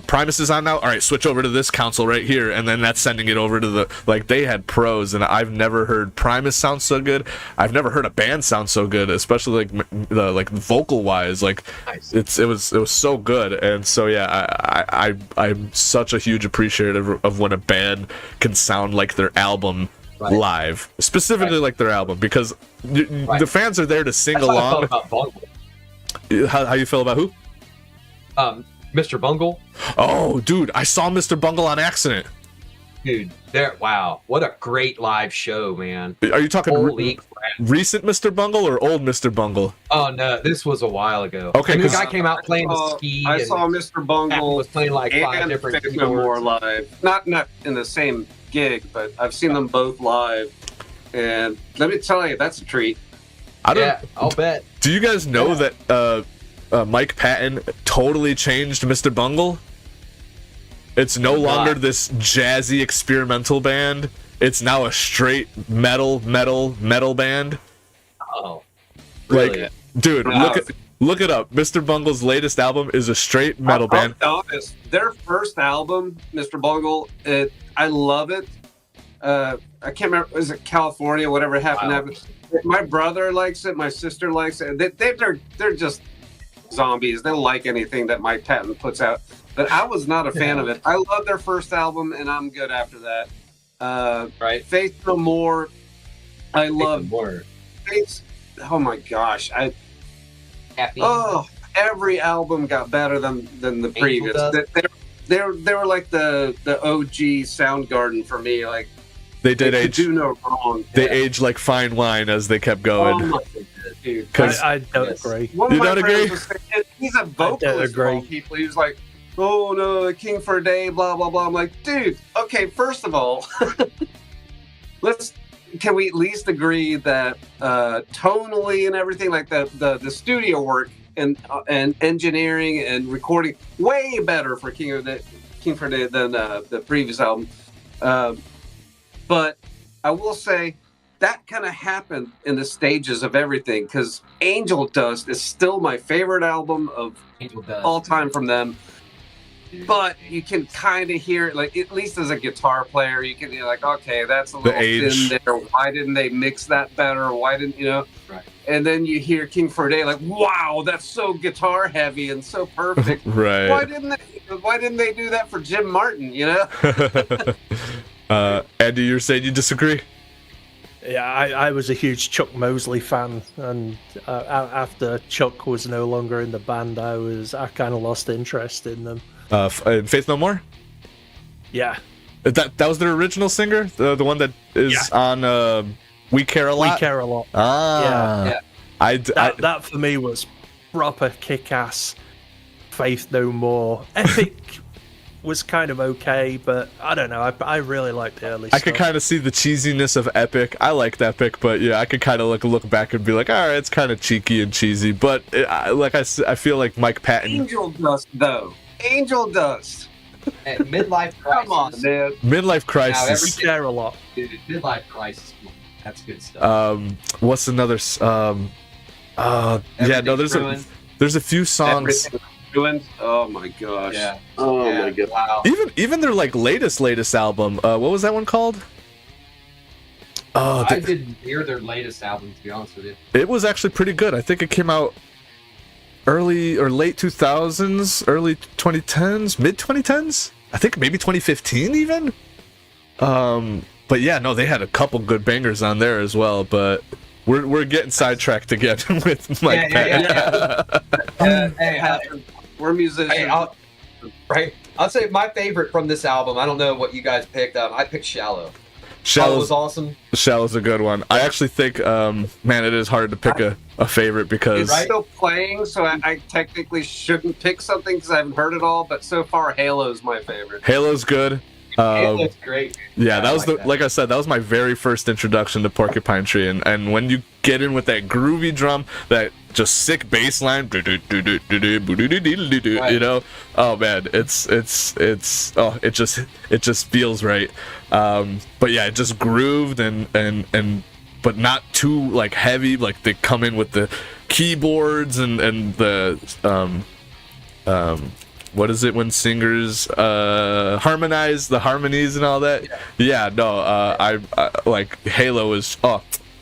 Primus is on now, all right, switch over to this console right here, and then that's sending it over to the, like, they had pros, and I've never heard Primus sound so good. I've never heard a band sound so good, especially like vocal wise. Like nice. it was so good. And so yeah, I'm such a huge appreciative of when a band can sound like their album live, specifically like their album, because the fans are there to sing along. How you feel about who? Mr. Bungle. Oh, dude, I saw Mr. Bungle on accident. Dude, wow, what a great live show, man. Are you talking recent Mr. Bungle or old Mr. Bungle? Oh no, this was a while ago. Okay, the guy came out playing the ski. I saw Mr. Bungle was playing like 5 different more live. Not in the same gig, but I've seen them both live, and let me tell you, that's a treat. I'll bet. Do you guys know that Mike Patton totally changed Mr. Bungle? It's no longer this jazzy experimental band. It's now a straight metal band. Oh, really? Like, dude, look it up. Mr. Bungle's latest album is a straight metal band. I'll be honest, their first album, Mr. Bungle, I love it. I can't remember, was it California, whatever happened. My brother likes it, my sister likes it. They're just zombies. They don't like anything that Mike Patton puts out. But I was not a fan of it. I love their first album, and I'm good after that. Right. Faith No More. I love more. Faith. Oh my gosh! Happy. Every album got better than the previous. Dust. They were like the OG Soundgarden for me. Like They did they could age. do no wrong. They aged like fine wine as they kept going. Oh my dude. I don't agree. One You of my don't friends agree? was saying, he's a vocalist of all people. He was like, "Oh no, King for a Day, blah blah blah." I'm like, dude. Okay, first of all, can we at least agree that tonally and everything, like the studio work and engineering and recording, way better for King for a Day than the previous album. But I will say that kind of happened in the stages of everything, because Angel Dust is still my favorite album of all time from them. But you can kind of hear it, like, at least as a guitar player, you can be like, okay, that's a little thin there. Why didn't they mix that better? Why didn't, Right. And then you hear King for a Day, like, wow, that's so guitar heavy and so perfect. Right. Why didn't they do that for Jim Martin, Andy, you're saying you disagree? Yeah, I was a huge Chuck Mosley fan, and after Chuck was no longer in the band, I kind of lost interest in them. And Faith No More? Yeah. That was their original singer? The one that is on We Care a Lot? We Care a Lot. Ah. Yeah. That for me was proper kick-ass Faith No More. Epic was kind of okay, but I don't know. I really liked the early stuff. I could kind of see the cheesiness of Epic. I liked Epic, but yeah, I could kind of look back and be like, all right, it's kind of cheeky and cheesy. But I feel like Mike Patton. Angel Dust, though. Angel Dust. And Midlife Crisis. Come on, man. Midlife Crisis. We Care a Lot. Dude, Midlife Crisis. That's good stuff. What's another? There's a few songs. Everything Ruined. Oh my gosh. Yeah. Oh my god. Wow. Even their like latest album. What was that one called? I didn't hear their latest album, to be honest with you. It was actually pretty good. I think it came out early or late 2000s, early 2010s, mid 2010s. I think maybe 2015 even. But yeah, no, they had a couple good bangers on there as well. But we're getting sidetracked again with Mike Patton. We're musicians. I'll say my favorite from this album. I don't know what you guys picked up. I picked Shallow. Shallow was awesome. Shallow's a good one. I actually think, man, it is hard to pick a favorite because It's still playing, so I technically shouldn't pick something because I haven't heard it all. But so far, Halo's my favorite. Halo's good. Halo's great. Yeah, that was like I said, that was my very first introduction to Porcupine Tree, and when you get in with that groovy drum, that just sick bass line, you know, oh man, it just feels right. But yeah, it just grooved and but not too like heavy. Like they come in with the keyboards and the what is it when singers harmonize the harmonies and all that? Yeah, no, I like Halo is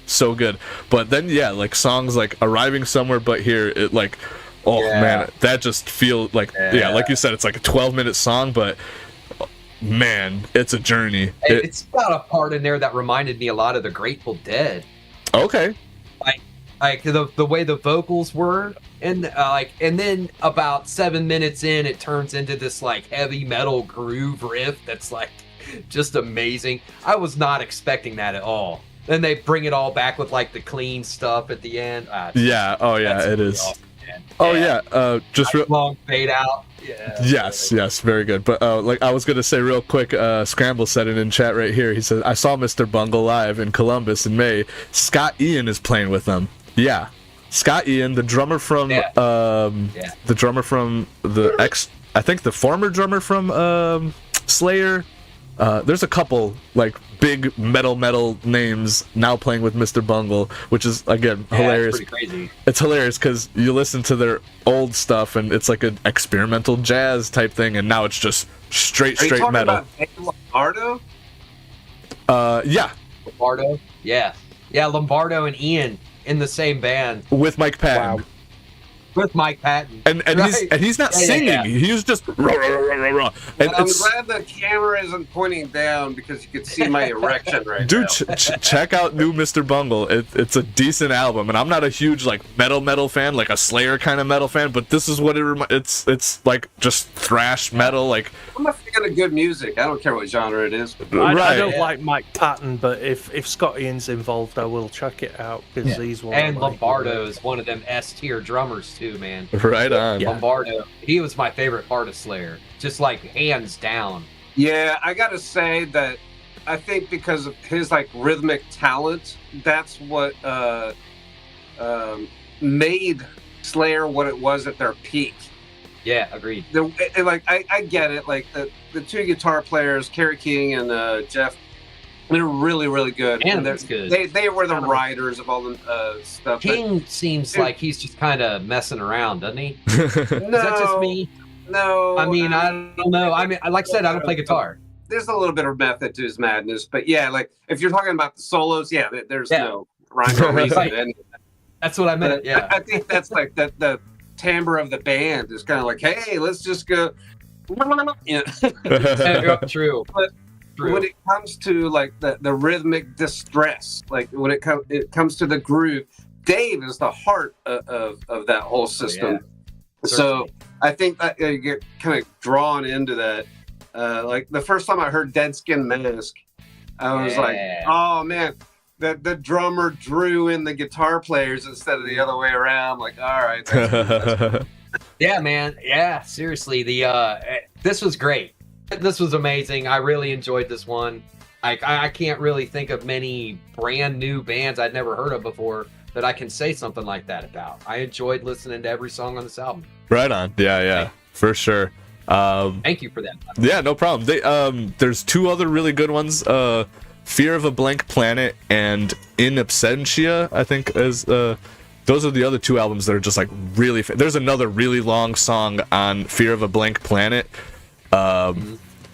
so good. But then yeah, like songs like Arriving Somewhere But Here, it like man, that just feels like like you said, it's like a 12-minute song, but man, it's a journey. It's got a part in there that reminded me a lot of the Grateful Dead. Okay. Like the way the vocals were, and then about 7 minutes in, it turns into this like heavy metal groove riff that's like just amazing. I was not expecting that at all. Then they bring it all back with like the clean stuff at the end. Yeah. Oh yeah, it is. Awesome, man. Oh yeah. Just real long fade out. Yeah. Yes, very good. But like I was gonna say real quick, Scramble said it in chat right here. He said, "I saw Mr. Bungle live in Columbus in May. Scott Ian is playing with them." Yeah, Scott Ian, the drummer from I think the former drummer from Slayer. There's a couple like big metal names now playing with Mr. Bungle, which is again hilarious. It's pretty crazy. It's hilarious because you listen to their old stuff and it's like an experimental jazz type thing, and now it's just straight metal. About Lombardo? Yeah. Lombardo? Yeah, Lombardo and Ian in the same band. With Mike Patton. Wow. with Mike Patton. And he's not singing. He was just rah, rah, rah, rah, rah. And I'm glad the camera isn't pointing down because you can see my erection right dude, now. check out New Mr. Bungle. It's a decent album, and I'm not a huge like metal fan, like a Slayer kind of metal fan, but this is what it's like just thrash metal. Like I'm a fan of good music. I don't care what genre it is. I don't like Mike Patton, but if Scott Ian's involved, I will check it out because he's one. And Lombardo is one of them S-tier drummers too, man. Right on. Yeah. Lombardo, he was my favorite part of Slayer, just like hands down. Yeah, I gotta say that I think because of his like rhythmic talent, that's what made Slayer what it was at their peak. Yeah, agreed. I get it. Like the two guitar players, Kerry King and Jeff, they're really, really good. Animal's good. They were the writers of all the stuff. King seems like he's just kind of messing around, doesn't he? No, Is that just me? No. I mean, I don't know. I mean, like I said, I don't play guitar. There's a little bit of method to his madness, but yeah, like if you're talking about the solos, there's no rhyme or reason. Right. That's what I meant. Yeah, I think that's like the timbre of the band is kind of like, hey, let's just go. True. But when it comes to like the rhythmic distress, like when it comes to the groove, Dave is the heart of that whole system. So I think that you get kind of drawn into that. Like the first time I heard Dead Skin Mask, I was like, oh man, the drummer drew in the guitar players instead of the other way around. Like, all right. That's yeah, man. Yeah, seriously. This was great. This was amazing. I really enjoyed this one. I can't really think of many brand new bands I'd never heard of before that I can say something like that about. I enjoyed listening to every song on this album. Right on. Yeah, for sure. Thank you for that. Yeah, no problem. There's two other really good ones. Fear of a Blank Planet and In Absentia, I think, is those are the other two albums that are just like really. There's another really long song on Fear of a Blank Planet.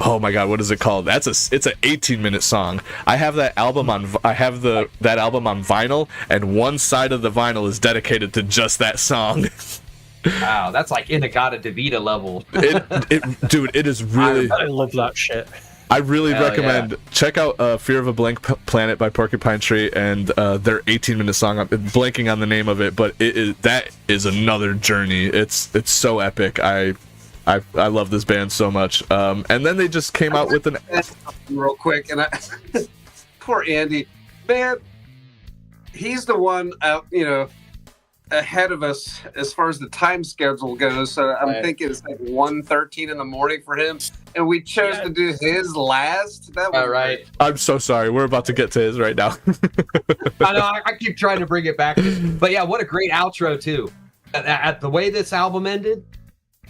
Oh my God, what is it called? It's an 18-minute song. I have that album on. That album on vinyl, and one side of the vinyl is dedicated to just that song. Wow, that's like Inagata DeVita level. Dude, it is really. I love that shit. I really recommend check out Fear of a Blank Planet by Porcupine Tree and their 18-minute song. I'm blanking on the name of it, but that is another journey. It's so epic. I love this band so much. And then they just came out with an real quick, and poor Andy, man, he's the one out, ahead of us as far as the time schedule goes. So I'm thinking it's like 1:13 in the morning for him, and we chose to do his last. That was right. I'm so sorry. We're about to get to his right now. I know. I keep trying to bring it back, but yeah, what a great outro too. At the way this album ended,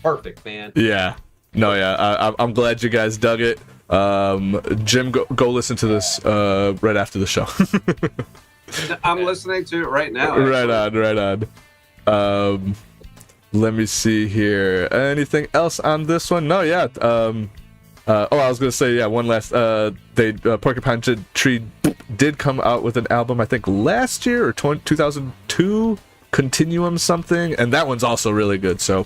perfect, man. Yeah. No, yeah. I'm glad you guys dug it. Jim, go listen to this right after the show. I'm listening to it right now. Right on. Let me see here. Anything else on this one? No, yeah. I was gonna say, one last. Porcupine Tree did come out with an album, I think last year or 2002, Continuum something, and that one's also really good. So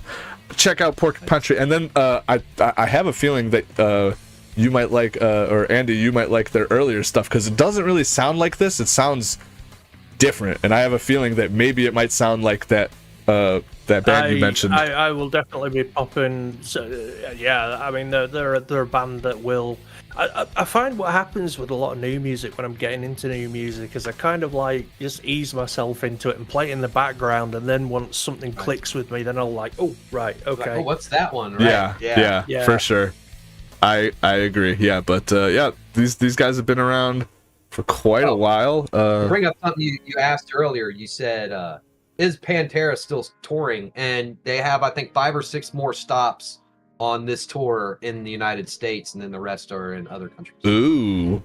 check out Porcupine Tree. And then I have a feeling that you might like, or Andy, you might like their earlier stuff because it doesn't really sound like this. It sounds different, and I have a feeling that maybe it might sound like that band you mentioned. I will definitely be popping. So, I mean they're a band that will. I find what happens with a lot of new music when I'm getting into new music is I kind of like just ease myself into it and play it in the background, and then once something clicks with me, then I'll like, oh right, okay. Like, oh, what's that one? Right? Yeah, for sure. I agree. Yeah, but these guys have been around for quite a while. Bring up something you asked earlier. You said, is Pantera still touring? And they have, I think, 5 or 6 more stops on this tour in the United States, and then the rest are in other countries. Ooh,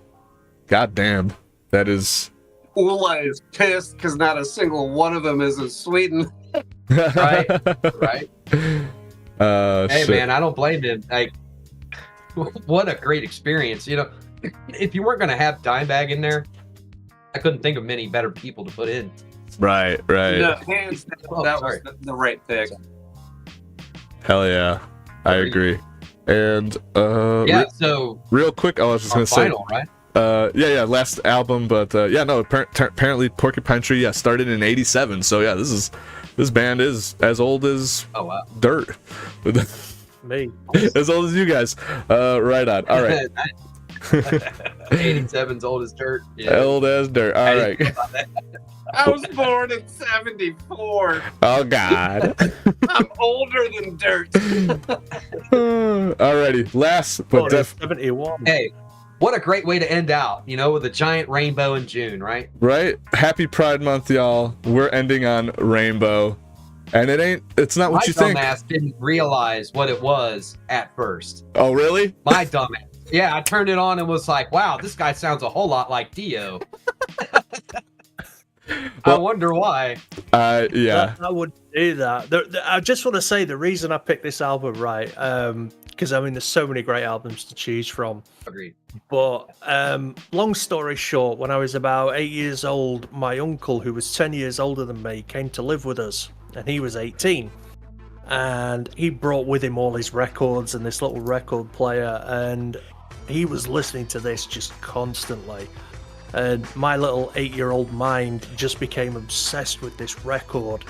goddamn, that is. Ula is pissed because not a single one of them is in Sweden. Right. Hey, man, I don't blame him. Like, what a great experience. If you weren't going to have Dimebag in there, I couldn't think of many better people to put in. Right. No, hands down, Oh, that sorry. was the right pick. Hell yeah. I agree. And Yeah. So real quick, I was just our gonna say, final, right? yeah, last album, but apparently Porcupine Tree, started in '87. So yeah, this band is as old as Oh wow. dirt. Me. As old as you guys. Right on. All right. 87's old as dirt. Yeah. Old as dirt. All right. I was born in '74. Oh God. I'm older than dirt. Alrighty. Last but 71. Hey, what a great way to end out, with a giant rainbow in June, right? right. Happy Pride Month, y'all. We're ending on Rainbow, and it's not what My you think. dumbass didn't realize what it was at first. Oh really? My dumbass. Yeah, I turned it on and was like, wow, this guy sounds a whole lot like Dio. I wonder why. Yeah. I would do that. I just want to say the reason I picked this album, right? Because there's so many great albums to choose from. Agreed. But long story short, when I was about 8 years old, my uncle, who was 10 years older than me, came to live with us, and he was 18. And he brought with him all his records and this little record player, and he was listening to this just constantly. And my little 8-year-old mind just became obsessed with this record.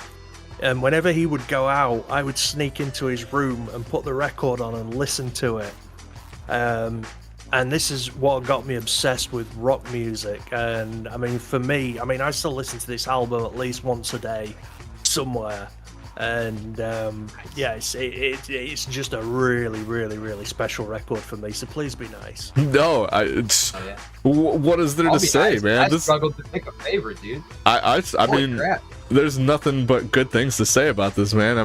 And whenever he would go out, I would sneak into his room and put the record on and listen to it. And this is what got me obsessed with rock music. And for me, I still listen to this album at least once a day somewhere. And it's just a really, really, really special record for me. So please be nice. No, what is there I'll to be say, honest, man? I struggled to pick a favorite, dude. I Holy mean, crap. there's nothing but good things to say about this, man.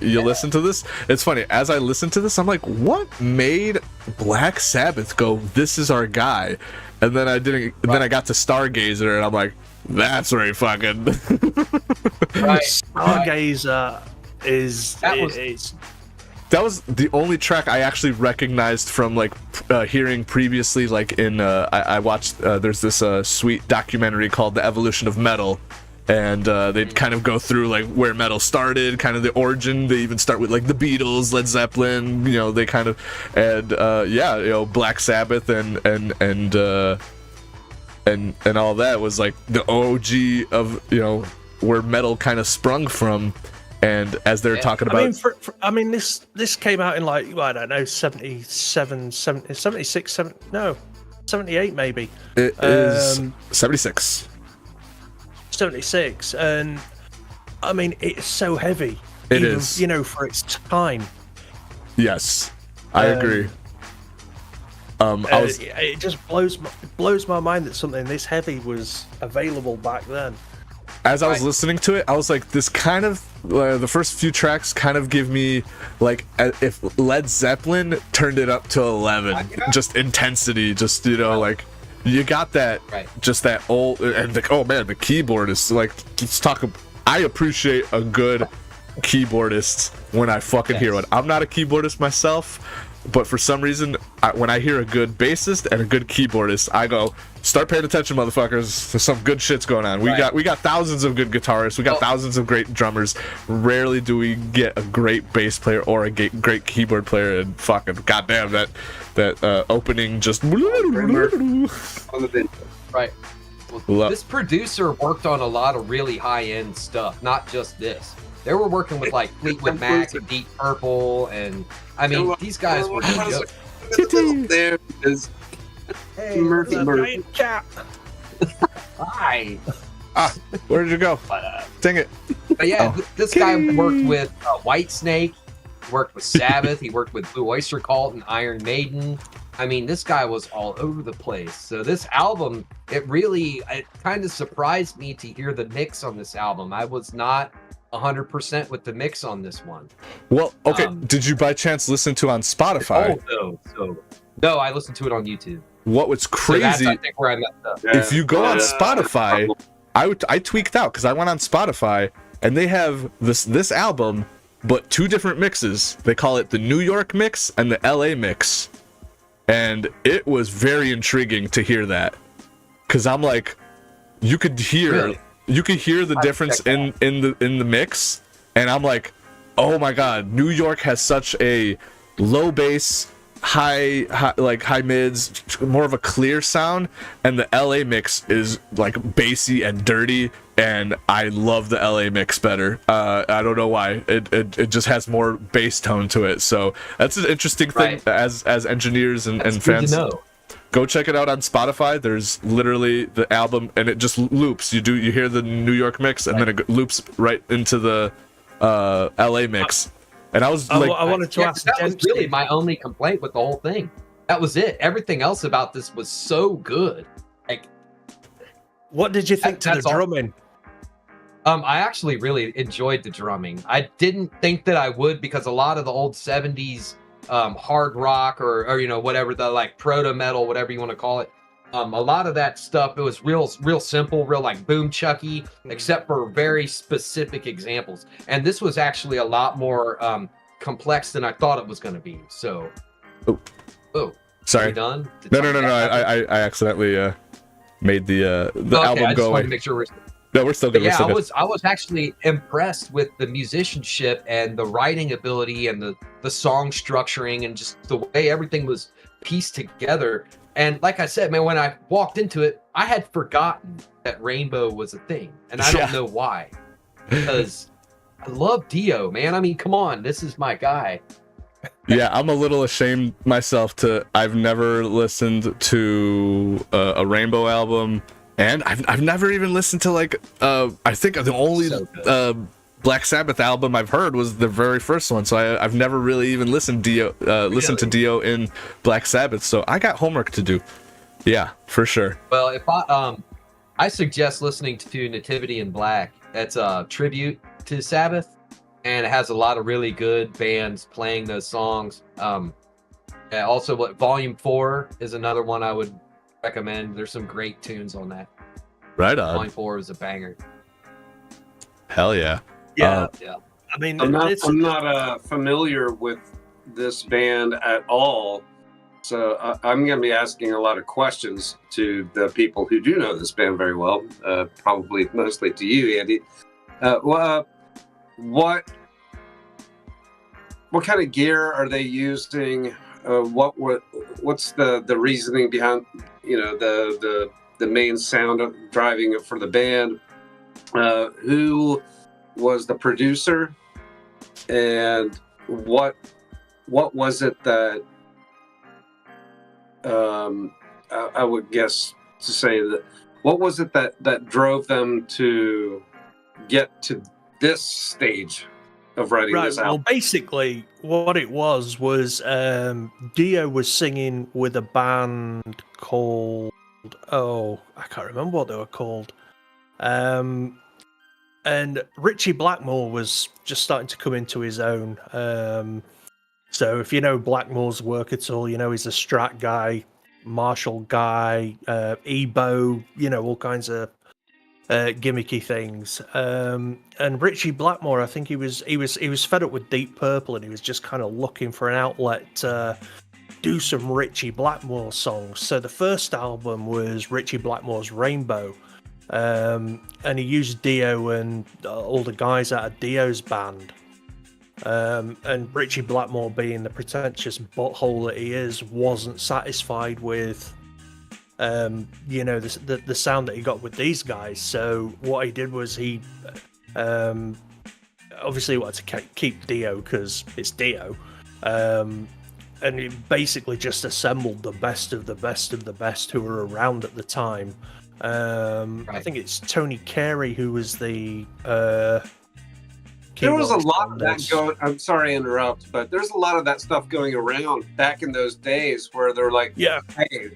You listen to this. It's funny. As I listen to this, I'm like, what made Black Sabbath go, this is our guy? And then I didn't. Right. Then I got to Stargazer, and I'm like, that's right, fucking. Right. Stargazer that was the only track I actually recognized from hearing previously. I watched. There's this sweet documentary called The Evolution of Metal. And they'd kind of go through where metal started, kind of the origin. They even start with the Beatles, Led Zeppelin, they kind of, and Black Sabbath and all that was the OG of where metal kind of sprung from. And as they're talking about, this came out in I don't know 77, 70, 76, 78 maybe. It is 76. 76, and it's so heavy. It is, for its time. Yes, I agree. It just blows my mind that something this heavy was available back then. As I was listening to it, I was like, this kind of the first few tracks kind of give me if Led Zeppelin turned it up to 11, just intensity, just you got that, just that old, and the keyboard is let's talk. I appreciate a good keyboardist when I fucking hear one. I'm not a keyboardist myself, but for some reason, when I hear a good bassist and a good keyboardist, I go, start paying attention, motherfuckers. There's some good shit's going on. We got thousands of good guitarists. We got thousands of great drummers. Rarely do we get a great bass player or a great keyboard player. And fucking goddamn that opening just. Right. Well, this producer worked on a lot of really high-end stuff, not just this. They were working with Fleetwood Mac and Deep Purple, and these guys were good. There is Murphy. Hi. Where did you go? Dang it. But yeah, this guy worked with Whitesnake, worked with Sabbath, he worked with Blue Oyster Cult and Iron Maiden. This guy was all over the place. So this album, it kind of surprised me to hear the mix on this album. I was not 100% with the mix on this one. Well, okay. Did you by chance listen to it on Spotify? No, I listened to it on YouTube. What was crazy? So that's, I think, where I messed up. If you go on Spotify, I tweaked out because I went on Spotify and they have this album, but two different mixes. They call it the New York mix and the LA mix, and it was very intriguing to hear that because I'm like, you could hear. Really? you can hear the difference in the mix, and I'm like, oh my god, New York has such a low bass, high mids, more of a clear sound, and the LA mix is like bassy and dirty, and I love the LA mix better. I don't know why. It just has more bass tone to it. So that's an interesting thing as engineers and fans. Good to know. Go check it out on Spotify. There's literally the album, and it just loops. You hear the New York mix, and then it loops right into the LA mix. And I was like, I wanted to ask. That was really my only complaint with the whole thing. That was it. Everything else about this was so good. Like, what did you think to the drumming? I actually really enjoyed the drumming. I didn't think that I would, because a lot of the old 70s hard rock or whatever, the like proto metal, whatever you want to call it, a lot of that stuff, it was real simple, real like boom chucky, except for very specific examples. And this was actually a lot more complex than I thought it was going to be. So sorry, are you done? No, I accidentally made the album I just go wanted away. to make sure We're still good. Yeah, I was actually impressed with the musicianship and the writing ability and the song structuring and just the way everything was pieced together. And like I said, man, when I walked into it, I had forgotten that Rainbow was a thing, and I don't know why, because I love Dio, man. I mean, come on, this is my guy. Yeah, I'm a little ashamed myself I've never listened to a Rainbow album. And I've never even listened to like I think the only Black Sabbath album I've heard was the very first one, so I've never really even listened to Dio in Black Sabbath. So I got homework to do. Yeah, for sure. Well, if I suggest listening to Nativity in Black. That's a tribute to Sabbath, and it has a lot of really good bands playing those songs. Also, Volume 4 is another one I would recommend. There's some great tunes on that. Right on. Volume 4 is a banger. Hell yeah. Yeah. I mean, I'm not familiar with this band at all, so I'm going to be asking a lot of questions to the people who do know this band very well. Probably mostly to you, Andy. What kind of gear are they using? What's the reasoning behind the main sound of driving it for the band? Who was the producer, and what was it that I would guess to say that what was it that drove them to get to this stage of writing this album? Well, basically, what it was Dio was singing with a band called I can't remember what they were called. And Richie Blackmore was just starting to come into his own. So if you know Blackmore's work at all, he's a Strat guy, Marshall guy, Ebo, all kinds of gimmicky things. And Richie Blackmore, I think he was fed up with Deep Purple, and he was just kind of looking for an outlet to do some Richie Blackmore songs. So the first album was Richie Blackmore's Rainbow. And he used Dio and all the guys out of Dio's band. And Richie Blackmore, being the pretentious butthole that he is, wasn't satisfied with the sound that he got with these guys. So what he did was he obviously wanted to keep Dio because it's Dio. And he basically just assembled the best of the best of the best who were around at the time. I think it's Tony Carey who was the there was a lot of that going. I'm sorry to interrupt, but there's a lot of that stuff going around back in those days where they're like, yeah, hey,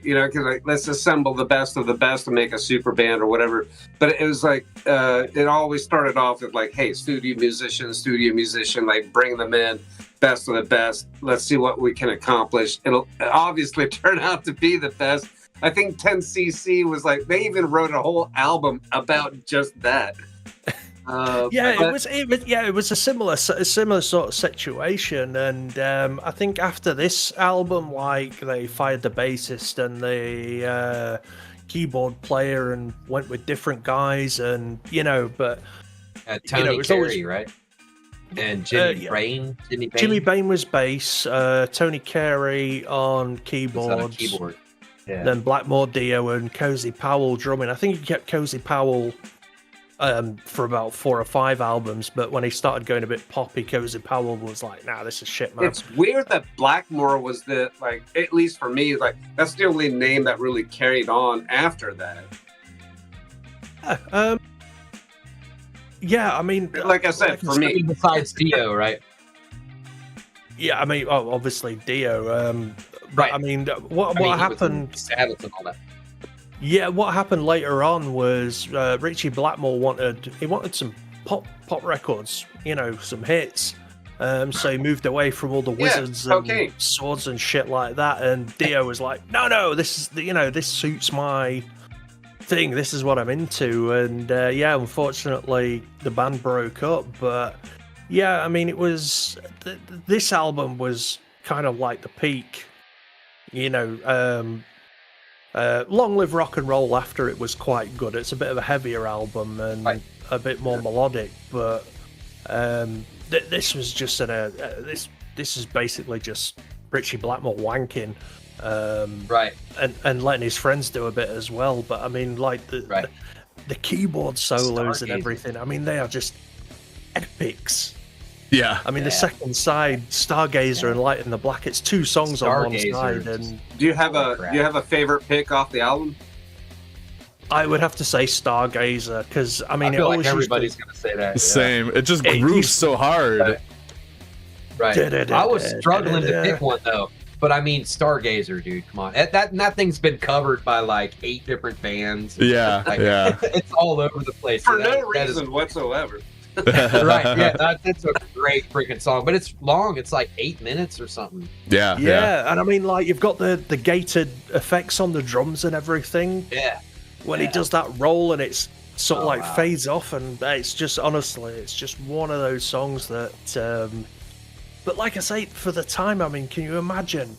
let's assemble the best of the best to make a super band or whatever. But it was like it always started off with like, hey, studio musician, like bring them in, best of the best. Let's see what we can accomplish. It'll obviously turn out to be the best. I think 10cc was like, they even wrote a whole album about just that. It was a similar sort of situation, and I think after this album, like, they fired the bassist and they keyboard player and went with different guys, and but Tony it's Carey, always- right? And Jimmy yeah. Bain. Jimmy Bain was bass, Tony Carey on was on a keyboards, keyboard. Yeah. then Blackmore Dio and Cozy Powell drumming. I think he kept Cozy Powell for about 4 or 5 albums, but when he started going a bit poppy, Cozy Powell was like, "Nah, this is shit, man." It's weird that Blackmore was the, like, at least for me, like, that's the only name that really carried on after that. Yeah, I mean, Like I said, for me, besides Dio, right? yeah, I mean, obviously Dio. Right. I mean, what I mean, he was in happened? Sabbath and all that. Yeah, what happened later on was Richie Blackmore wanted some pop records, some hits. So he moved away from all the wizards and swords and shit like that. And Dio was like, "No, this is this suits my thing. This is what I'm into." And unfortunately, the band broke up. But yeah, I mean, it was this album was kind of like the peak. Long Live Rock and Roll after it was quite good. It's a bit of a heavier album and a bit more melodic, but this was just this is basically just Richie Blackmore wanking, Right. and letting his friends do a bit as well. But I mean, like the keyboard solos and everything. I mean, they are just epics. Yeah. I mean, the second side, Stargazer and Light in the Black, it's 2 songs on one side. And do you have a favorite pick off the album? I would have to say Stargazer, because I mean, I feel like always everybody's going to say that. Same. It just grooves so hard. Right. I was struggling to pick one though, but I mean, Stargazer, dude, come on. That thing's been covered by like 8 different bands. Yeah, yeah. It's all over the place. For no reason whatsoever. Right, yeah, that's a great freaking song, but it's long. It's like 8 minutes or something. Yeah, and I mean, like, you've got the gated effects on the drums and everything. Yeah. When he does that roll and it's sort of fades off, and it's just, honestly, it's just one of those songs that. But like I say, for the time, I mean, can you imagine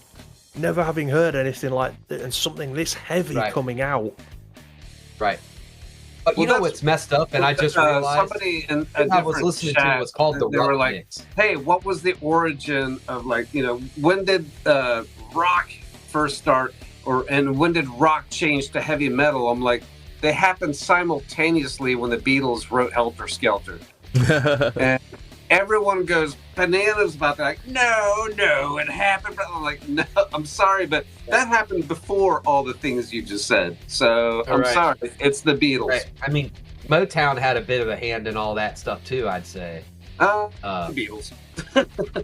never having heard anything like that and something this heavy coming out? Right. But you know what's messed up, and I just realized somebody in I was listening to was called the Rock like, Mix. Hey, what was the origin of, like, when did rock first start, and when did rock change to heavy metal? I'm like, they happened simultaneously when the Beatles wrote Helter Skelter. And everyone goes bananas about that. Like, no, it happened. I'm like, no, I'm sorry, but that happened before all the things you just said. So I'm sorry. It's the Beatles. Right. I mean, Motown had a bit of a hand in all that stuff too, I'd say. The Beatles.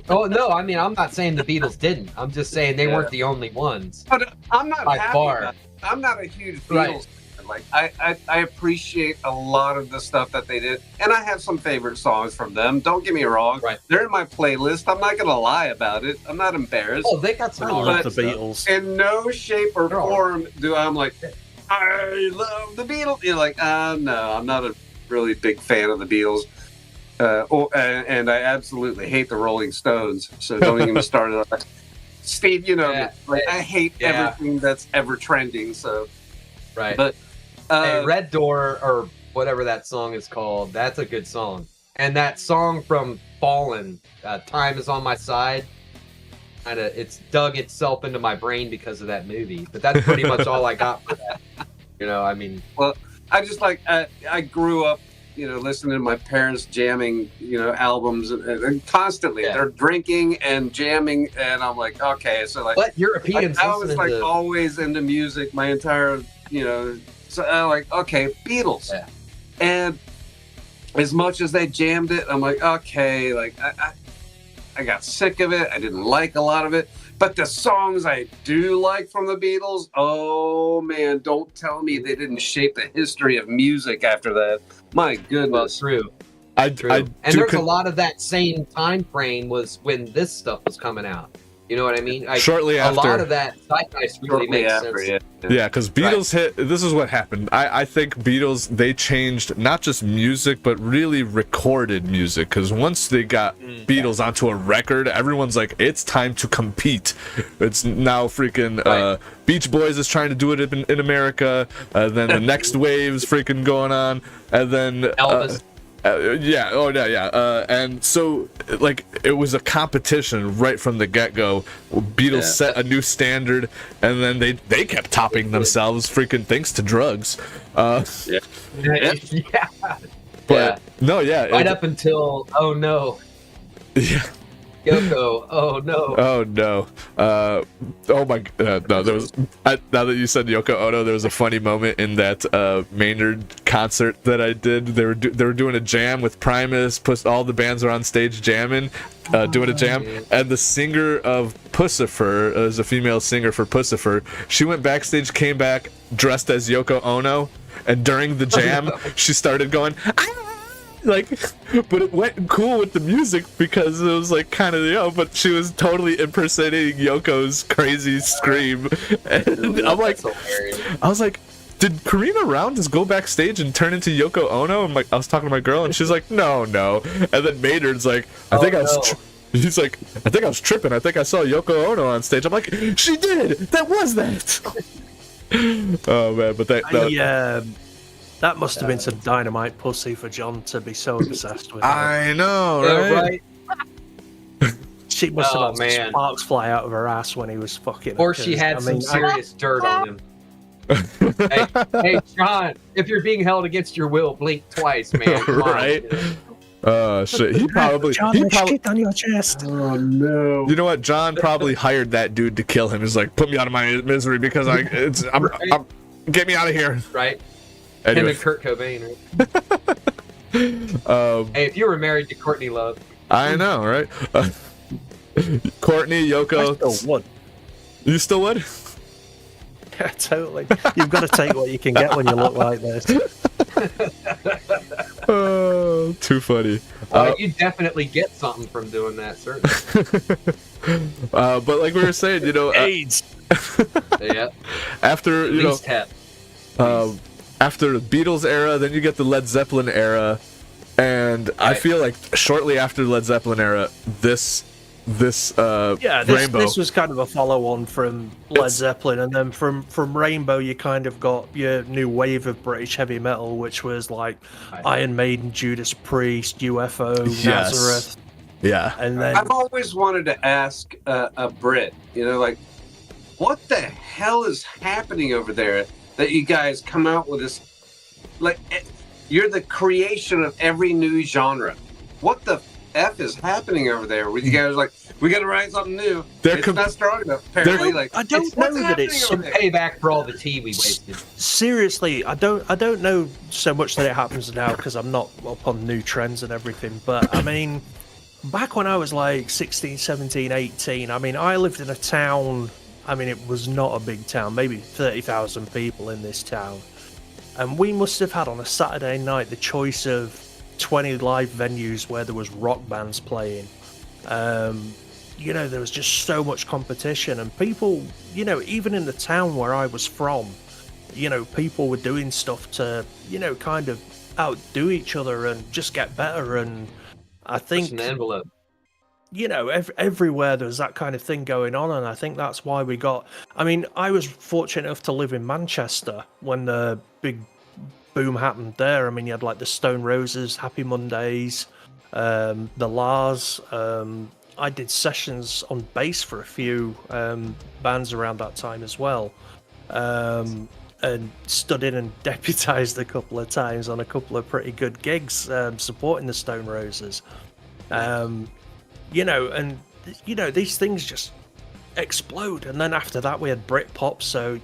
Oh, no, I mean, I'm not saying the Beatles didn't. I'm just saying they weren't the only ones. But I'm not by happy far. about it. I'm not a huge Beatles fan. Like, I appreciate a lot of the stuff that they did, and I have some favorite songs from them. Don't get me wrong; they're in my playlist. I'm not gonna lie about it. I'm not embarrassed. Oh, they got some. I love the Beatles. In no shape or form do I'm like, I love the Beatles. You're like, no, I'm not a really big fan of the Beatles. And I absolutely hate the Rolling Stones. So don't even start it on. Steve, I hate everything that's ever trending. So, but. Hey, Red Door, or whatever that song is called, that's a good song. And that song from Fallen, Time Is On My Side, it's dug itself into my brain because of that movie. But that's pretty much all I got for that. I mean... Well, I just like, I grew up, listening to my parents jamming, albums and constantly. Yeah. They're drinking and jamming, and I'm like, okay. So, like... But Europeans... I was, like, always into music my entire, So I'm like, okay, Beatles. Yeah. And as much as they jammed it, I'm like, okay, like I got sick of it. I didn't like a lot of it. But the songs I do like from the Beatles, oh man, don't tell me they didn't shape the history of music after that. My goodness. Well, true. And there's a lot of that same time frame was when this stuff was coming out. You know what I mean? Like, Shortly a after. lot of that zeitgeist really Shortly makes after, sense. Yeah, because Beatles hit. This is what happened. I think Beatles, they changed not just music, but really recorded music. Because once they got Beatles onto a record, everyone's like, it's time to compete. It's now freaking Beach Boys is trying to do it in America. Then the next wave's freaking going on, and then Elvis. And so, like, it was a competition right from the get-go. Beatles set a new standard, and then they kept topping themselves, freaking thanks to drugs. But right up until yeah. Yoko, oh no. Oh no. Oh my. No, there was. Now that you said Yoko Ono, there was a funny moment in that Maynard concert that I did. They were doing a jam with Primus. All the bands were on stage jamming, doing a jam, and the singer of Pussifer, is a female singer for Pussifer. She went backstage, came back dressed as Yoko Ono, and during the jam, she started going. Like, but it went cool with the music because it was like kind of, but she was totally impersonating Yoko's crazy scream. And I was like, did Karina Round just go backstage and turn into Yoko Ono? And like, I was talking to my girl and she's like, no. And then Maynard's like, he's like, I think I was tripping. I think I saw Yoko Ono on stage. I'm like, she did. That was that. Oh man, but that must have been some dynamite pussy for John to be so obsessed with. I know, right? She must have had sparks fly out of her ass when he was fucking. Or she had some serious dirt on him. hey, John, if you're being held against your will, blink twice, man. Right? Shit. He probably shit on your chest. Oh no. You know what? John probably hired that dude to kill him. He's like, put me out of my misery because I'm get me out of here. Right. Anyway. Him and Kurt Cobain, right? Hey, if you were married to Courtney Love. I know, right? Courtney, Yoko. I still would. You still would? Yeah, totally. You've got to take what you can get when you look like this. Oh, too funny. You definitely get something from doing that, certainly. But like we were saying, AIDS. Yeah. After, after the Beatles era, then you get the Led Zeppelin era, and I feel like shortly after the Led Zeppelin era, this Rainbow. This was kind of a follow-on from Led Zeppelin, and then from Rainbow you kind of got your new wave of British heavy metal, which was like Iron Maiden, Judas Priest, UFO, Nazareth. Yeah. And then I've always wanted to ask a Brit, like, what the hell is happening over there that you guys come out with this? Like, you're the creation of every new genre. What the F is happening over there? Where you guys are like, we got to write something new. It's not strong enough. Apparently, I don't know that it's some payback for all the tea we wasted. Seriously, I don't know so much that it happens now because I'm not up on new trends and everything. But I mean, back when I was like 16, 17, 18, I mean, I lived in a town. I mean, it was not a big town, maybe 30,000 people in this town. And we must have had on a Saturday night the choice of 20 live venues where there was rock bands playing. There was just so much competition, and people, even in the town where I was from, people were doing stuff to, kind of outdo each other and just get better. And I think an envelope. Everywhere there's that kind of thing going on, and I think that's why we got. I mean, I was fortunate enough to live in Manchester when the big boom happened there. I mean, you had like the Stone Roses, Happy Mondays, the Lars. I did sessions on bass for a few bands around that time as well, and stood in and deputized a couple of times on a couple of pretty good gigs supporting the Stone Roses. These things just explode. And then after that, we had Britpop. So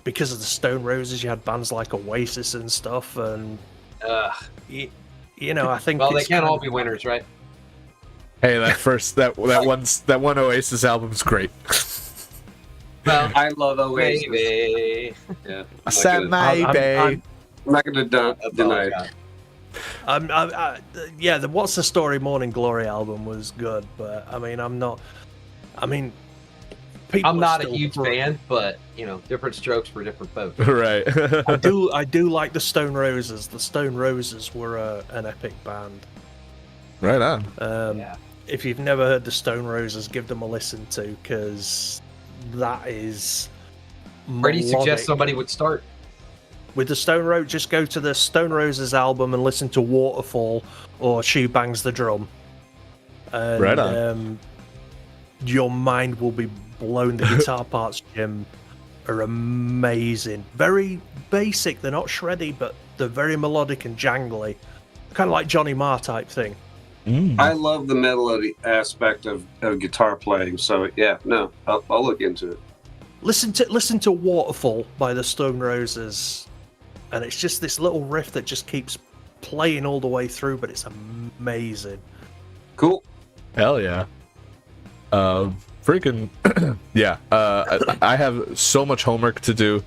because of the Stone Roses, you had bands like Oasis and stuff. And, I think. Well, they can't all be winners, right? Hey, that one Oasis album's great. Well, I love Oasis. Maybe. Yeah. I said maybe. I'm not going to deny it. The What's the Story Morning Glory album was good, but I mean, people I'm are not a still huge great. fan, but different strokes for different folks. Right. I do like the Stone Roses. The Stone Roses were an epic band. Right on. Yeah. If you've never heard the Stone Roses, give them a listen to, because that is. Where do you melodic. suggest somebody would start? With the Stone Roses? Just go to the Stone Roses album and listen to Waterfall or She Bangs the Drum. And, Right on. Your mind will be blown. The guitar parts, Jim, are amazing. Very basic. They're not shreddy, but they're very melodic and jangly. Kind of like Johnny Marr type thing. I love the melody aspect of guitar playing. So yeah, no, I'll look into it. Listen to Waterfall by the Stone Roses, and it's just this little riff that just keeps playing all the way through, but it's amazing. Cool. Hell yeah. Freaking yeah. I have so much homework to do,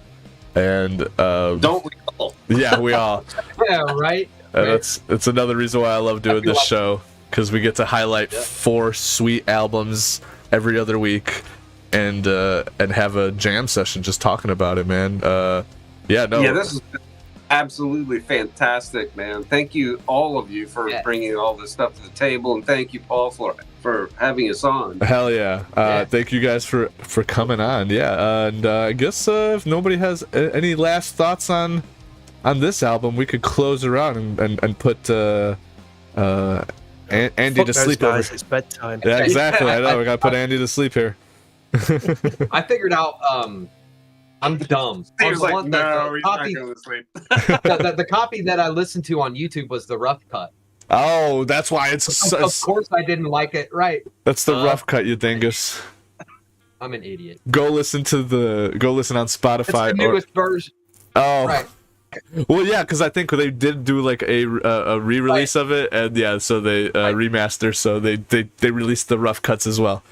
and Don't we all? yeah, we all. Yeah, right. It's another reason why I love doing this show, because we get to highlight Yeah. 4 sweet albums every other week, and have a jam session just talking about it, man. Yeah, no. Yeah, this is absolutely fantastic, man. Thank you, all of you, for bringing all this stuff to the table, and thank you, Paul, for having us on. Hell yeah. Thank you guys for coming on. Yeah, and I guess if nobody has any last thoughts on this album, we could close around and put Andy Fuck to those sleep guys, over. it's bedtime. Yeah, exactly. I know. We gotta put Andy to sleep here. I figured out. I'm dumb. He On was the like, one- no, the he's not copy, going to sleep. the copy that I listened to on YouTube was the rough cut. Oh, that's why it's Of course, I didn't like it. Right. that's the rough cut, you dingus. I'm an idiot. Go listen on It's Spotify. the newest version. Oh, Right. well, yeah, because I think they did do like a re-release of it, and yeah, so they remaster, so they released the rough cuts as well.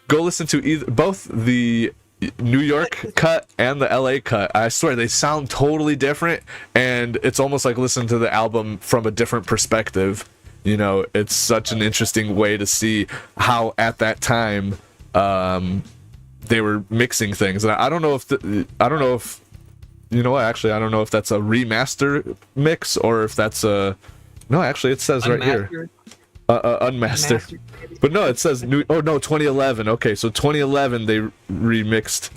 Go listen to both the New York cut and the LA cut. I swear they sound totally different, and it's almost like listening to the album from a different perspective. It's such an interesting way to see how at that time they were mixing things, and I don't know if you know what? Actually, I don't know if that's a remaster mix or if that's a. No, actually, it says right here, unmastered. But no, it says new. Oh no, 2011. Okay, so 2011 they remixed.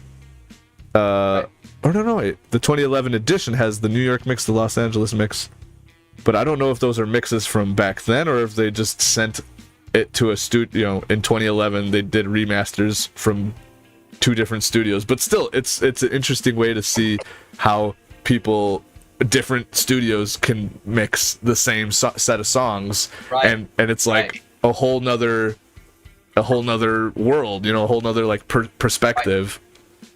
Or no, wait. The 2011 edition has the New York mix, the Los Angeles mix. But I don't know if those are mixes from back then or if they just sent it to a studio. In 2011, they did remasters from 2 different studios. But still, it's an interesting way to see how different studios can mix the same set of songs, Right. and it's like a whole nother world, a whole nother like perspective.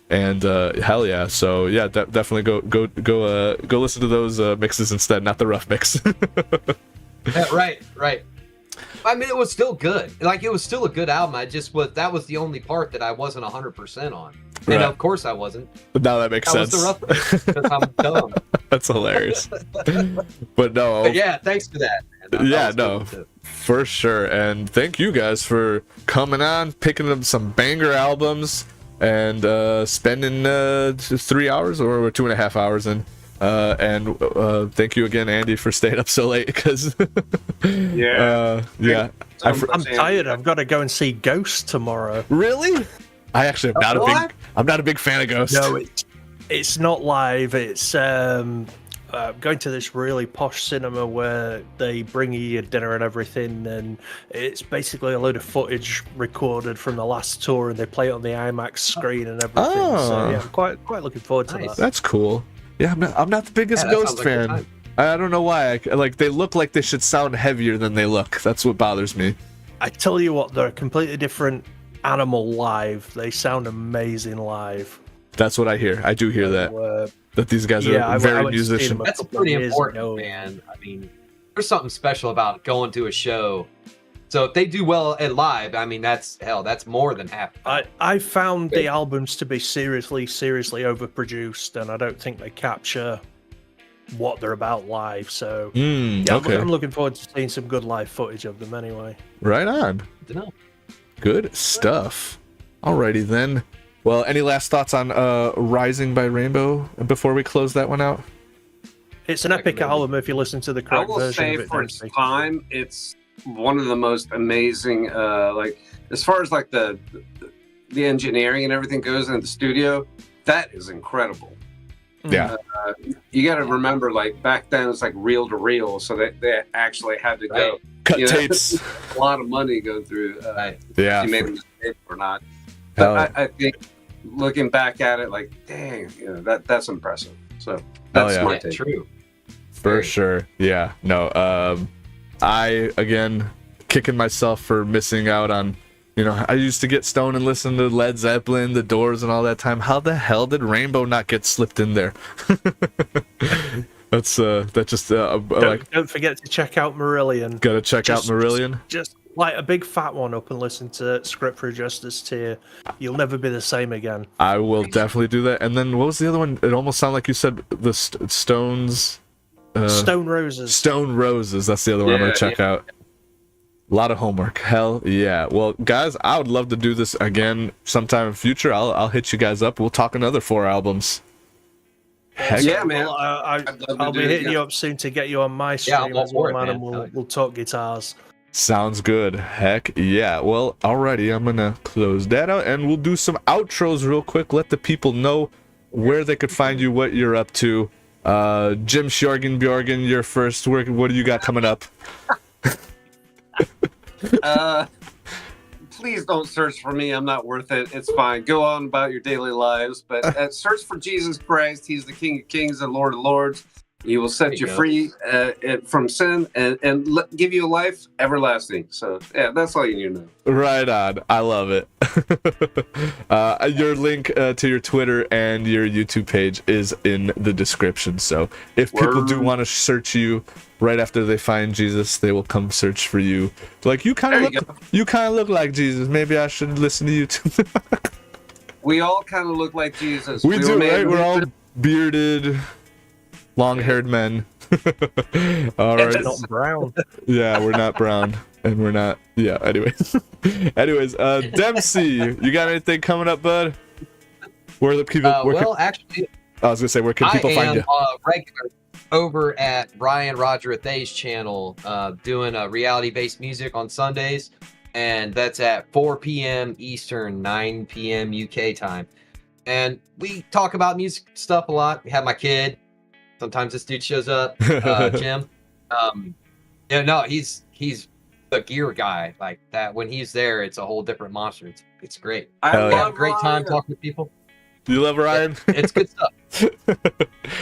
And hell yeah, so yeah, definitely go listen to those mixes instead, not the rough mix. Yeah, right. I mean, it was still good. Like, it was still a good album. That was the only part that I wasn't 100% on. And Right. of course I wasn't. But now that makes That sense. was the rough mix, because I'm dumb. That's hilarious. But no, But yeah, thanks for that, man. Yeah, was no. good too. for sure. And thank you guys for coming on, picking up some banger albums, and spending 3 hours or 2.5 hours and thank you again, Andy, for staying up so late, because Yeah. yeah. I'm tired. I've got to go and see Ghost tomorrow. Really? I actually am not What? I'm not a big fan of Ghost. No, it's not live. It's going to this really posh cinema where they bring you your dinner and everything, and it's basically a load of footage recorded from the last tour, and they play it on the IMAX screen and everything. Oh. So yeah, I'm quite looking forward to Nice. that. That's cool. Yeah, I'm not the biggest Yeah, that Ghost sounds like a good fan. time. I don't know why. They look like they should sound heavier than they look. That's what bothers me. I tell you what, they're a completely different animal live. They sound amazing live. That's what I hear. I do hear that. So, That these guys yeah, are I very went to see musician. them That's couple pretty of years important, ago. man. I mean, there's something special about going to a show. So if they do well at live, I mean, that's more than half. I found the albums to be seriously overproduced, and I don't think they capture what they're about live. So yeah, Okay. I'm looking forward to seeing some good live footage of them anyway. Right on. I don't know. Good stuff. Alrighty then. Well, any last thoughts on Rising by Rainbow before we close that one out? It's an epic album if you listen to the I correct will version say of it. for its Dempsey. time, it's one of the most amazing. Like as far as like the engineering and everything goes in the studio, that is incredible. Yeah. You got to remember, like back then, it's like reel to reel, so they actually had to go Cut you know, tapes. a lot of money go through. Yeah. If you made a mistake or not. Hell But I think looking back at it, like, dang, that's impressive. So that's yeah. my Yeah, take. true. For sure. Yeah. No. I again kicking myself for missing out on. I used to get stoned and listen to Led Zeppelin, The Doors, and all that time. How the hell did Rainbow not get slipped in there? That's like Don't forget to check out Marillion. gotta check out Marillion. Just light a big fat one up and listen to Script for Justice Tier. You'll never be the same again. I will definitely do that. And then what was the other one? It almost sounded like you said the Stones. Stone Roses. Stone Roses. That's the other one I'm gonna check out. A lot of homework. Hell yeah. Well, guys, I would love to do this again sometime in the future. I'll hit you guys up. We'll talk another 4 albums. Heck Yeah, man. Well, I'd love to I'll do be it hitting again. you up soon to get you on my Yeah, I'm stream all as well, for it, man, man. and Hell yeah. we'll talk guitars. Sounds good. Heck yeah. Well, alrighty. I'm gonna close that out and we'll do some outros real quick. Let the people know where they could find you, what you're up to. Jim Bjorgen, your first work. What do you got coming up? Please don't search for me. I'm not worth it. It's fine. Go on about your daily lives, but search for Jesus Christ. He's the King of Kings and Lord of Lords. He will set you go. free from sin and give you a life everlasting. So, yeah, that's all you need to know. Right on. I love it. Your link to your Twitter and your YouTube page is in the description. So if people do Word. want to search you right after they find Jesus, they will come search for you. Like you kind There of you look, you kind of look like Jesus. Maybe I should listen to you too. We all kind of look like Jesus. we were do, made- right? We're all bearded, long-haired men. All right. It's not brown. Yeah, we're not brown, and we're not. Yeah. Anyways, Dempsey, you got anything coming up, bud? Where the people? Actually, I was gonna say, where can people I find am you? regular over at Brian Roger Thay's channel, doing reality-based music on Sundays, and that's at 4 p.m. Eastern, 9 p.m. UK time. And we talk about music stuff a lot. We have my kid. Sometimes this dude shows up, Jim. He's the gear guy. Like that, when he's there, it's a whole different monster. It's great. I Hell We yeah. have a love great time Ryan. talking to people. You love Ryan? It's good stuff.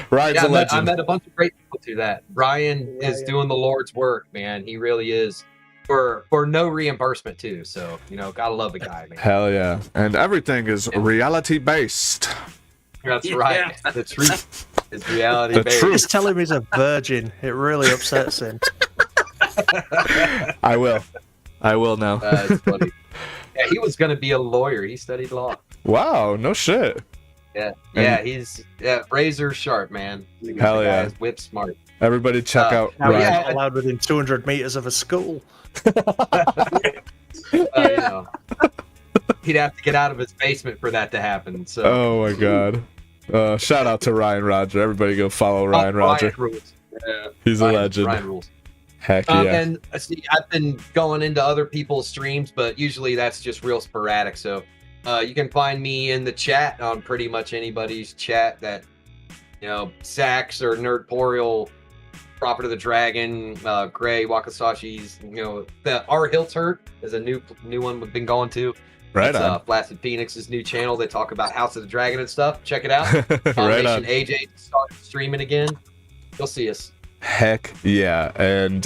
Ryan's Yeah, a I legend. met a bunch of great people through that. Ryan is doing the Lord's work, man. He really is. For no reimbursement too. So, gotta love the guy, man. Hell yeah. And everything is reality based. That's right. The truth is reality The based. truth. Just tell him he's a virgin. It really upsets him. I will now. It's funny. Yeah, he was gonna be a lawyer. He studied law. Wow, no shit. Yeah. And- Yeah, he's razor sharp, man. The Hell guy yeah. is whip smart. Everybody check out Now he's Ryan. yeah. not allowed within 200 meters of a school. He'd have to get out of his basement for that to happen. So Oh my god. Shout out to Ryan Roger. Everybody go follow Ryan Roger. rules. He's a legend. Ryan rules. Heck yeah. And see, I've been going into other people's streams, but usually that's just real sporadic. So you can find me in the chat on pretty much anybody's chat that, Sax or Nerdporial, Prophet of the Dragon, Gray, Wakasashi's, the Our Hills Hurt is a new one we've been going to. Right It's, on. Flaccid Phoenix's new channel. They talk about House of the Dragon and stuff. Check it out. Right Combination on. AJ started streaming again. You'll see us. Heck yeah. And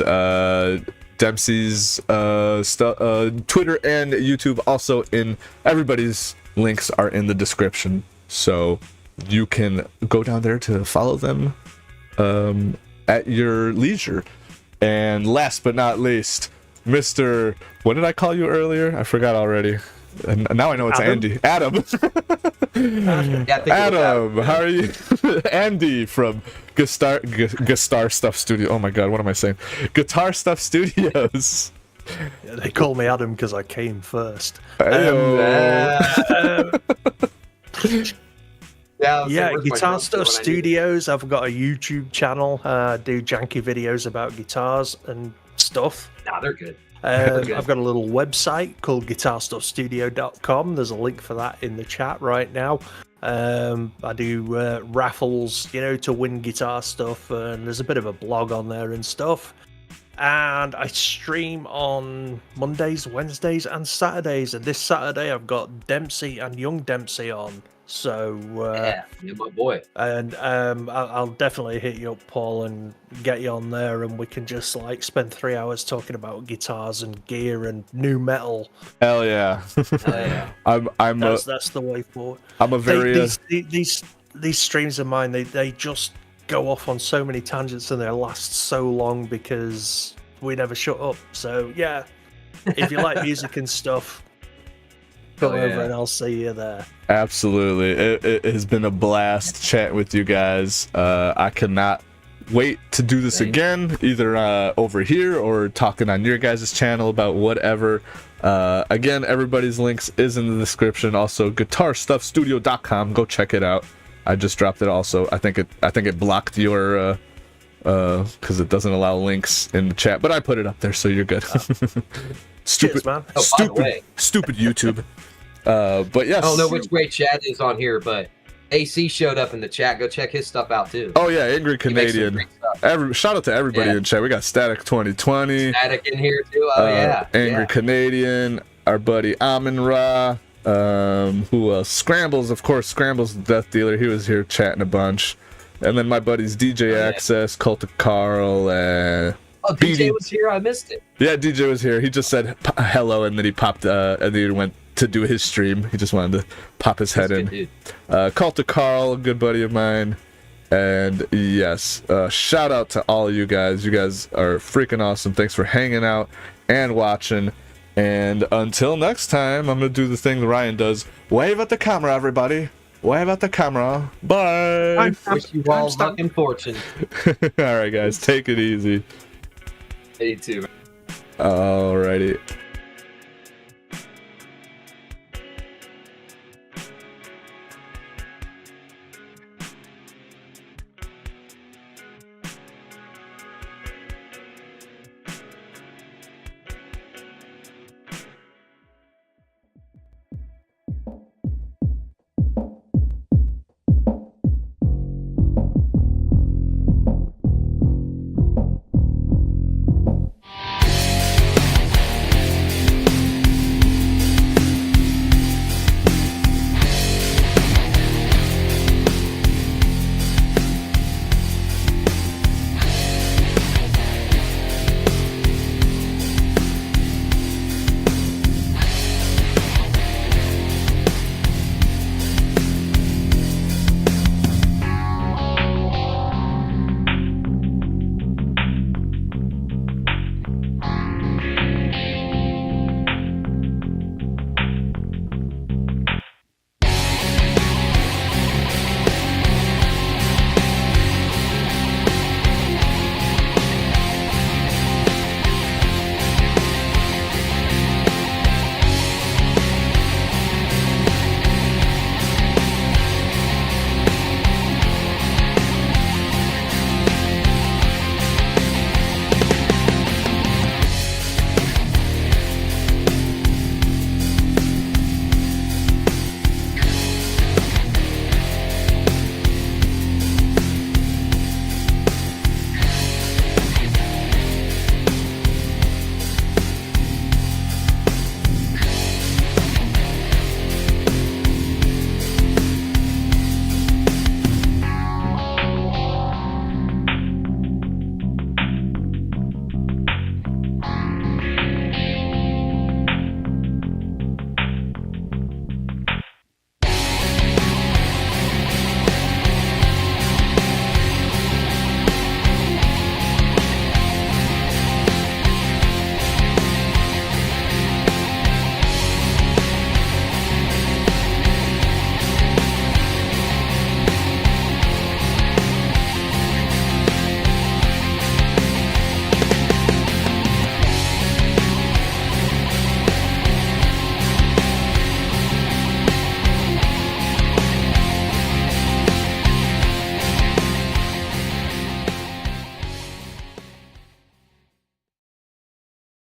Dempsey's Twitter and YouTube also in everybody's links are in the description. So you can go down there to follow them at your leisure. And last but not least, Mr. What did I call you earlier? I forgot already. And now I know it's Adam? Andy. Adam. Yeah, I think it was Adam, how are you? Andy from Guitar Stuff Studio. Oh my god, what am I saying? Guitar Stuff Studios. They call me Adam because I came first. Ayo. Yeah, Yeah, Guitar Stuff Studios. I've got a YouTube channel. Do janky videos about guitars and stuff. Nah, they're good. Good. I've got a little website called guitarstuffstudio.com. There's a link for that in the chat right now. I do raffles, to win guitar stuff, and there's a bit of a blog on there and stuff. And I stream on Mondays, Wednesdays, and Saturdays. And this Saturday, I've got Dempsey and Young Dempsey on. So yeah, my boy. And I'll definitely hit you up, Paul, and get you on there, and we can just spend 3 hours talking about guitars and gear and new metal. Hell yeah! That's the way forward. I'm a very these streams of mine. They just go off on so many tangents, and they last so long because we never shut up. So yeah, if you like music and stuff, come over and I'll see you there. Absolutely. It has been a blast chatting with you guys. I cannot wait to do this again, either over here or talking on your guys' channel about whatever. Again, everybody's links is in the description. Also, guitarstuffstudio.com. Go check it out. I just dropped it also. I think it blocked your because it doesn't allow links in the chat, but I put it up there, so you're good. Stupid, cheers, man. Stupid YouTube. But yes. I don't know which way Chad is on here, but AC showed up in the chat. Go check his stuff out too. Oh yeah, Angry Canadian. Shout out to everybody in chat. We got Static 2020. Static in here too. Oh yeah. Angry Canadian. Our buddy Amin Ra. Who else? Scrambles, of course. Scrambles, the Death Dealer. He was here chatting a bunch. And then my buddies DJ Access, Cult of Carl, oh, DJ was here. I missed it. Yeah, DJ was here. He just said hello, and then he popped, and then he went to do his stream. He just wanted to pop his head in. Cult of Carl, a good buddy of mine. And yes, shout out to all of you guys. You guys are freaking awesome. Thanks for hanging out and watching. And until next time, I'm going to do the thing that Ryan does. Wave at the camera, everybody. Wave at the camera. Bye. Wish you all luck and fortune. All right, guys. Take it easy. You too. Alrighty.